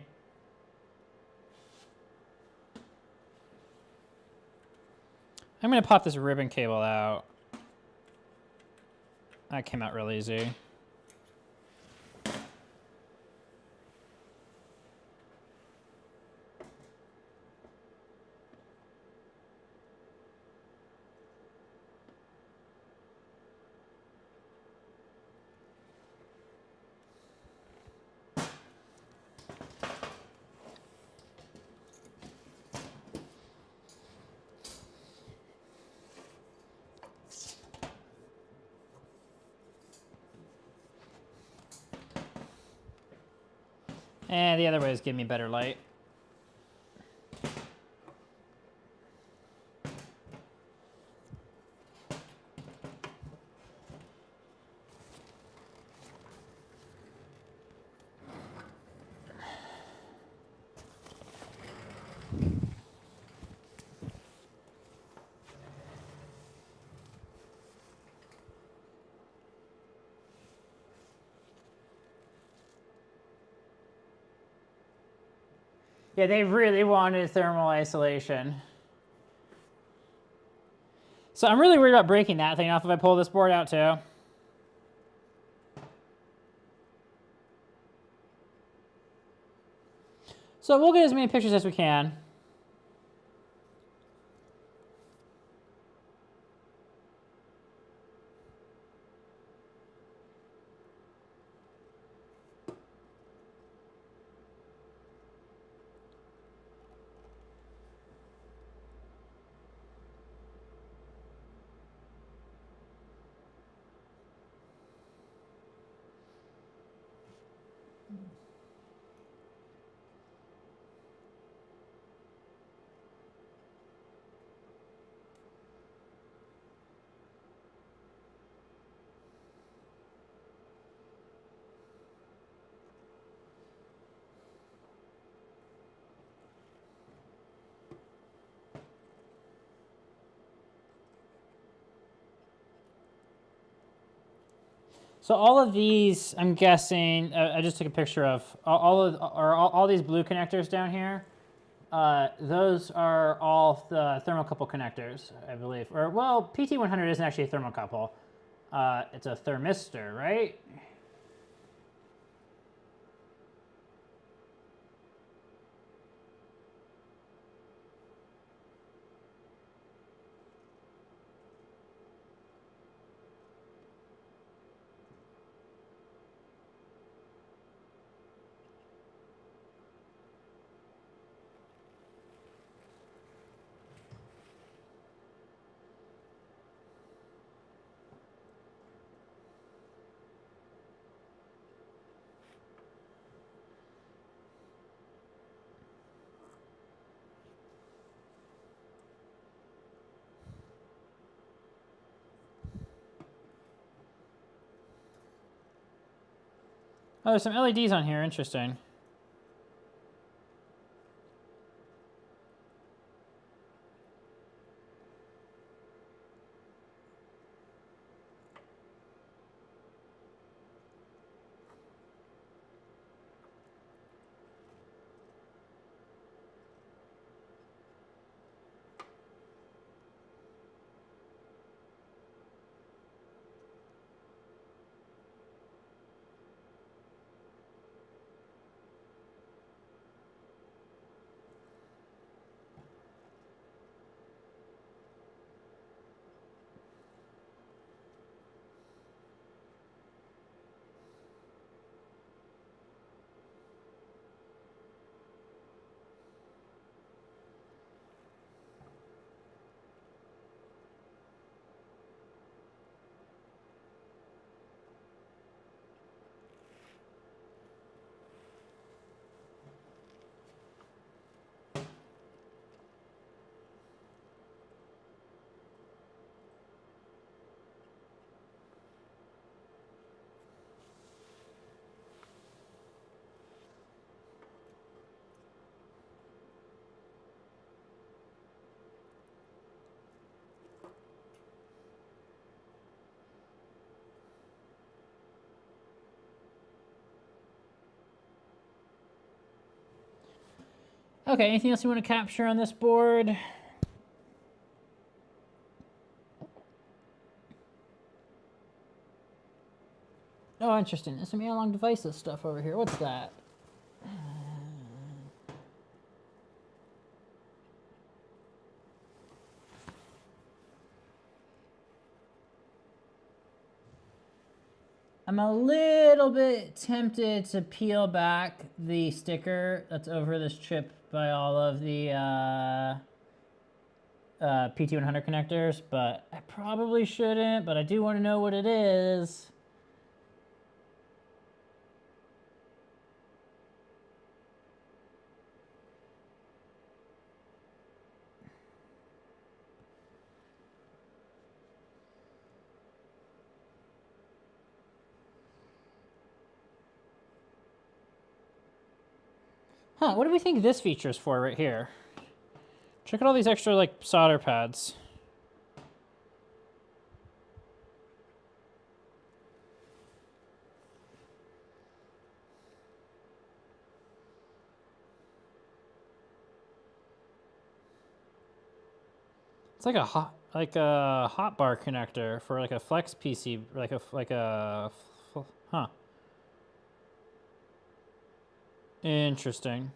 I'm going to pop this ribbon cable out. That came out real easy. And the other way is give me better light. Yeah, they really wanted thermal isolation. So I'm really worried about breaking that thing off if I pull this board out too. So we'll get as many pictures as we can. So all of these, I'm guessing, I just took a picture of all these blue connectors down here. Those are all the thermocouple connectors, I believe. Or well, PT100 isn't actually a thermocouple. It's a thermistor, right? Oh, there's some LEDs on here. Interesting. Okay, anything else you want to capture on this board? interesting. There's some analog devices stuff over here. What's that? I'm a little bit tempted to peel back the sticker that's over this chip by all of the PT100 connectors, but I probably shouldn't, but I do want to know what it is. Huh, what do we think this feature is for right here? Check out all these extra like solder pads. It's like a hot bar connector for like a flex PC, huh. Interesting.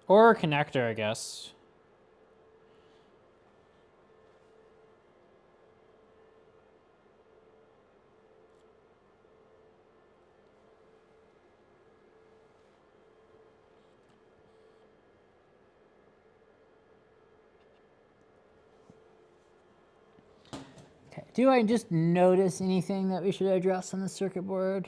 Or a connector, I guess. Okay, do I just notice anything that we should address on the circuit board?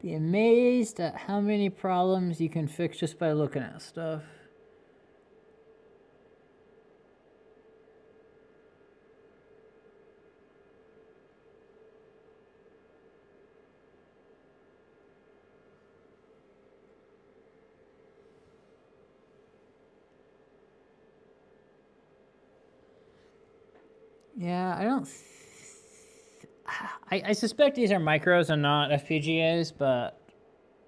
Be amazed at how many problems you can fix just by looking at stuff. Yeah, I don't. I suspect these are micros and not FPGAs, but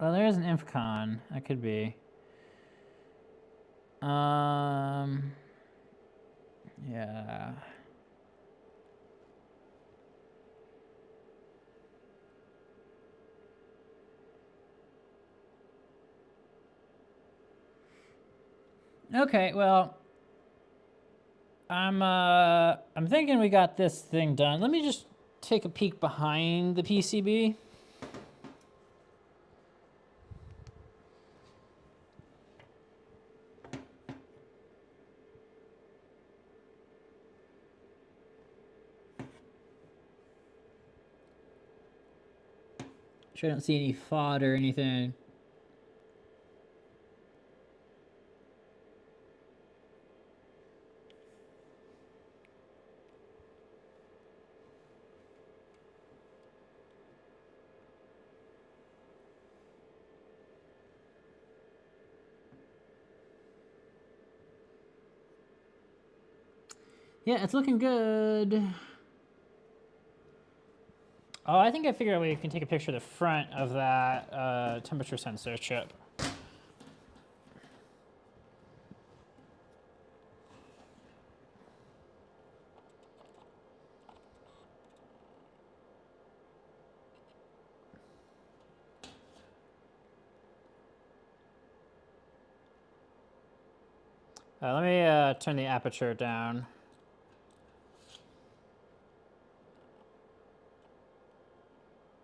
well, there is an InfCon. That could be. Yeah. Okay, well, I'm thinking we got this thing done. Let me just take a peek behind the PCB. Sure, I don't see any FOD or anything. Yeah, it's looking good. Oh, I think I figured out we can take a picture of the front of that temperature sensor chip. Let me turn the aperture down.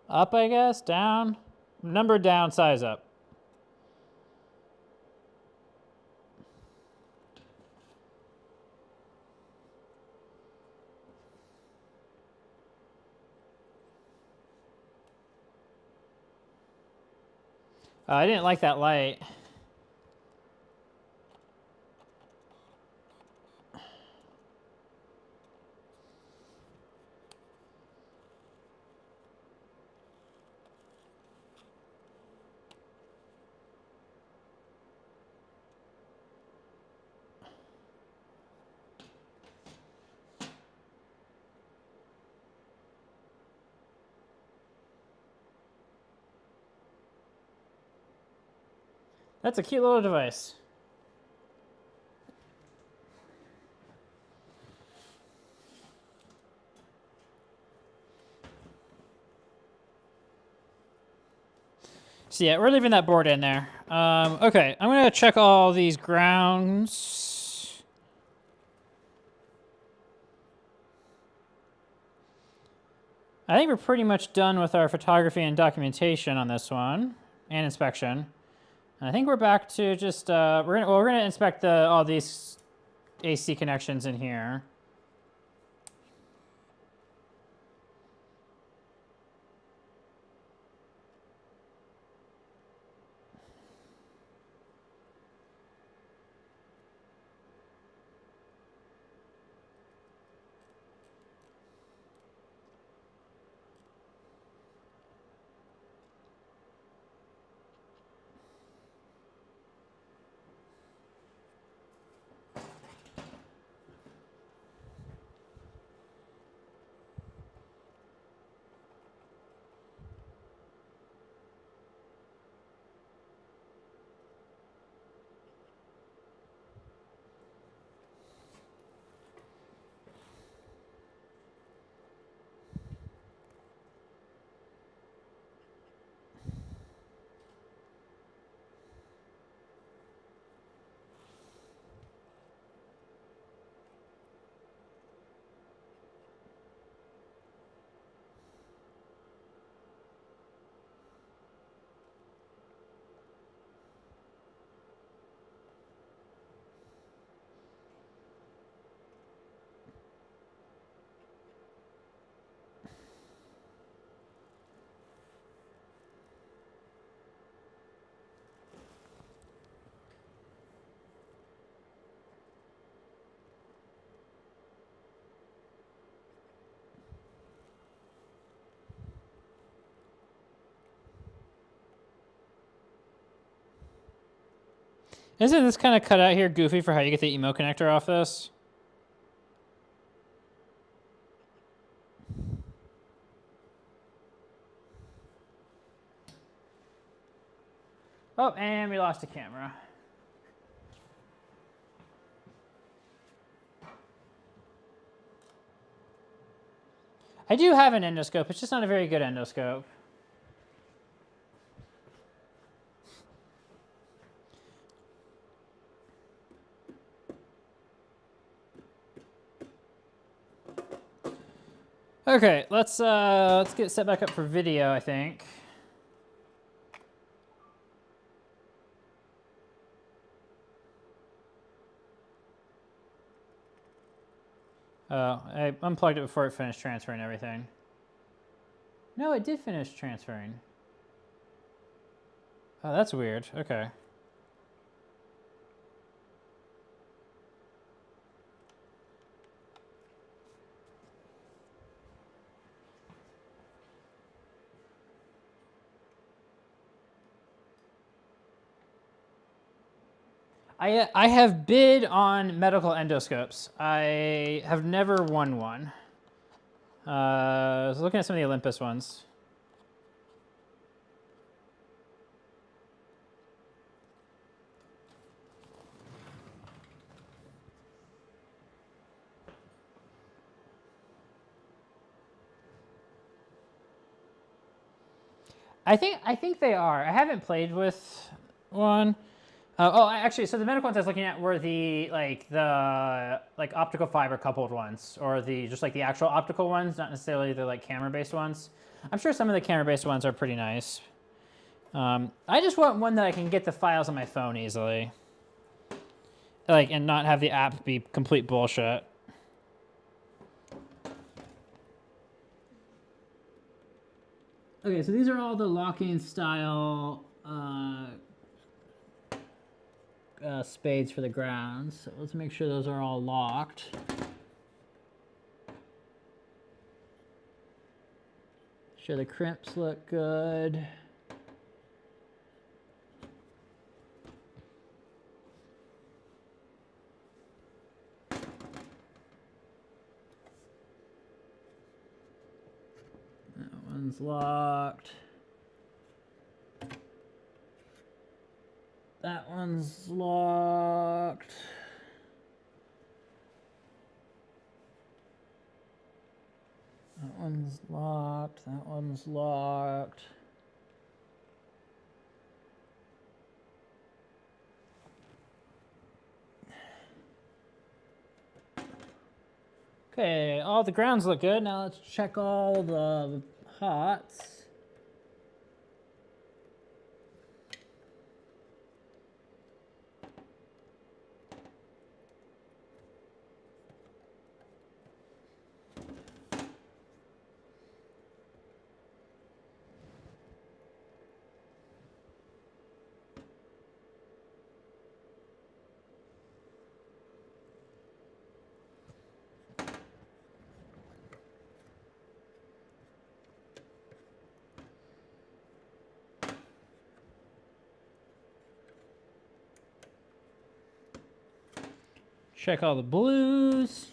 Up, I guess, down. Number down, size up. I didn't like that light. That's a cute little device. So yeah, we're leaving that board in there. Okay, I'm gonna check all these grounds. I think we're pretty much done with our photography and documentation on this one, and inspection. And I think we're back to just we're gonna inspect all these AC connections in here. Isn't this kind of cut out here goofy for how you get the emo connector off this? Oh, and we lost a camera. I do have an endoscope. It's just not a very good endoscope. Okay, let's get set back up for video, I think. Oh, I unplugged it before it finished transferring everything. No, it did finish transferring. Oh, that's weird. Okay. I have bid on medical endoscopes. I have never won one. I was looking at some of the Olympus ones. I think they are. I haven't played with one. Actually, so the medical ones I was looking at were the optical fiber coupled ones, or just like the actual optical ones, not necessarily the like camera based ones. I'm sure some of the camera based ones are pretty nice. I just want one that I can get the files on my phone easily, and not have the app be complete bullshit. Okay, so these are all the lock-in style spades for the grounds. So let's make sure those are all locked. Sure the crimps look good. That one's locked. That one's locked. That one's locked. That one's locked. Okay, all the grounds look good. Now let's check all the hots. Check all the blues.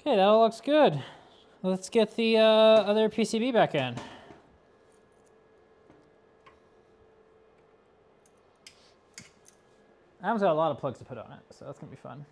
Okay, that all looks good. Let's get the other PCB back in. Adam's got a lot of plugs to put on it, so that's gonna be fun.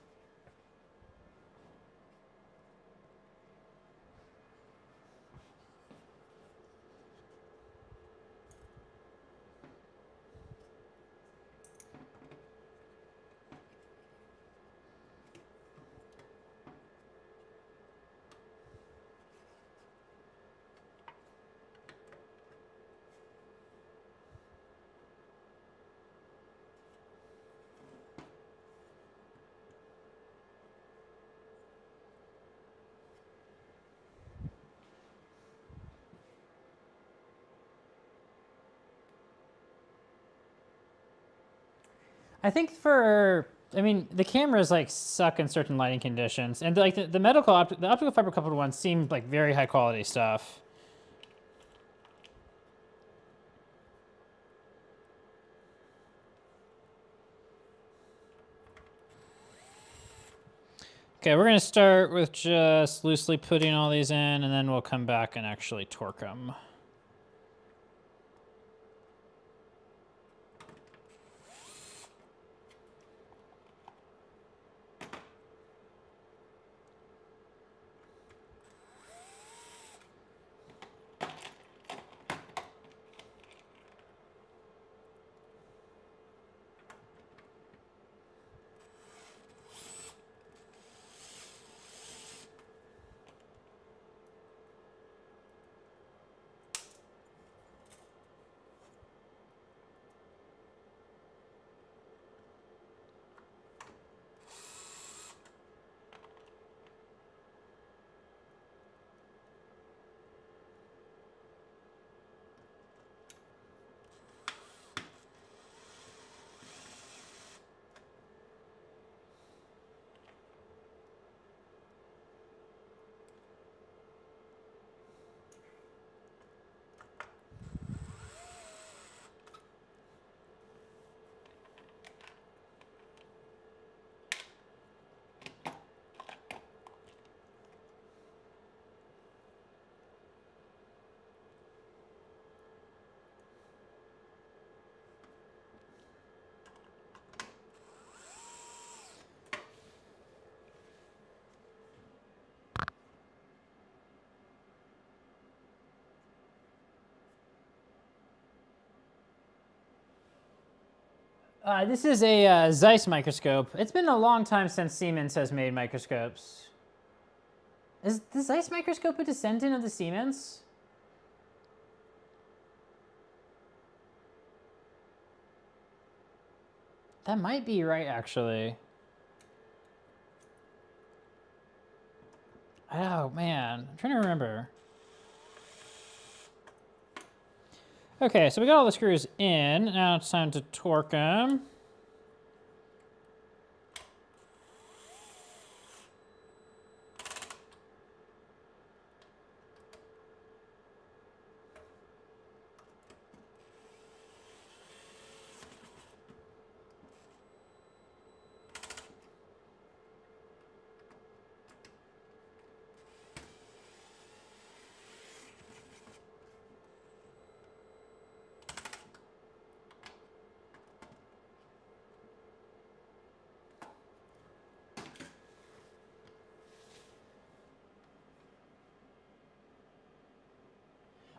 I think I mean, the cameras like suck in certain lighting conditions, and like the the optical fiber coupled ones seem like very high quality stuff. Okay, we're gonna start with just loosely putting all these in, and then we'll come back and actually torque them. This is a Zeiss microscope. It's been a long time since Siemens has made microscopes. Is the Zeiss microscope a descendant of the Siemens? That might be right, actually. Oh, man. I'm trying to remember. Okay, so we got all the screws in. Now it's time to torque them.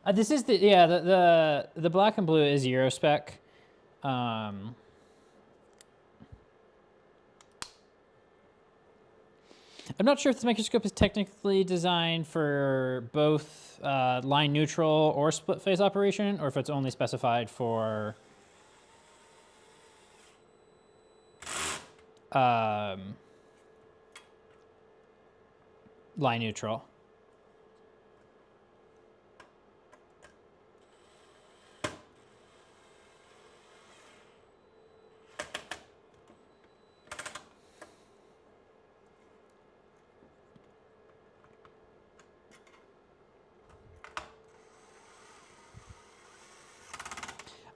This is the black and blue is Eurospec. I'm not sure if this microscope is technically designed for both line neutral or split face operation, or if it's only specified for line neutral.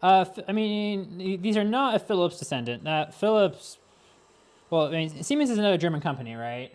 I mean, these are not a Philips descendant. Philips, well, I mean, Siemens is another German company, right?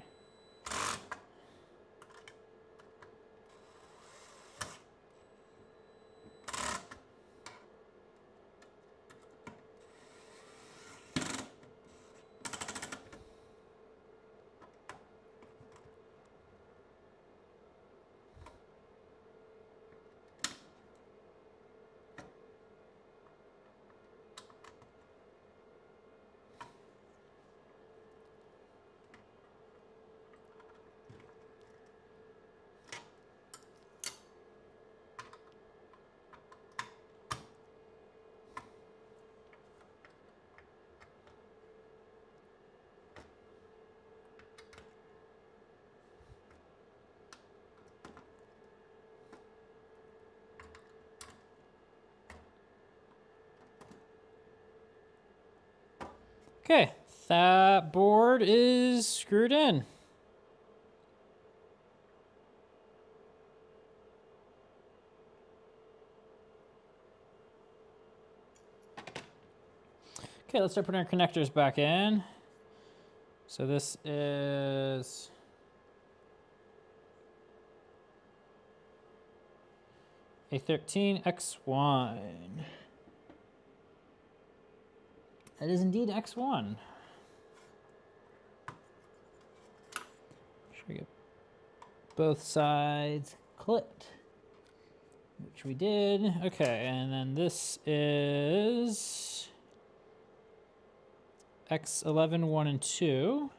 Okay, that board is screwed in. Okay, let's start putting our connectors back in. So this is A13X1. That is indeed X1. Should we get both sides clipped? Which we did. Okay, and then this is X11, 1 and 2.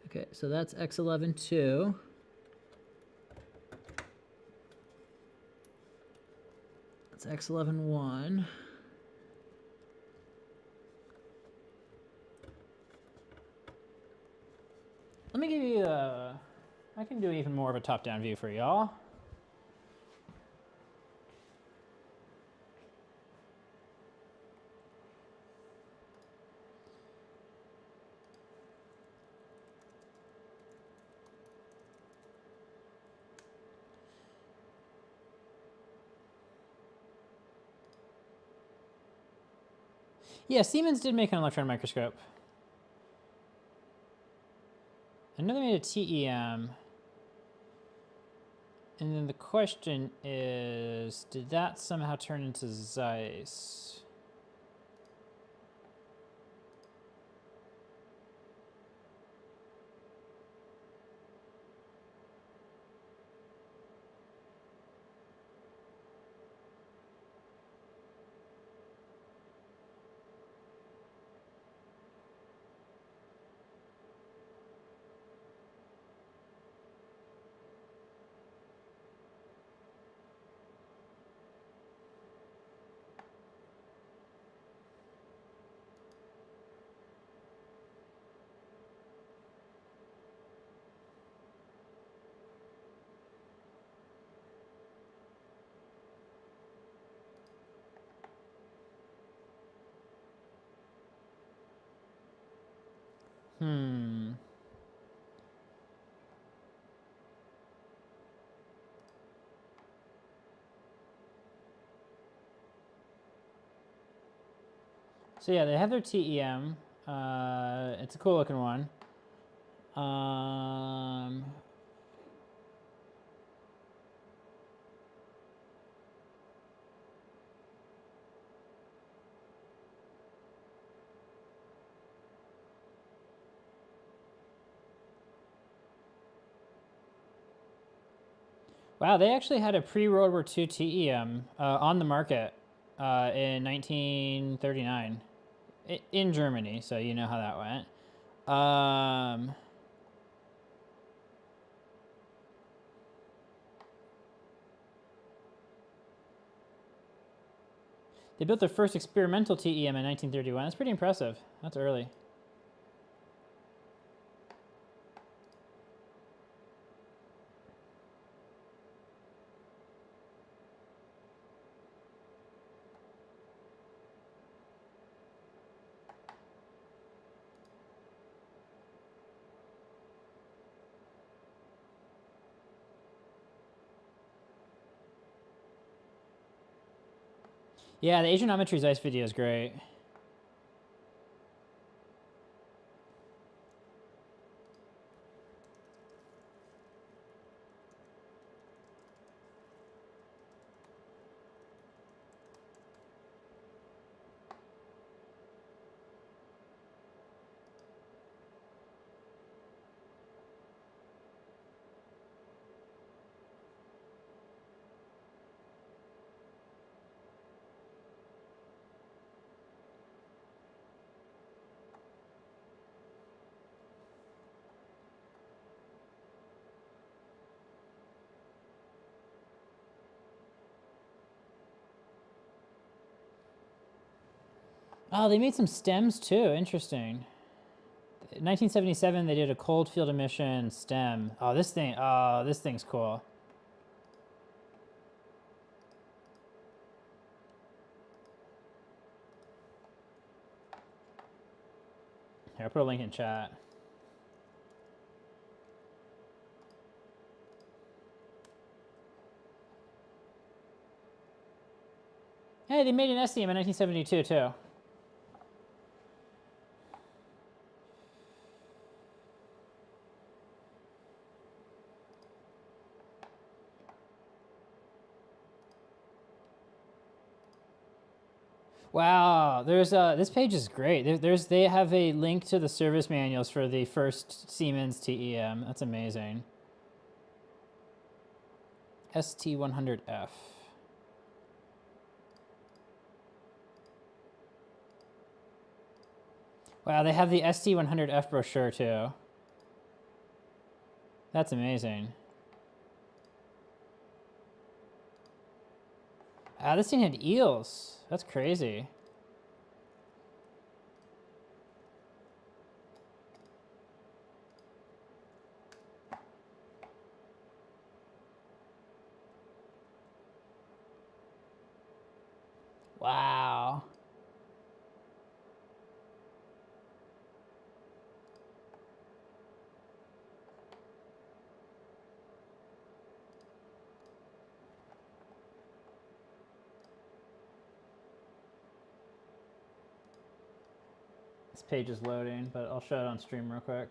Okay, so that's X11, 2. That's X11, 1. Let me give you a, I can do even more of a top-down view for y'all. Yeah, Siemens did make an electron microscope. I know they made a TEM. And then the question is, did that somehow turn into Zeiss? So yeah, they have their TEM. It's a cool looking one. Wow, they actually had a pre-World War II TEM on the market in 1939 in Germany, so you know how that went. They built their first experimental TEM in 1931. That's pretty impressive. That's early. Yeah, the Asianometry Zeiss video is great. Oh, they made some stems too. Interesting. 1977, they did a cold field emission stem. Oh, this thing's cool. Here, I'll put a link in chat. Hey, they made an SEM in 1972 too. Wow, there's this page is great. They have a link to the service manuals for the first Siemens TEM. That's amazing. ST100F. Wow, they have the ST100F brochure too. That's amazing. Ah, this thing had eels. That's crazy. Wow. This page is loading, but I'll show it on stream real quick.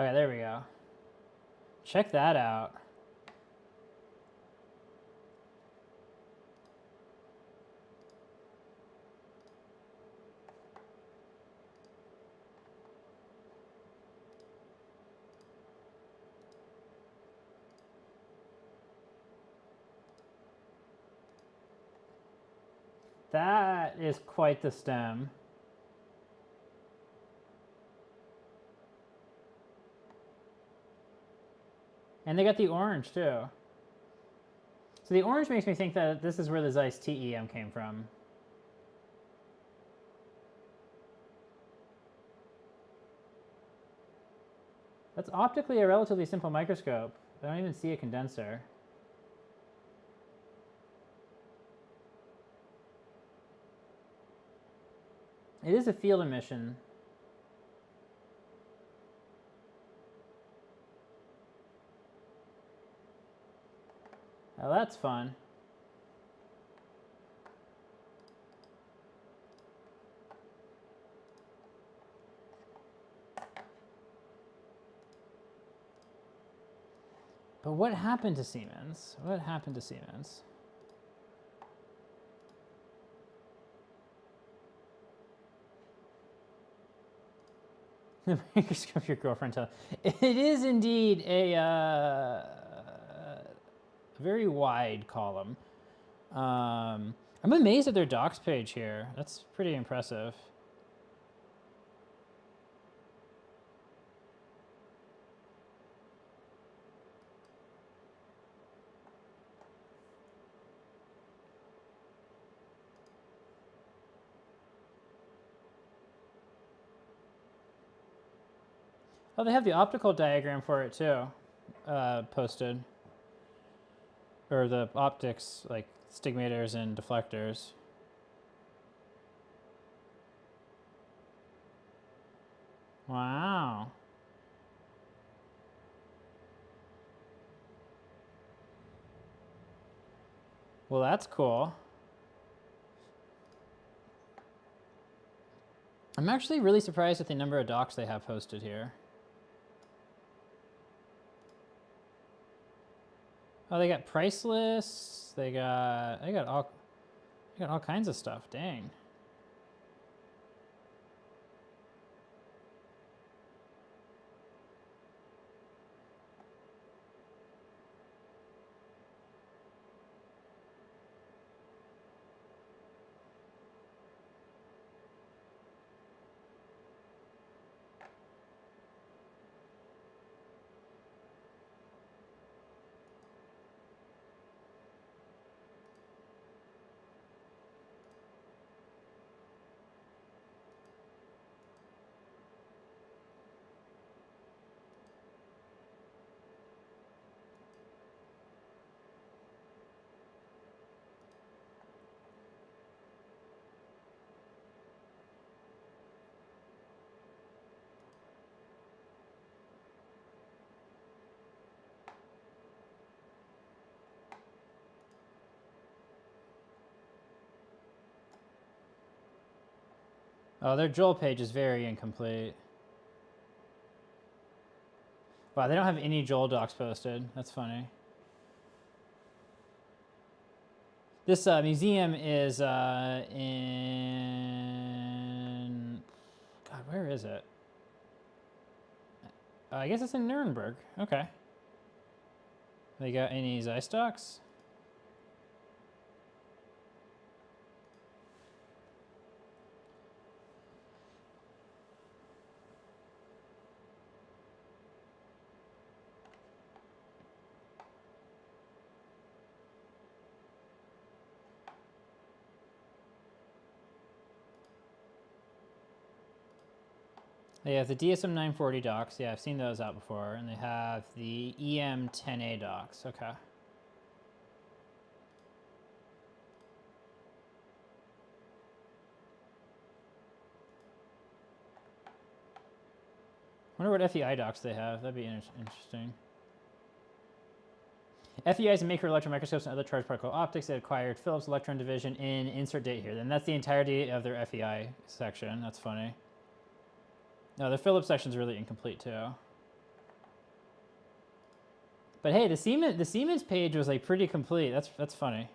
Okay, there we go. Check that out. That is quite the stem. And they got the orange too. So the orange makes me think that this is where the Zeiss TEM came from. That's optically a relatively simple microscope. I don't even see a condenser. It is a field emission. Oh, that's fun. But what happened to Siemens? What happened to Siemens? The microscope your girlfriend tell. It is indeed a very wide column. I'm amazed at their docs page here. That's pretty impressive. Oh, they have the optical diagram for it too, posted. Or the optics, like stigmators and deflectors. Wow. Well, that's cool. I'm actually really surprised at the number of docs they have posted here. Oh, they got price lists. They got all kinds of stuff. Dang. Oh, their Joel page is very incomplete. Wow, they don't have any Joel docs posted. That's funny. This museum is in... God, where is it? I guess it's in Nuremberg. Okay. They got any Zeiss docs? They have the DSM 940 docs. Yeah, I've seen those out before. And they have the EM 10A docs. Okay. I wonder what FEI docs they have. That'd be interesting. FEI is a maker of electron microscopes and other charged particle optics. They acquired Philips Electron Division in insert date here. Then that's the entirety of their FEI section. That's funny. No, the Philips section is really incomplete too. But hey, the Siemens page was like pretty complete. That's funny.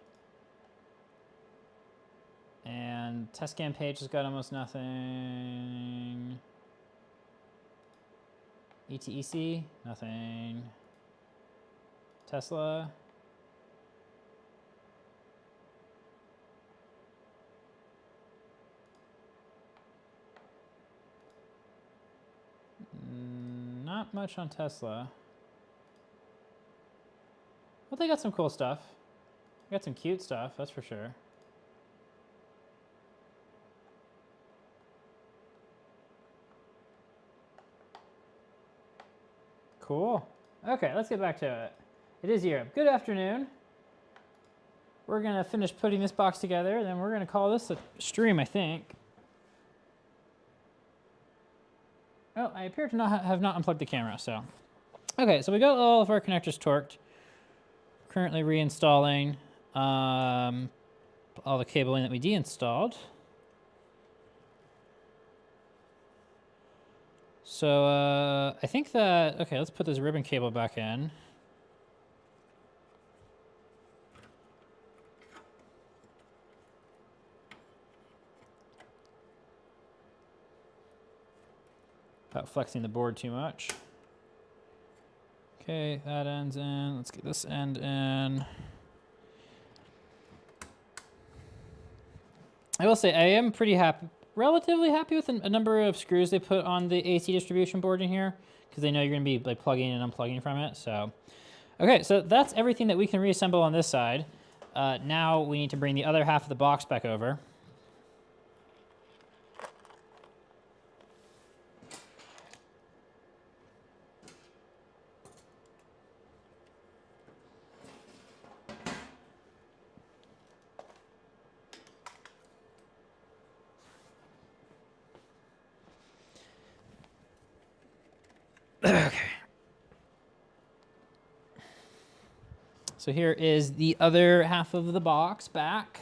And test scan page has got almost nothing. ETEC, nothing. Tesla. Not much on Tesla. Well, they got some cool stuff. They got some cute stuff, that's for sure. Cool. Okay, let's get back to it. It is Europe. Good afternoon. We're going to finish putting this box together, and then we're going to call this a stream, I think. Oh, I appear to not have not unplugged the camera, so. Okay, so we got all of our connectors torqued. Currently reinstalling all the cabling that we deinstalled. So I think that, okay, let's put this ribbon cable back in. Without flexing the board too much. Okay, that end's in. Let's get this end in. I will say I am pretty happy, relatively happy with a number of screws they put on the AC distribution board in here, because they know you're going to be like plugging and unplugging from it. So, okay, so that's everything that we can reassemble on this side. Now we need to bring the other half of the box back over. Okay. So here is the other half of the box back.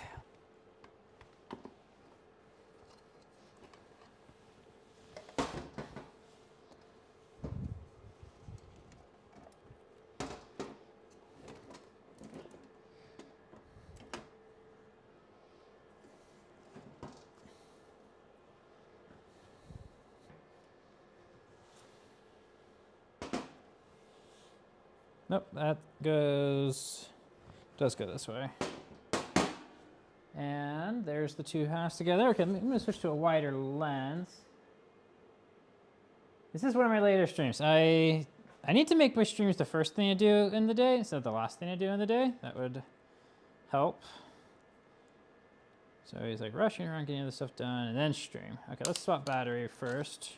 Nope, that does go this way. And there's the two halves together. Okay, I'm gonna switch to a wider lens. This is one of my later streams. I need to make my streams the first thing I do in the day instead of the last thing I do in the day. That would help. So he's like rushing around getting other stuff done and then stream. Okay, let's swap battery first.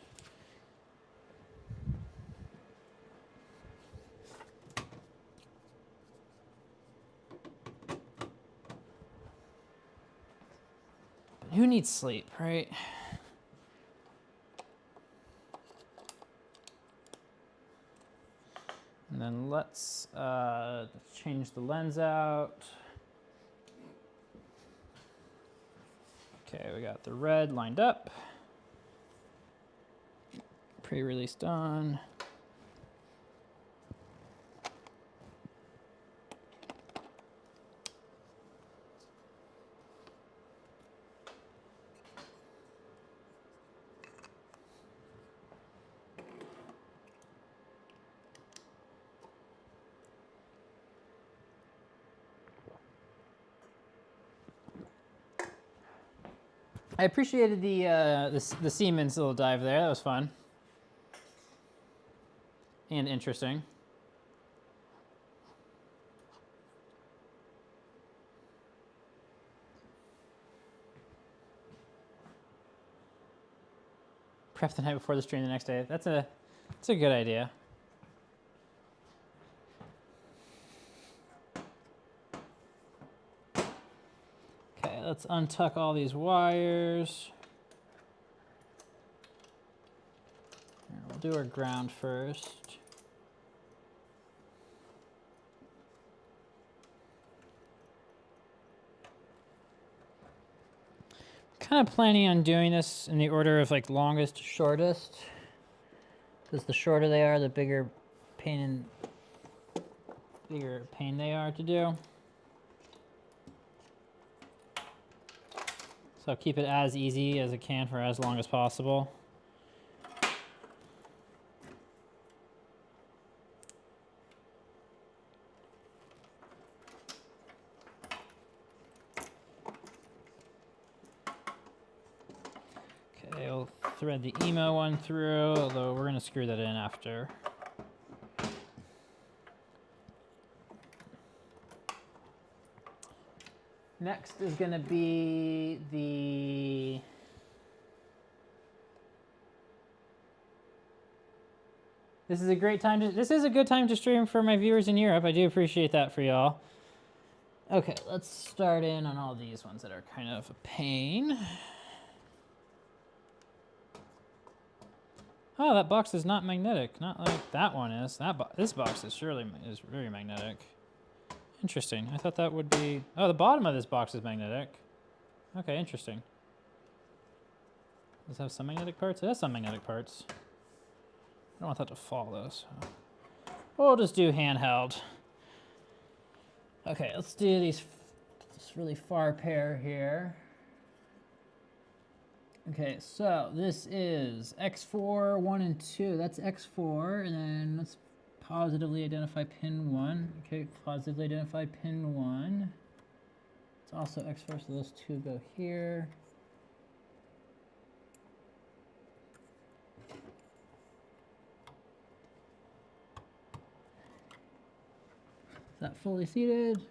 Who needs sleep, right? And then let's change the lens out. Okay, we got the red lined up. Pre-release done. I appreciated the Siemens little dive there. That was fun and interesting. Prep the night before the stream the next day. That's a good idea. Okay, let's untuck all these wires. We'll do our ground first. Kind of planning on doing this in the order of like longest to shortest, because the shorter they are, the bigger pain they are to do. So I'll keep it as easy as I can for as long as possible. Okay, I'll thread the emo one through, although we're going to screw that in after. Next is going to be the This is a great time to this is a good time to stream for my viewers in Europe. I do appreciate that for y'all. Okay, let's start in on all these ones that are kind of a pain. Oh, that box is not magnetic. Not like that one is. This box is very magnetic. Interesting. I thought that would be... Oh, the bottom of this box is magnetic. Okay, interesting. Does it have some magnetic parts? It has some magnetic parts. I don't want that to fall, though, so... We'll just do handheld. Okay, let's do this really far pair here. Okay, so this is X4, 1, and 2. That's X4, and then let's positively identify pin 1. Okay, positively identify pin 1. It's also X4, so those two go here. Is that fully seated?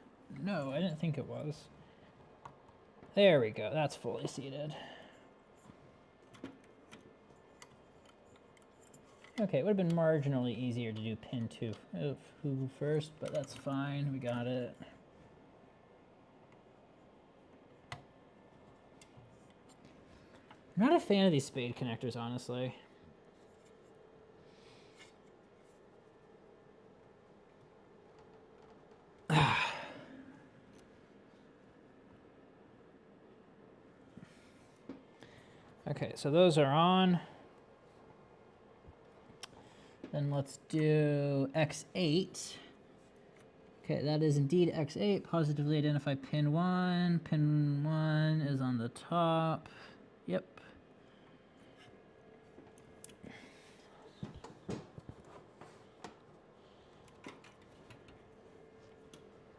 No, I didn't think it was. There we go, that's fully seated. Okay, it would have been marginally easier to do pin 2 first, but that's fine, we got it. I'm not a fan of these spade connectors, honestly. Okay, so those are on. Then let's do X8. Okay, that is indeed X8. Positively identify pin 1. Pin 1 is on the top. Yep.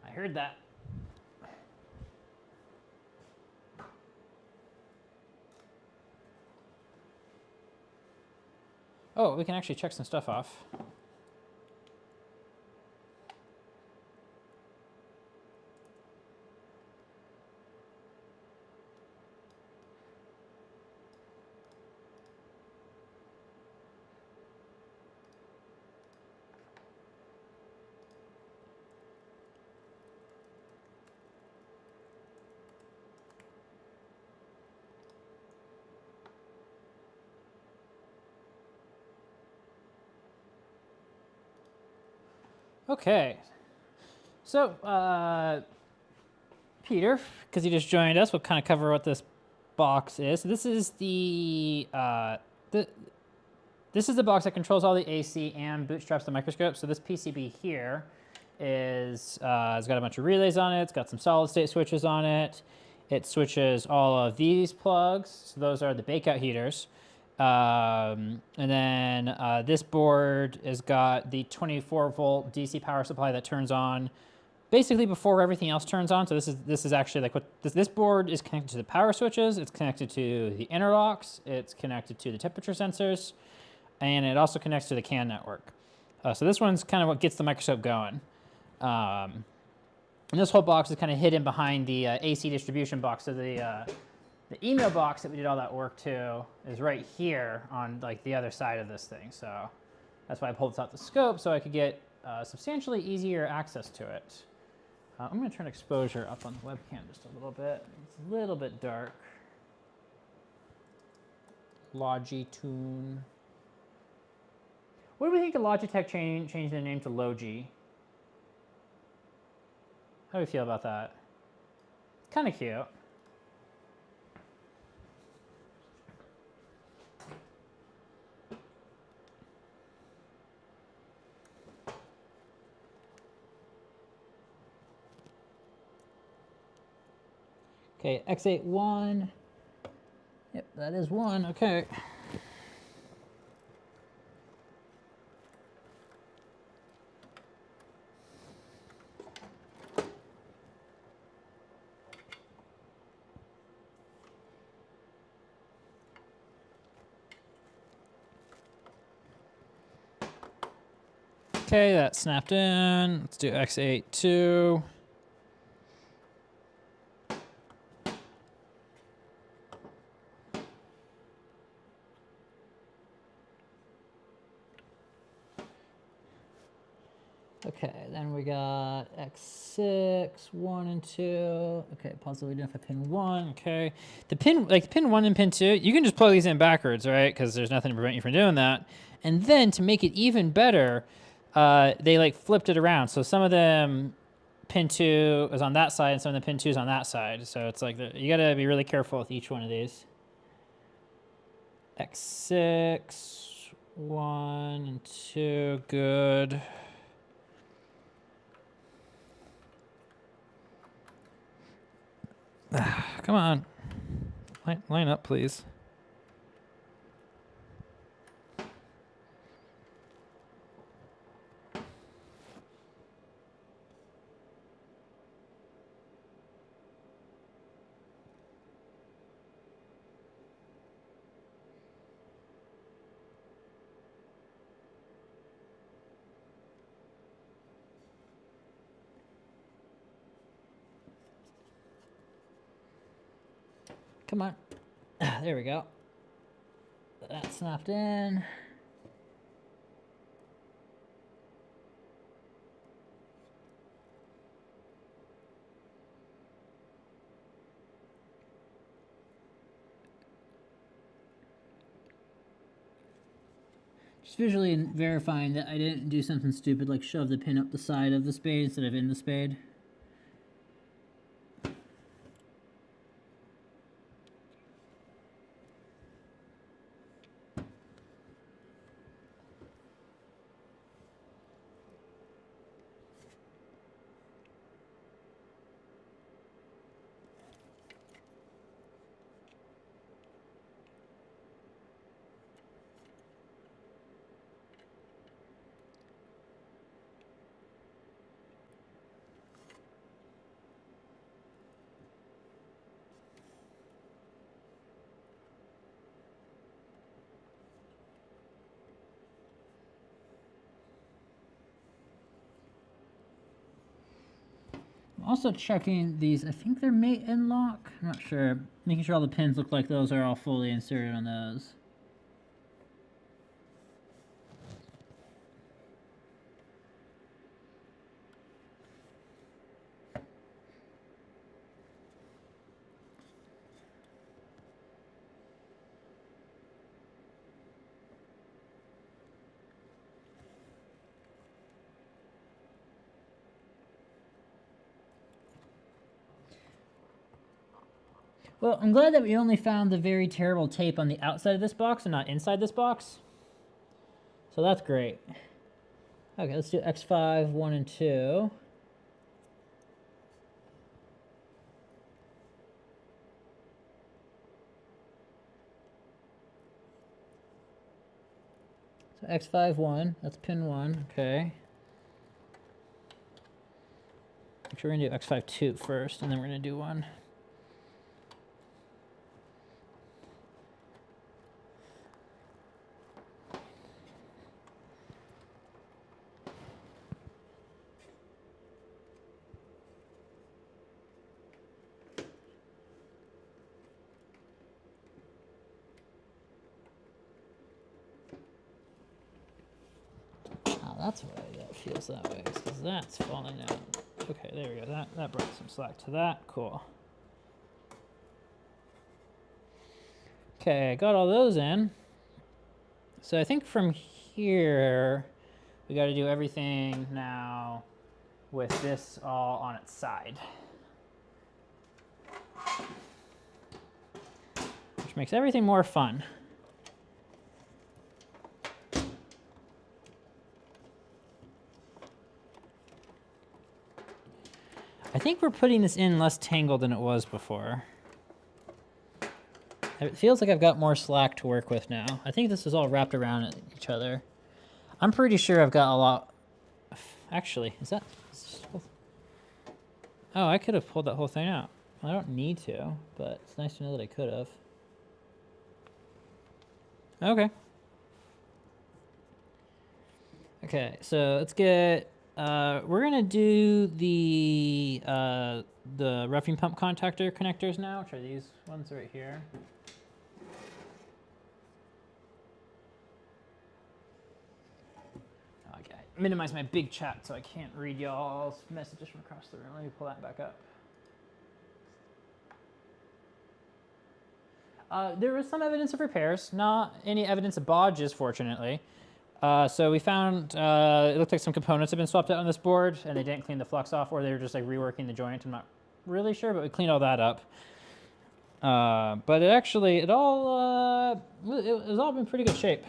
I heard that. Oh, we can actually check some stuff off. Okay, so Peter, because he just joined us, we'll kind of cover what this box is. So this is the this is the box that controls all the AC and bootstraps the microscope. So this PCB here is it's got a bunch of relays on it. It's got some solid state switches on it. It switches all of these plugs. So those are the bakeout heaters. And then this board has got the 24-volt DC power supply that turns on basically before everything else turns on. So this is actually like what this board is connected to the power switches. It's connected to the interlocks. It's connected to the temperature sensors, and it also connects to the CAN network. So this one's kind of what gets the microscope going. And this whole box is kind of hidden behind the AC distribution box. So the email box that we did all that work to is right here on like the other side of this thing. So that's why I pulled this out the scope so I could get substantially easier access to it. I'm going to turn exposure up on the webcam just a little bit. It's a little bit dark. Logitune. What do we think of Logitech changing their name to Logi? How do we feel about that? Kind of cute. Okay, X8 1. Yep, that is 1. Okay. Okay, that snapped in. Let's do X8 2. Okay, then we got X6, 1 and 2. Okay, possibly doing for pin 1. Okay, the pin, like pin 1 and pin 2, you can just plug these in backwards, right? Because there's nothing to prevent you from doing that. And then to make it even better, they like flipped it around. So some of them, pin 2 is on that side, and some of the pin 2 is on that side. So it's like you got to be really careful with each one of these. X6, 1 and 2, good. Come on. Line up, please. Come on. There we go. That snapped in. Just visually verifying that I didn't do something stupid like shove the pin up the side of the spade instead of in the spade. I'm also checking these. I think they're mate and lock. I'm not sure. Making sure all the pins look like those are all fully inserted on those. Well, I'm glad that we only found the very terrible tape on the outside of this box and not inside this box. So that's great. Okay, let's do X5, 1 and 2. So X5, 1, that's pin 1, okay. Actually, we're gonna do X5, 2 first, and then we're gonna do 1. That's why that feels that way, because that's falling out. Okay, there we go. That brought some slack to that. Cool. Okay, got all those in. So I think from here, we got to do everything now with this all on its side. Which makes everything more fun. I think we're putting this in less tangled than it was before. It feels like I've got more slack to work with now. I think this is all wrapped around each other. I'm pretty sure I've got a lot. Actually, is that? Oh, I could have pulled that whole thing out. I don't need to, but it's nice to know that I could have. Okay. Okay, so let's get. We're gonna do the roughing pump contactor connectors now, which are these ones right here. Okay, minimize my big chat so I can't read y'all's messages from across the room. Let me pull that back up. There was some evidence of repairs, not any evidence of bodges, fortunately. So we found, it looked like some components had been swapped out on this board and they didn't clean the flux off, or they were just like reworking the joint. I'm not really sure, but we cleaned all that up. But it actually, it was all in pretty good shape.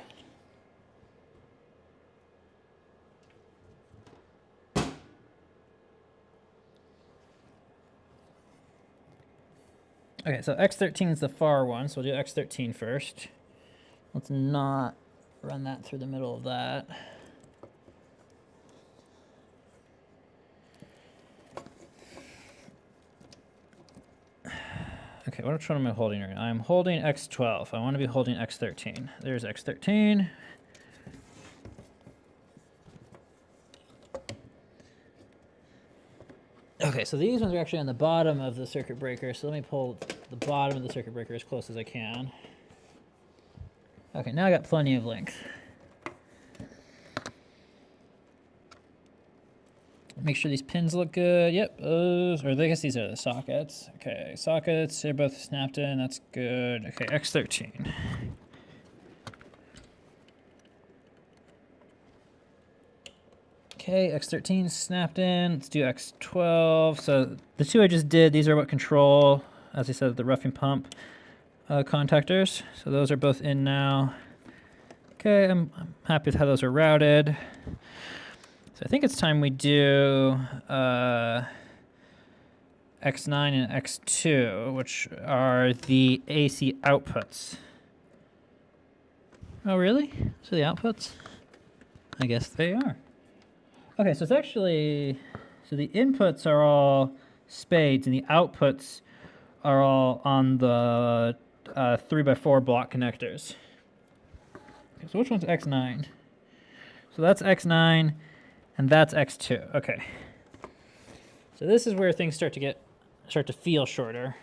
Okay, so X13 is the far one, so we'll do X13 first. Let's not run that through the middle of that. Okay, which one am I holding right now? I'm holding X12. I want to be holding X13. There's X13. Okay, so these ones are actually on the bottom of the circuit breaker, so let me pull the bottom of the circuit breaker as close as I can. Okay, now I got plenty of length. Make sure these pins look good. Yep, or I guess these are the sockets. Okay, sockets, they're both snapped in, that's good. Okay, X13. Okay, X13 snapped in. Let's do X12. So the two I just did, these are what control, as I said, the roughing pump contactors. So those are both in now. Okay, I'm happy with how those are routed. So I think it's time we do X9 and X2, which are the AC outputs. Oh, really? So the outputs? I guess they are. Okay, so it's actually, so the inputs are all spades and the outputs are all on the 3x4 block connectors. Okay, so which one's X9? So that's X9 and that's X2. Okay. So this is where things start to feel shorter.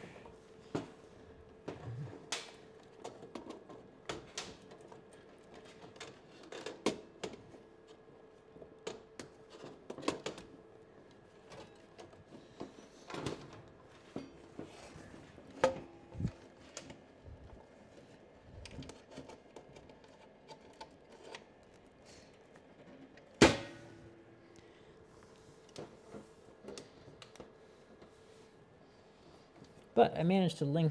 But I managed to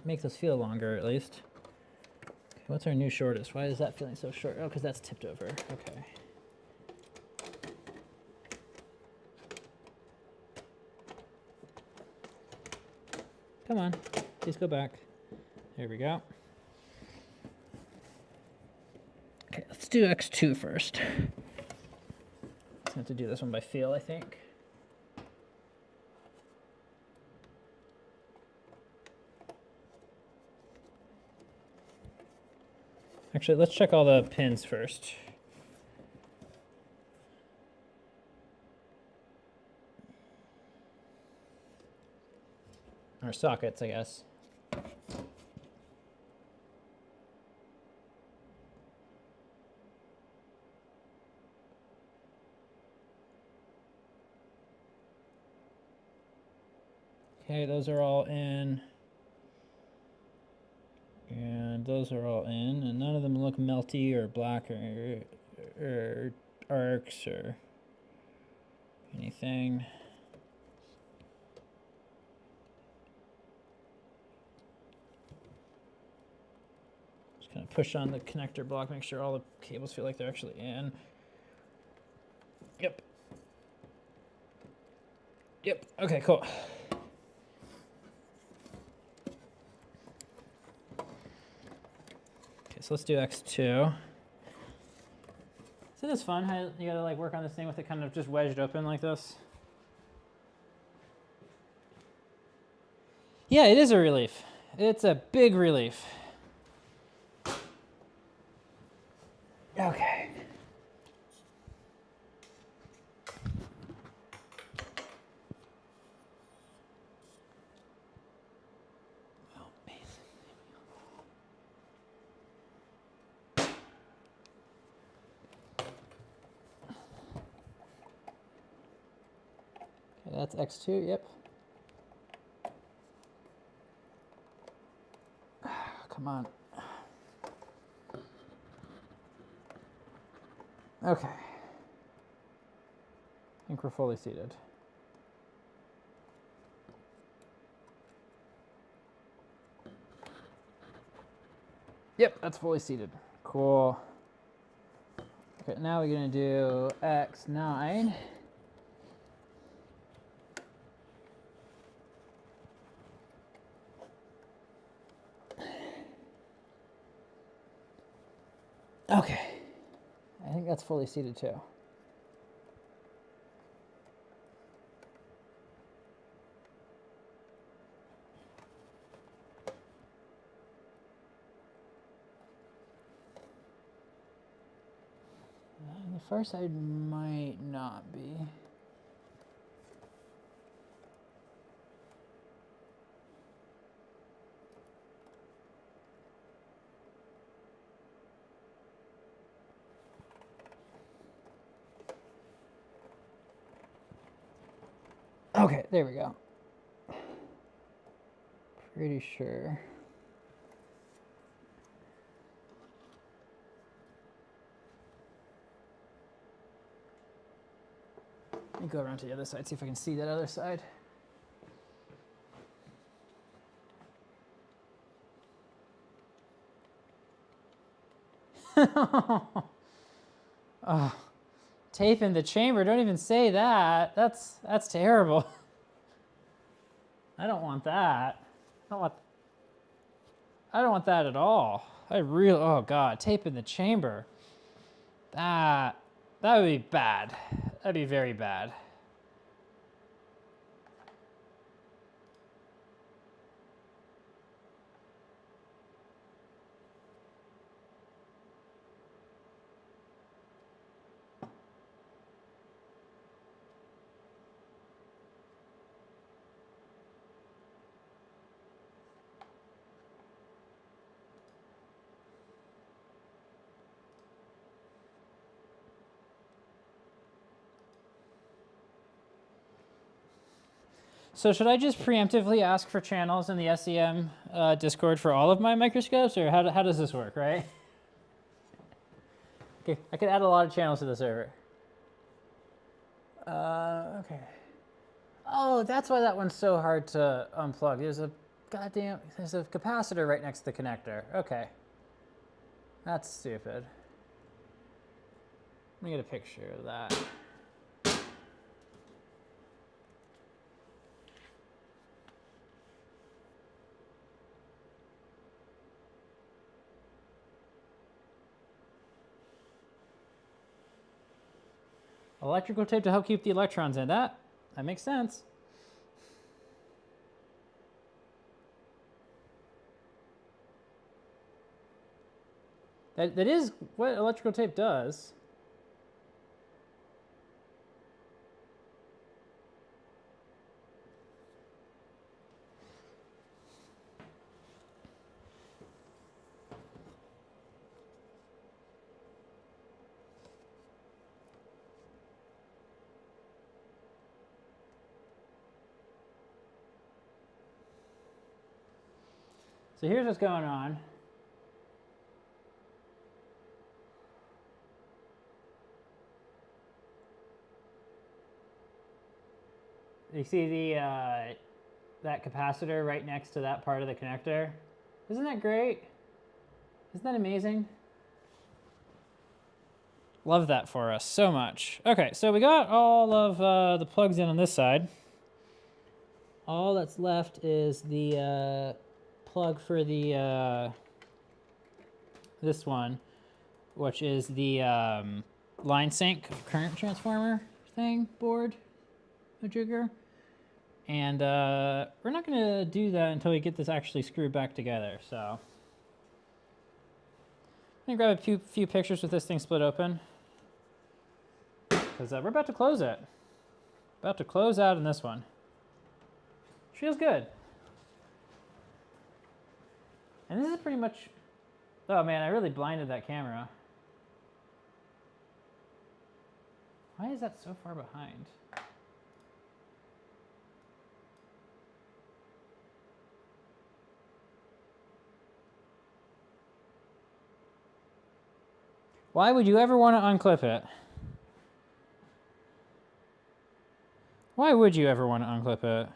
make those feel longer at least. Okay, what's our new shortest? Why is that feeling so short? Oh, because that's tipped over. Okay. Come on, please go back. There we go. Okay, let's do X2 first. I have to do this one by feel, I think. Actually, let's check all the pins first. Or sockets, I guess. Okay, those are all in. And those are all in, and none of them look melty or black or arcs or anything. Just kind of push on the connector block, make sure all the cables feel like they're actually in. Yep. Yep, okay, cool. So let's do X2. Isn't this fun? How you gotta like work on this thing with it kind of just wedged open like this? Yeah, it is a relief. It's a big relief. Okay. that's X2, yep. Come on. Okay. I think we're fully seated. Yep, that's fully seated. Cool. Okay, now we're gonna do X9. Okay, I think that's fully seated too. The far side might not be. Okay, there we go. Pretty sure. Let me go around to the other side, see if I can see that other side. Oh, tape in the chamber, don't even say that. That's terrible. I don't want that. I don't want that at all. Oh God, tape in the chamber. That would be bad. That'd be very bad. So should I just preemptively ask for channels in the SEM Discord for all of my microscopes, or how does this work, right? Okay, I could add a lot of channels to the server. Okay. Oh, that's why that one's so hard to unplug. There's a capacitor right next to the connector. Okay. That's stupid. Let me get a picture of that. Electrical tape to help keep the electrons in. That makes sense. That is what electrical tape does. So here's what's going on. You see the that capacitor right next to that part of the connector? Isn't that great? Isn't that amazing? Love that for us so much. Okay, so we got all of the plugs in on this side. All that's left is the plug for the this one, which is the line sync current transformer thing board, jigger. And we're not going to do that until we get this actually screwed back together. So I'm going to grab a few pictures with this thing split open, because we're about to close it. About to close out in this one. Feels good. And this is pretty much, oh man, I really blinded that camera. Why is that so far behind? Why would you ever want to unclip it? Why would you ever want to unclip it?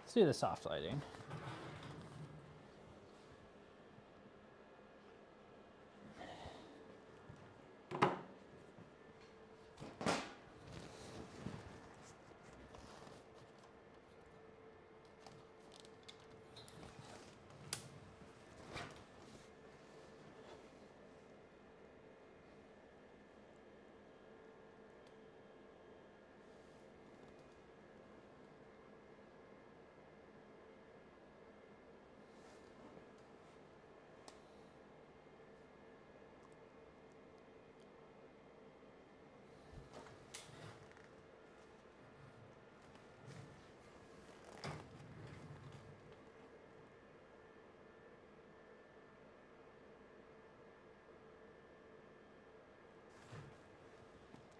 Let's do the soft lighting.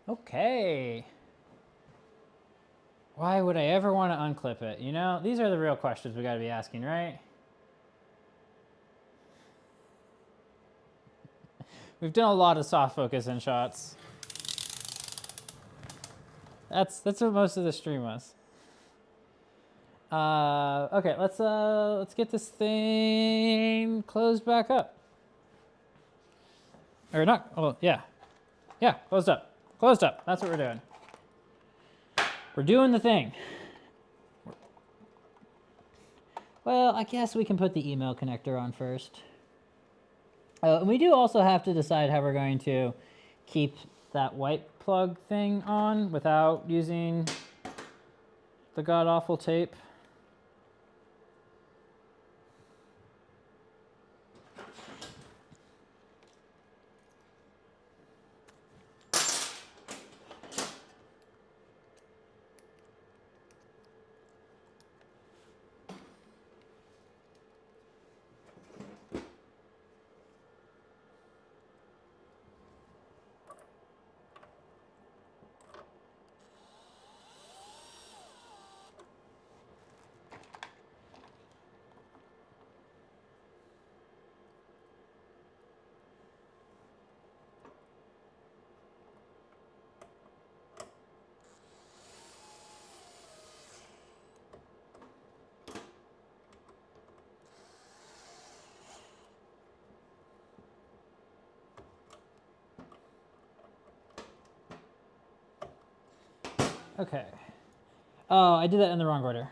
Okay. Why would I ever want to unclip it? You know, these are the real questions we got to be asking, right? We've done a lot of soft focus in shots. That's what most of the stream was. Okay, let's get this thing closed back up. Or not? Oh yeah, yeah, closed up. Closed up. That's what we're doing. We're doing the thing. Well, I guess we can put the email connector on first. And we do also have to decide how we're going to keep that white plug thing on without using the god-awful tape. Okay. Oh, I did that in the wrong order.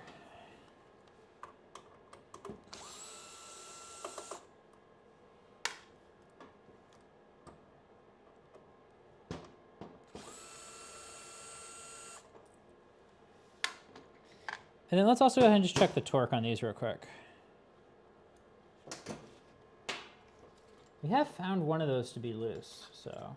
And then let's also go ahead and just check the torque on these real quick. We have found one of those to be loose, so.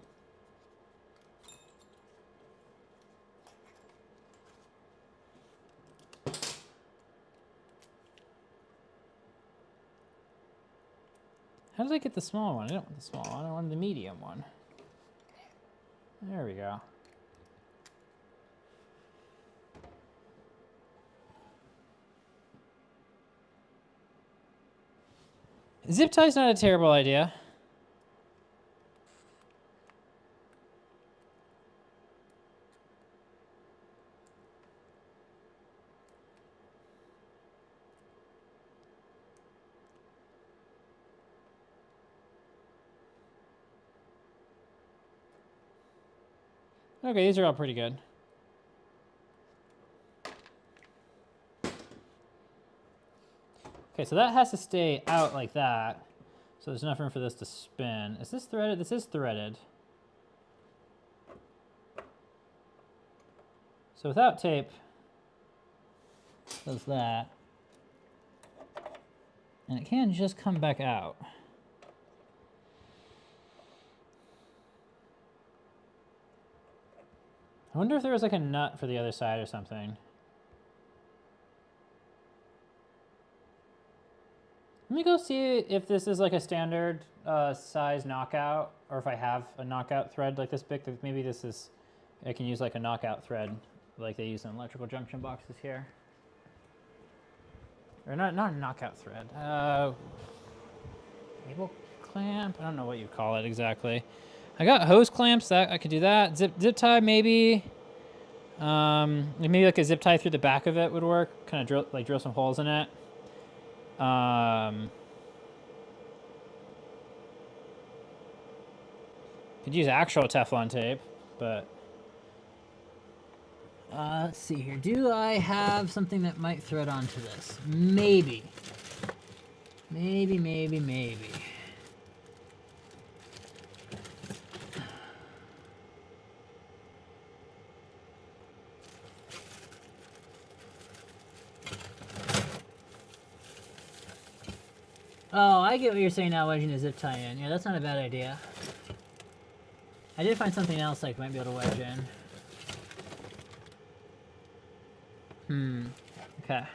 How did I get the small one? I don't want the small one, I want the medium one. There we go. Zip tie's not a terrible idea. Okay, these are all pretty good. Okay, so that has to stay out like that. So there's enough room for this to spin. Is this threaded? This is threaded. So without tape, does that. And it can just come back out. I wonder if there was like a nut for the other side or something. Let me go see if this is like a standard size knockout, or if I have a knockout thread like this big. Maybe this is, I can use like a knockout thread like they use in electrical junction boxes here. Or not a knockout thread. Cable clamp? I don't know what you call it exactly. I got hose clamps, that I could do that. Zip tie maybe. Maybe like a zip tie through the back of it would work. Kind of drill some holes in it. Could use actual Teflon tape, but let's see here. Do I have something that might thread onto this? Maybe. Maybe. Oh, I get what you're saying now, wedging the zip tie in. Yeah, that's not a bad idea. I did find something else I might be able to wedge in. Okay.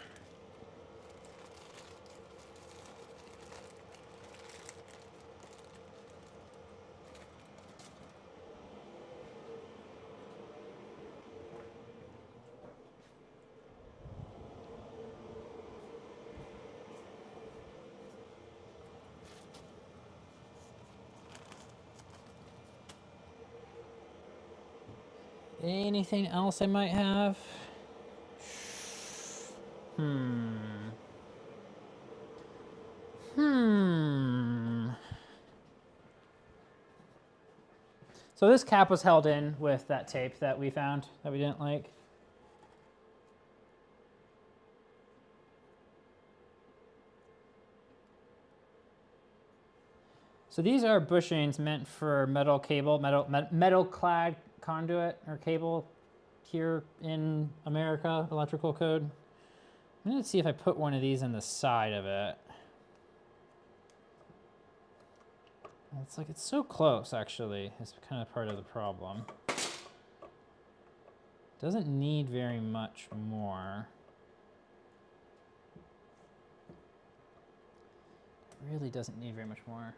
Anything else I might have? So this cap was held in with that tape that we found that we didn't like. So these are bushings meant for metal cable, metal clad conduit or cable here in America, electrical code. I'm gonna see if I put one of these in the side of it. It's like, it's so close actually. It's kind of part of the problem. Doesn't need very much more. Really doesn't need very much more.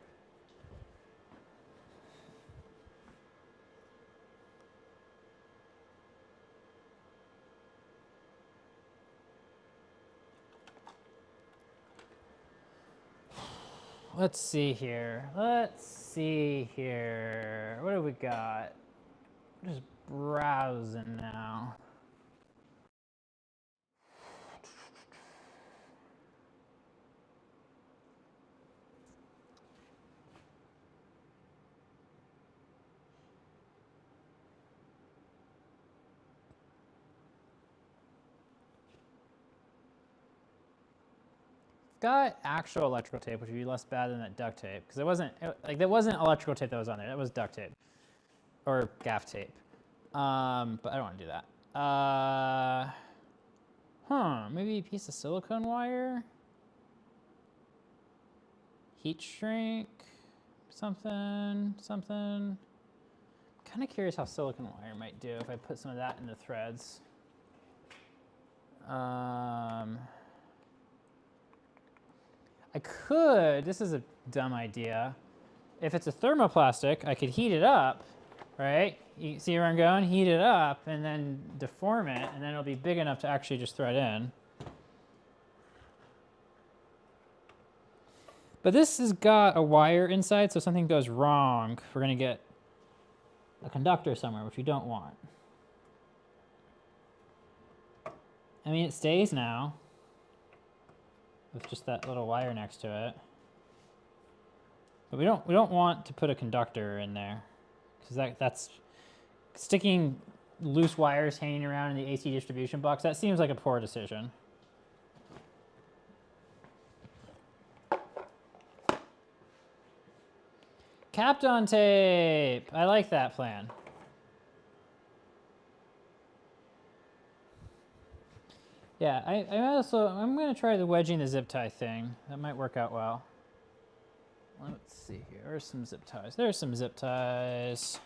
Let's see here. What do we got? I'm just browsing now. Got actual electrical tape, which would be less bad than that duct tape, because it wasn't like that wasn't electrical tape that was on there. That was duct tape or gaff tape. But I don't want to do that. Maybe a piece of silicone wire, heat shrink, something. Kind of curious how silicone wire might do if I put some of that in the threads. I could, this is a dumb idea. If it's a thermoplastic, I could heat it up, right? You see where I'm going? Heat it up and then deform it, and then it'll be big enough to actually just thread in. But this has got a wire inside, so if something goes wrong, we're gonna get a conductor somewhere, which we don't want. I mean, it stays now with just that little wire next to it. But we don't want to put a conductor in there, because that's sticking loose wires hanging around in the AC distribution box. That seems like a poor decision. Kapton tape. I like that plan. Yeah, I'm gonna try the wedging the zip tie thing. That might work out well. Let's see here. There's some zip ties. There's some zip ties.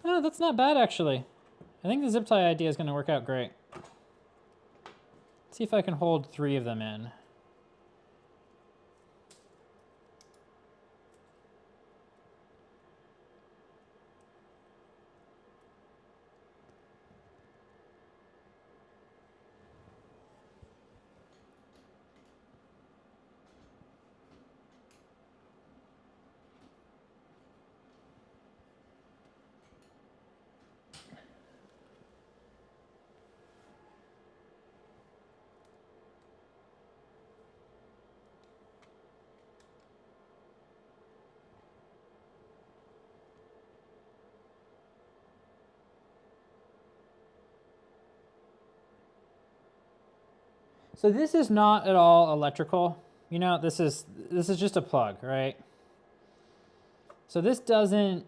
Oh, that's not bad actually. I think the zip tie idea is going to work out great. Let's see if I can hold 3 of them in. So this is not at all electrical. You know, this is just a plug, right? So this doesn't,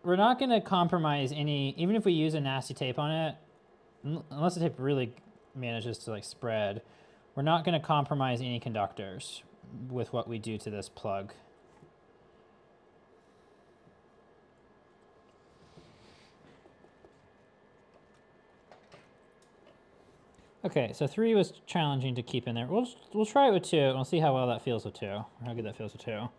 we're not going to compromise any, even if we use a nasty tape on it, unless the tape really manages to like spread, we're not going to compromise any conductors with what we do to this plug. Okay, so 3 was challenging to keep in there. We'll try it with 2, and we'll see how well that feels with 2, or how good that feels with 2.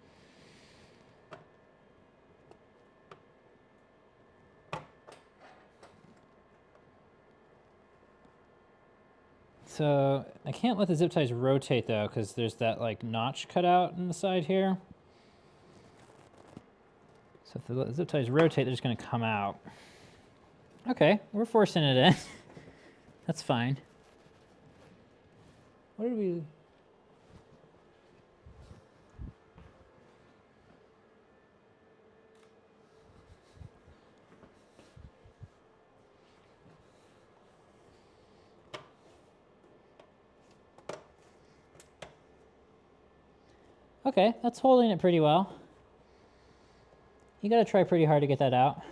So I can't let the zip ties rotate though, because there's that like notch cut out in the side here. So if the zip ties rotate, they're just going to come out. Okay, we're forcing it in. That's fine. What did we... Okay, that's holding it pretty well. You got to try pretty hard to get that out.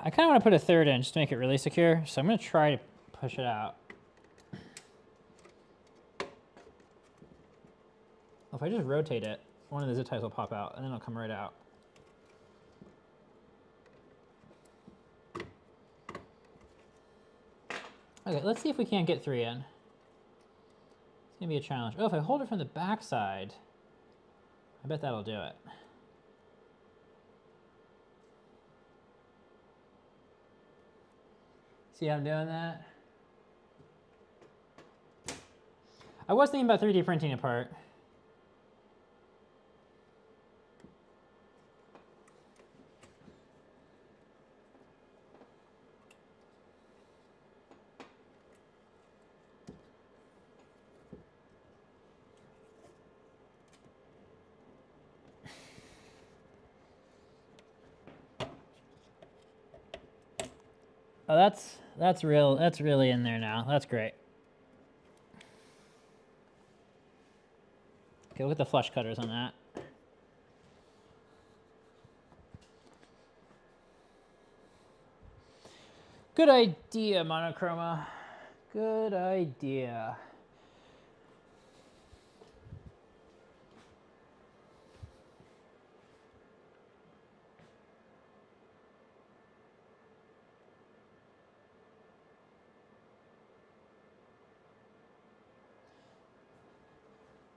I kind of want to put a 3rd in just to make it really secure, so I'm going to try to push it out. If I just rotate it, one of the zip ties will pop out, and then it'll come right out. Okay, let's see if we can't get 3 in. It's going to be a challenge. Oh, if I hold it from the back side, I bet that'll do it. See how I'm doing that? I was thinking about 3D printing a part. Oh, that's real. That's really in there now. That's great. Okay, look at the flush cutters on that. Good idea, Monochroma. Good idea.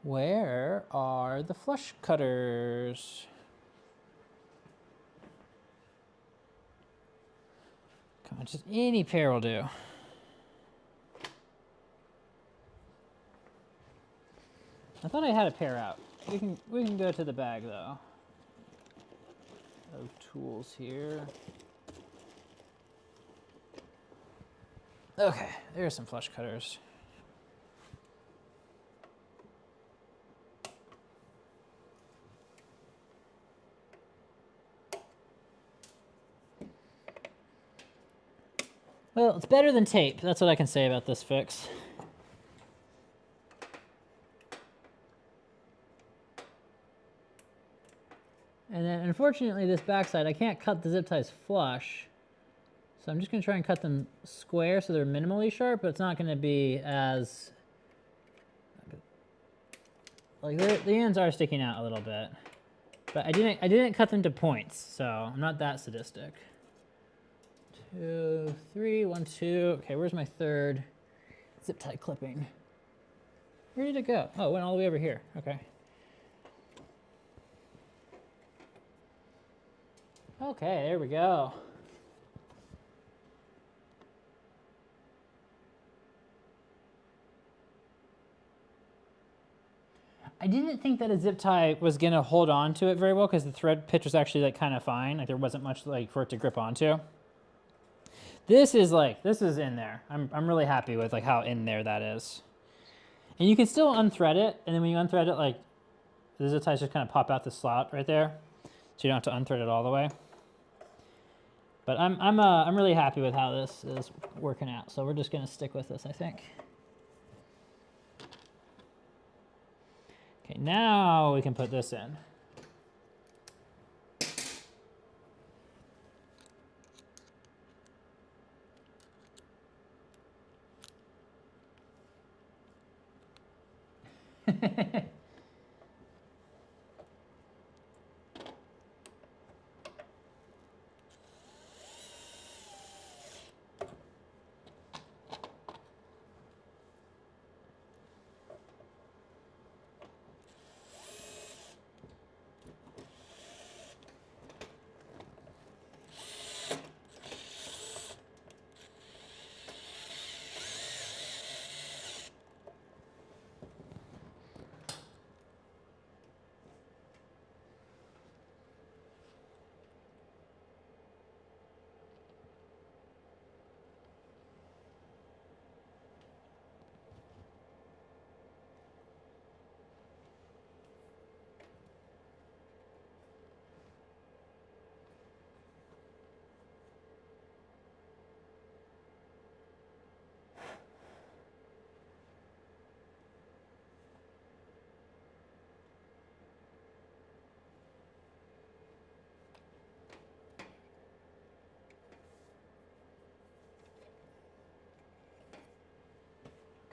Where are the flush cutters? Come on, just any pair will do. I thought I had a pair out. We can go to the bag though. Of tools here. Okay, there's some flush cutters. Well, it's better than tape. That's what I can say about this fix. And then, unfortunately, this backside, I can't cut the zip ties flush. So I'm just going to try and cut them square so they're minimally sharp, but it's not going to be as like the ends are sticking out a little bit, but I didn't cut them to points, so I'm not that sadistic. 2, 3, 1, 2. Okay, where's my third zip tie clipping? Where did it go? Oh, it went all the way over here. Okay. Okay, there we go. I didn't think that a zip tie was gonna hold on to it very well because the thread pitch was actually like kind of fine. Like there wasn't much like for it to grip onto. This is in there. I'm really happy with like how in there that is. And you can still unthread it, and then when you unthread it, like the zip ties just kind of pop out the slot right there, so you don't have to unthread it all the way. But I'm really happy with how this is working out. So we're just gonna stick with this, I think. Okay, now we can put this in.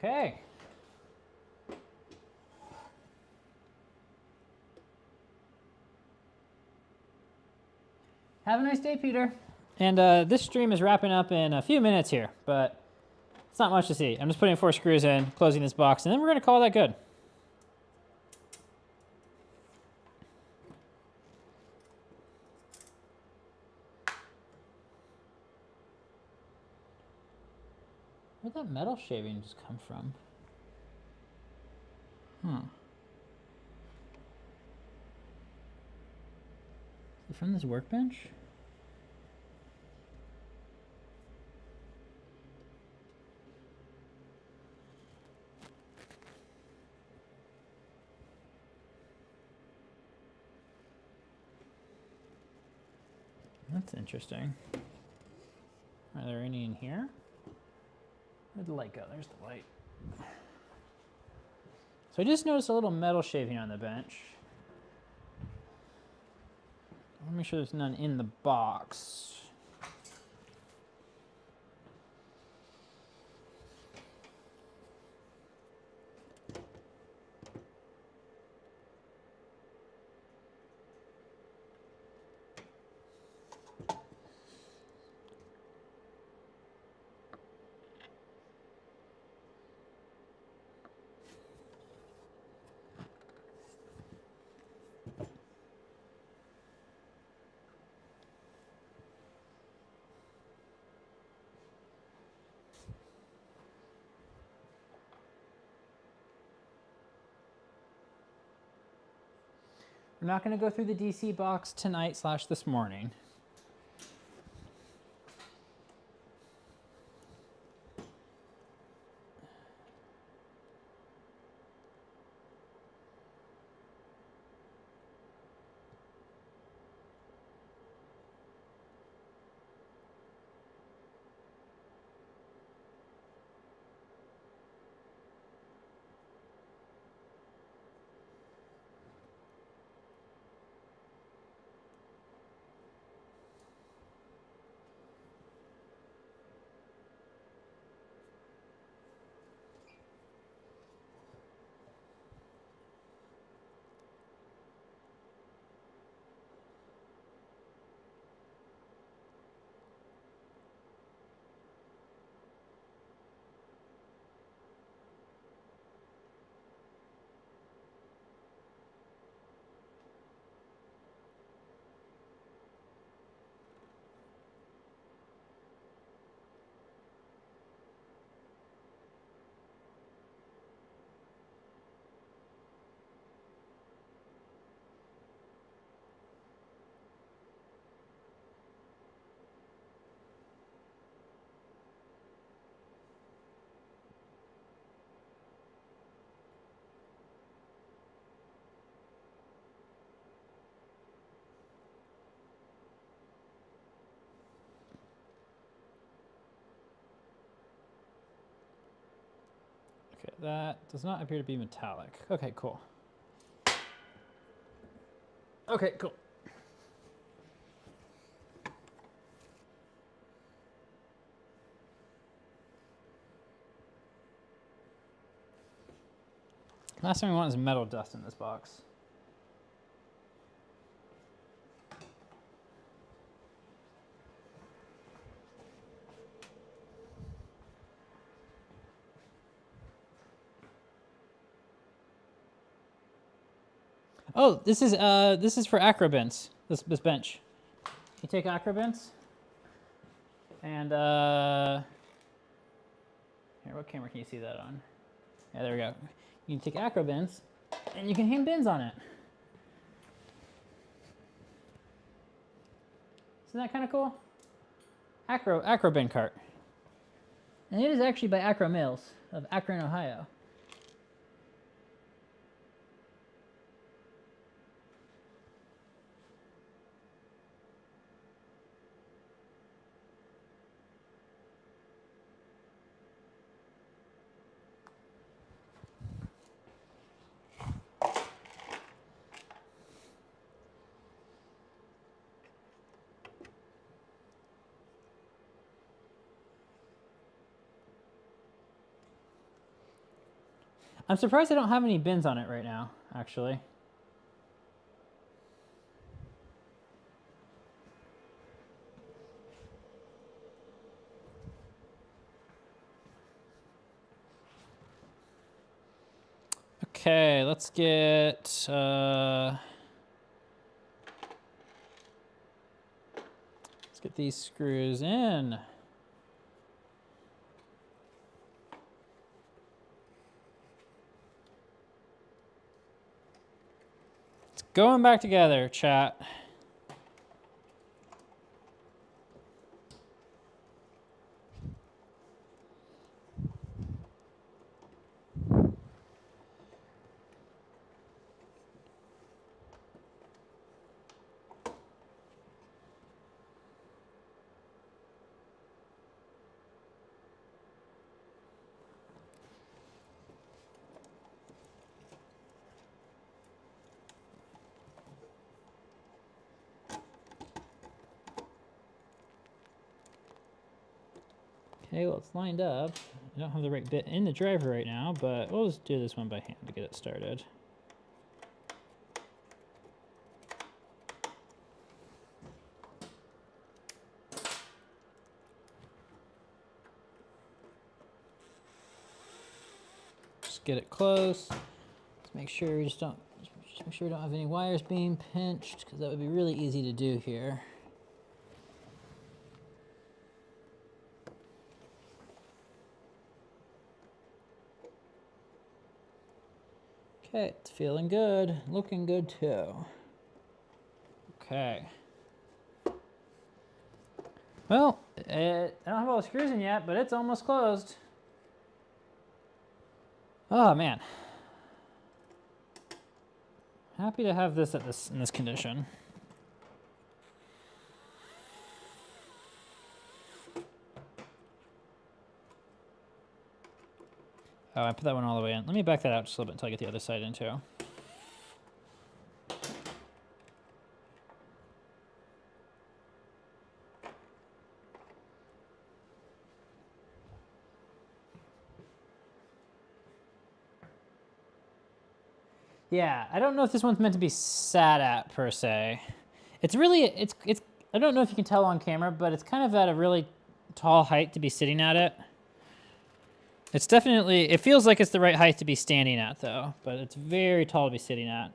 Okay. Have a nice day, Peter. And this stream is wrapping up in a few minutes here, but it's not much to see. I'm just putting 4 screws in, closing this box, and then we're gonna call that good. Where'd that metal shaving just come from? Huh. Is it from this workbench? That's interesting. Are there any in here? Where'd the light go? There's the light. So I just noticed a little metal shaving on the bench. I want to make sure there's none in the box. We're not going to go through the DC box tonight / this morning. Okay, that does not appear to be metallic. Okay, cool. Okay, cool. Last thing we want is metal dust in this box. Oh, this is for acrobins. This bench. You take acrobins, and here, what camera can you see that on? Yeah, there we go. You can take acrobins, and you can hang bins on it. Isn't that kind of cool? Acrobin cart. And it is actually by Acro Mills of Akron, Ohio. I'm surprised I don't have any bins on it right now, actually. Okay, let's get these screws in. It's going back together, chat. Okay, well, it's lined up. I don't have the right bit in the driver right now, but we'll just do this one by hand to get it started. Just get it close. Let's make sure we just make sure we don't have any wires being pinched, because that would be really easy to do here. Okay, it's feeling good, looking good too. Okay. Well, I don't have all the screws in yet, but it's almost closed. Oh man. Happy to have this in this condition. Oh, I put that one all the way in. Let me back that out just a little bit until I get the other side in too. Yeah, I don't know if this one's meant to be sat at per se. It's really, it's I don't know if you can tell on camera, but it's kind of at a really tall height to be sitting at it. It's definitely, it feels like it's the right height to be standing at though, but it's very tall to be sitting at.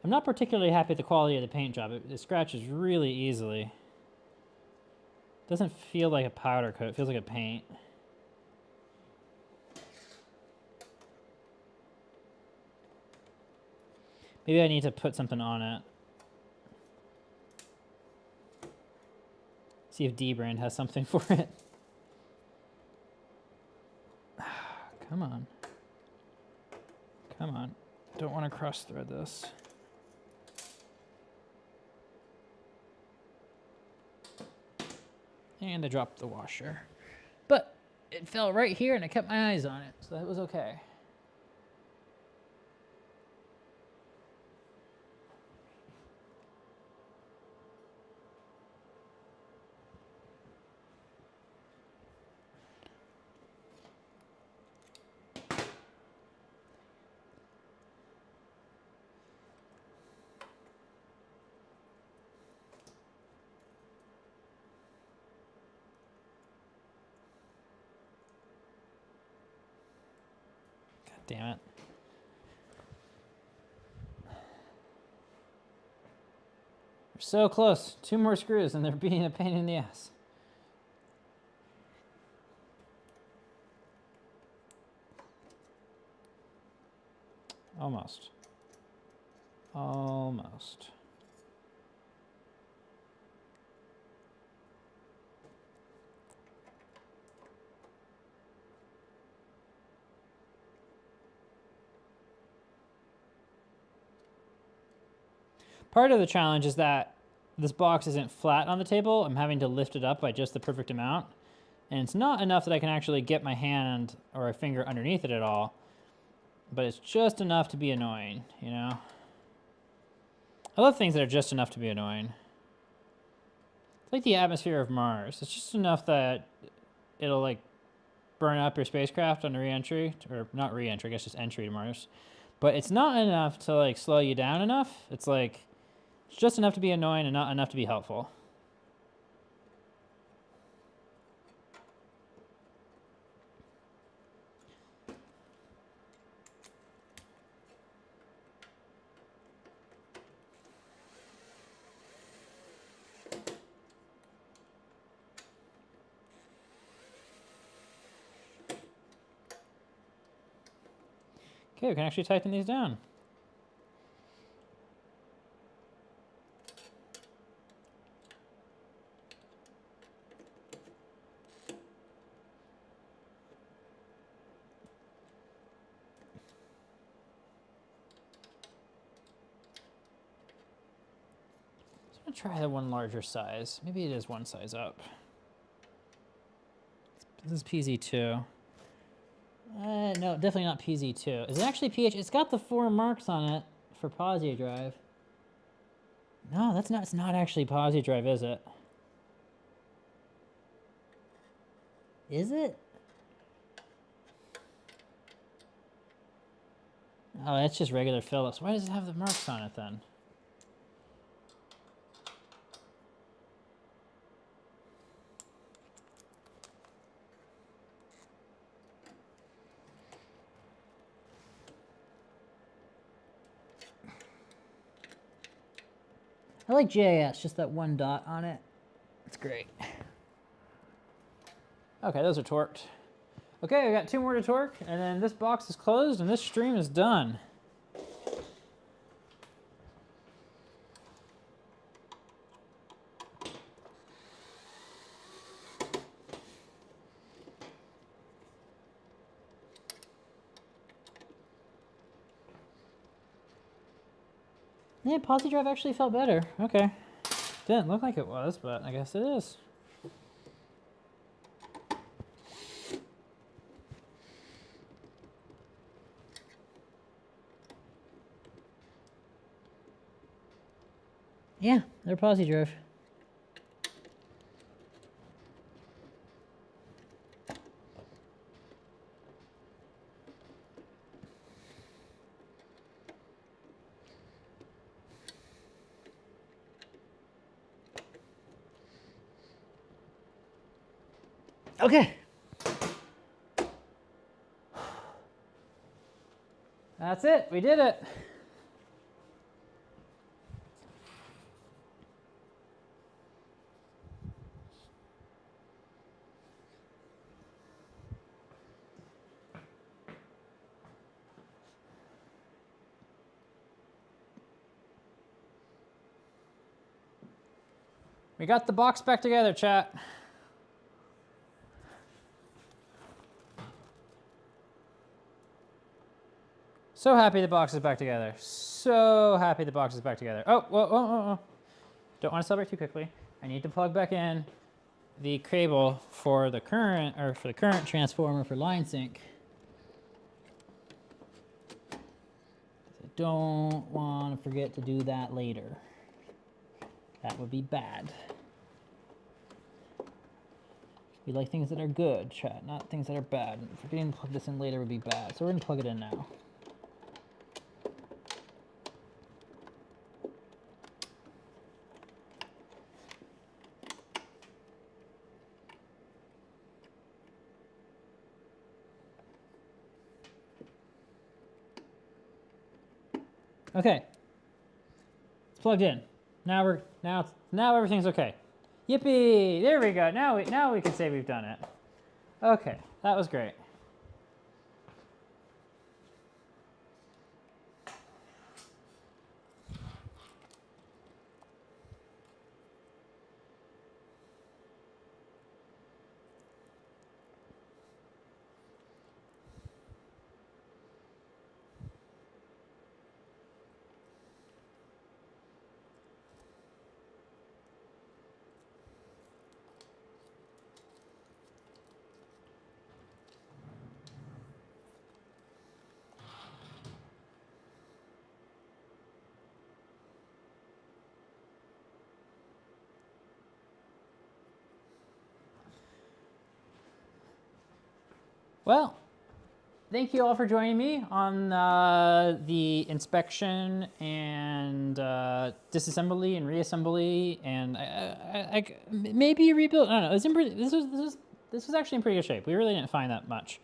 I'm not particularly happy with the quality of the paint job. It scratches really easily. It doesn't feel like a powder coat, it feels like a paint. Maybe I need to put something on it. See if D-Brand has something for it. Come on. Come on. Don't want to cross thread this. And I dropped the washer. But it fell right here and I kept my eyes on it, so that was okay. Damn it. We're so close. 2 more screws and they're being a pain in the ass. Almost. Almost. Part of the challenge is that this box isn't flat on the table. I'm having to lift it up by just the perfect amount. And it's not enough that I can actually get my hand or a finger underneath it at all. But it's just enough to be annoying, you know? I love things that are just enough to be annoying. It's like the atmosphere of Mars. It's just enough that it'll like burn up your spacecraft on re-entry, or not re-entry, I guess just entry to Mars. But it's not enough to like slow you down enough. It's like, it's just enough to be annoying and not enough to be helpful. Okay, we can actually tighten these down. Try the one larger size. Maybe it is one size up. This is PZ2. No, definitely not PZ2. Is it actually PH? It's got the 4 marks on it for Posi drive. No, that's not. It's not actually Posi drive, is it? Is it? Oh, that's just regular Phillips. Why does it have the marks on it then? I like JS, just that 1 dot on it. It's great. Okay, those are torqued. Okay, we got 2 more to torque, and then this box is closed, and this stream is done. Yeah, Posi drive actually felt better. Okay. Didn't look like it was, but I guess it is. Yeah, they're Posi drive. Okay. That's it. We did it. We got the box back together, chat. So happy the box is back together. So happy the box is back together. Oh, whoa, whoa, whoa, whoa. Don't want to celebrate too quickly. I need to plug back in the cable for the current, or for the current transformer for line sync. I don't want to forget to do that later. That would be bad. We like things that are good, chat, not things that are bad. Forgetting to plug this in later would be bad. So we're going to plug it in now. Okay. It's plugged in. Now everything's okay. Yippee! There we go. Now we can say we've done it. Okay, that was great. Well, thank you all for joining me on the inspection and disassembly and reassembly and maybe a rebuild. I don't know. This was actually in pretty good shape. We really didn't find that much.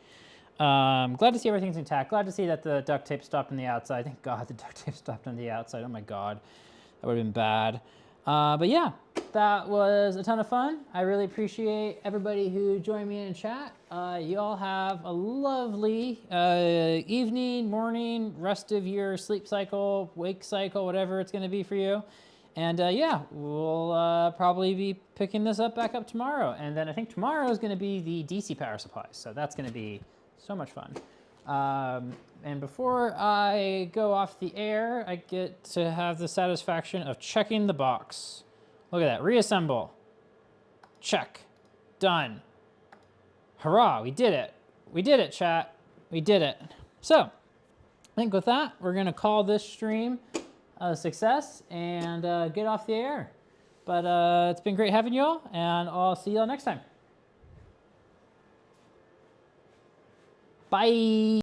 Glad to see everything's intact. Glad to see that the duct tape stopped on the outside. Thank God the duct tape stopped on the outside. Oh my God, that would have been bad. But yeah, that was a ton of fun. I really appreciate everybody who joined me in chat. You all have a lovely evening, morning, rest of your sleep cycle, wake cycle, whatever it's going to be for you. And yeah, we'll probably be picking this back up tomorrow. And then I think tomorrow is going to be the DC power supply. So that's going to be so much fun. And before I go off the air, I get to have the satisfaction of checking the box. Look at that, reassemble. Check, done. Hurrah, we did it. We did it, chat. We did it. So, I think with that, we're gonna call this stream a success and get off the air. But it's been great having you all, and I'll see you all next time. Bye.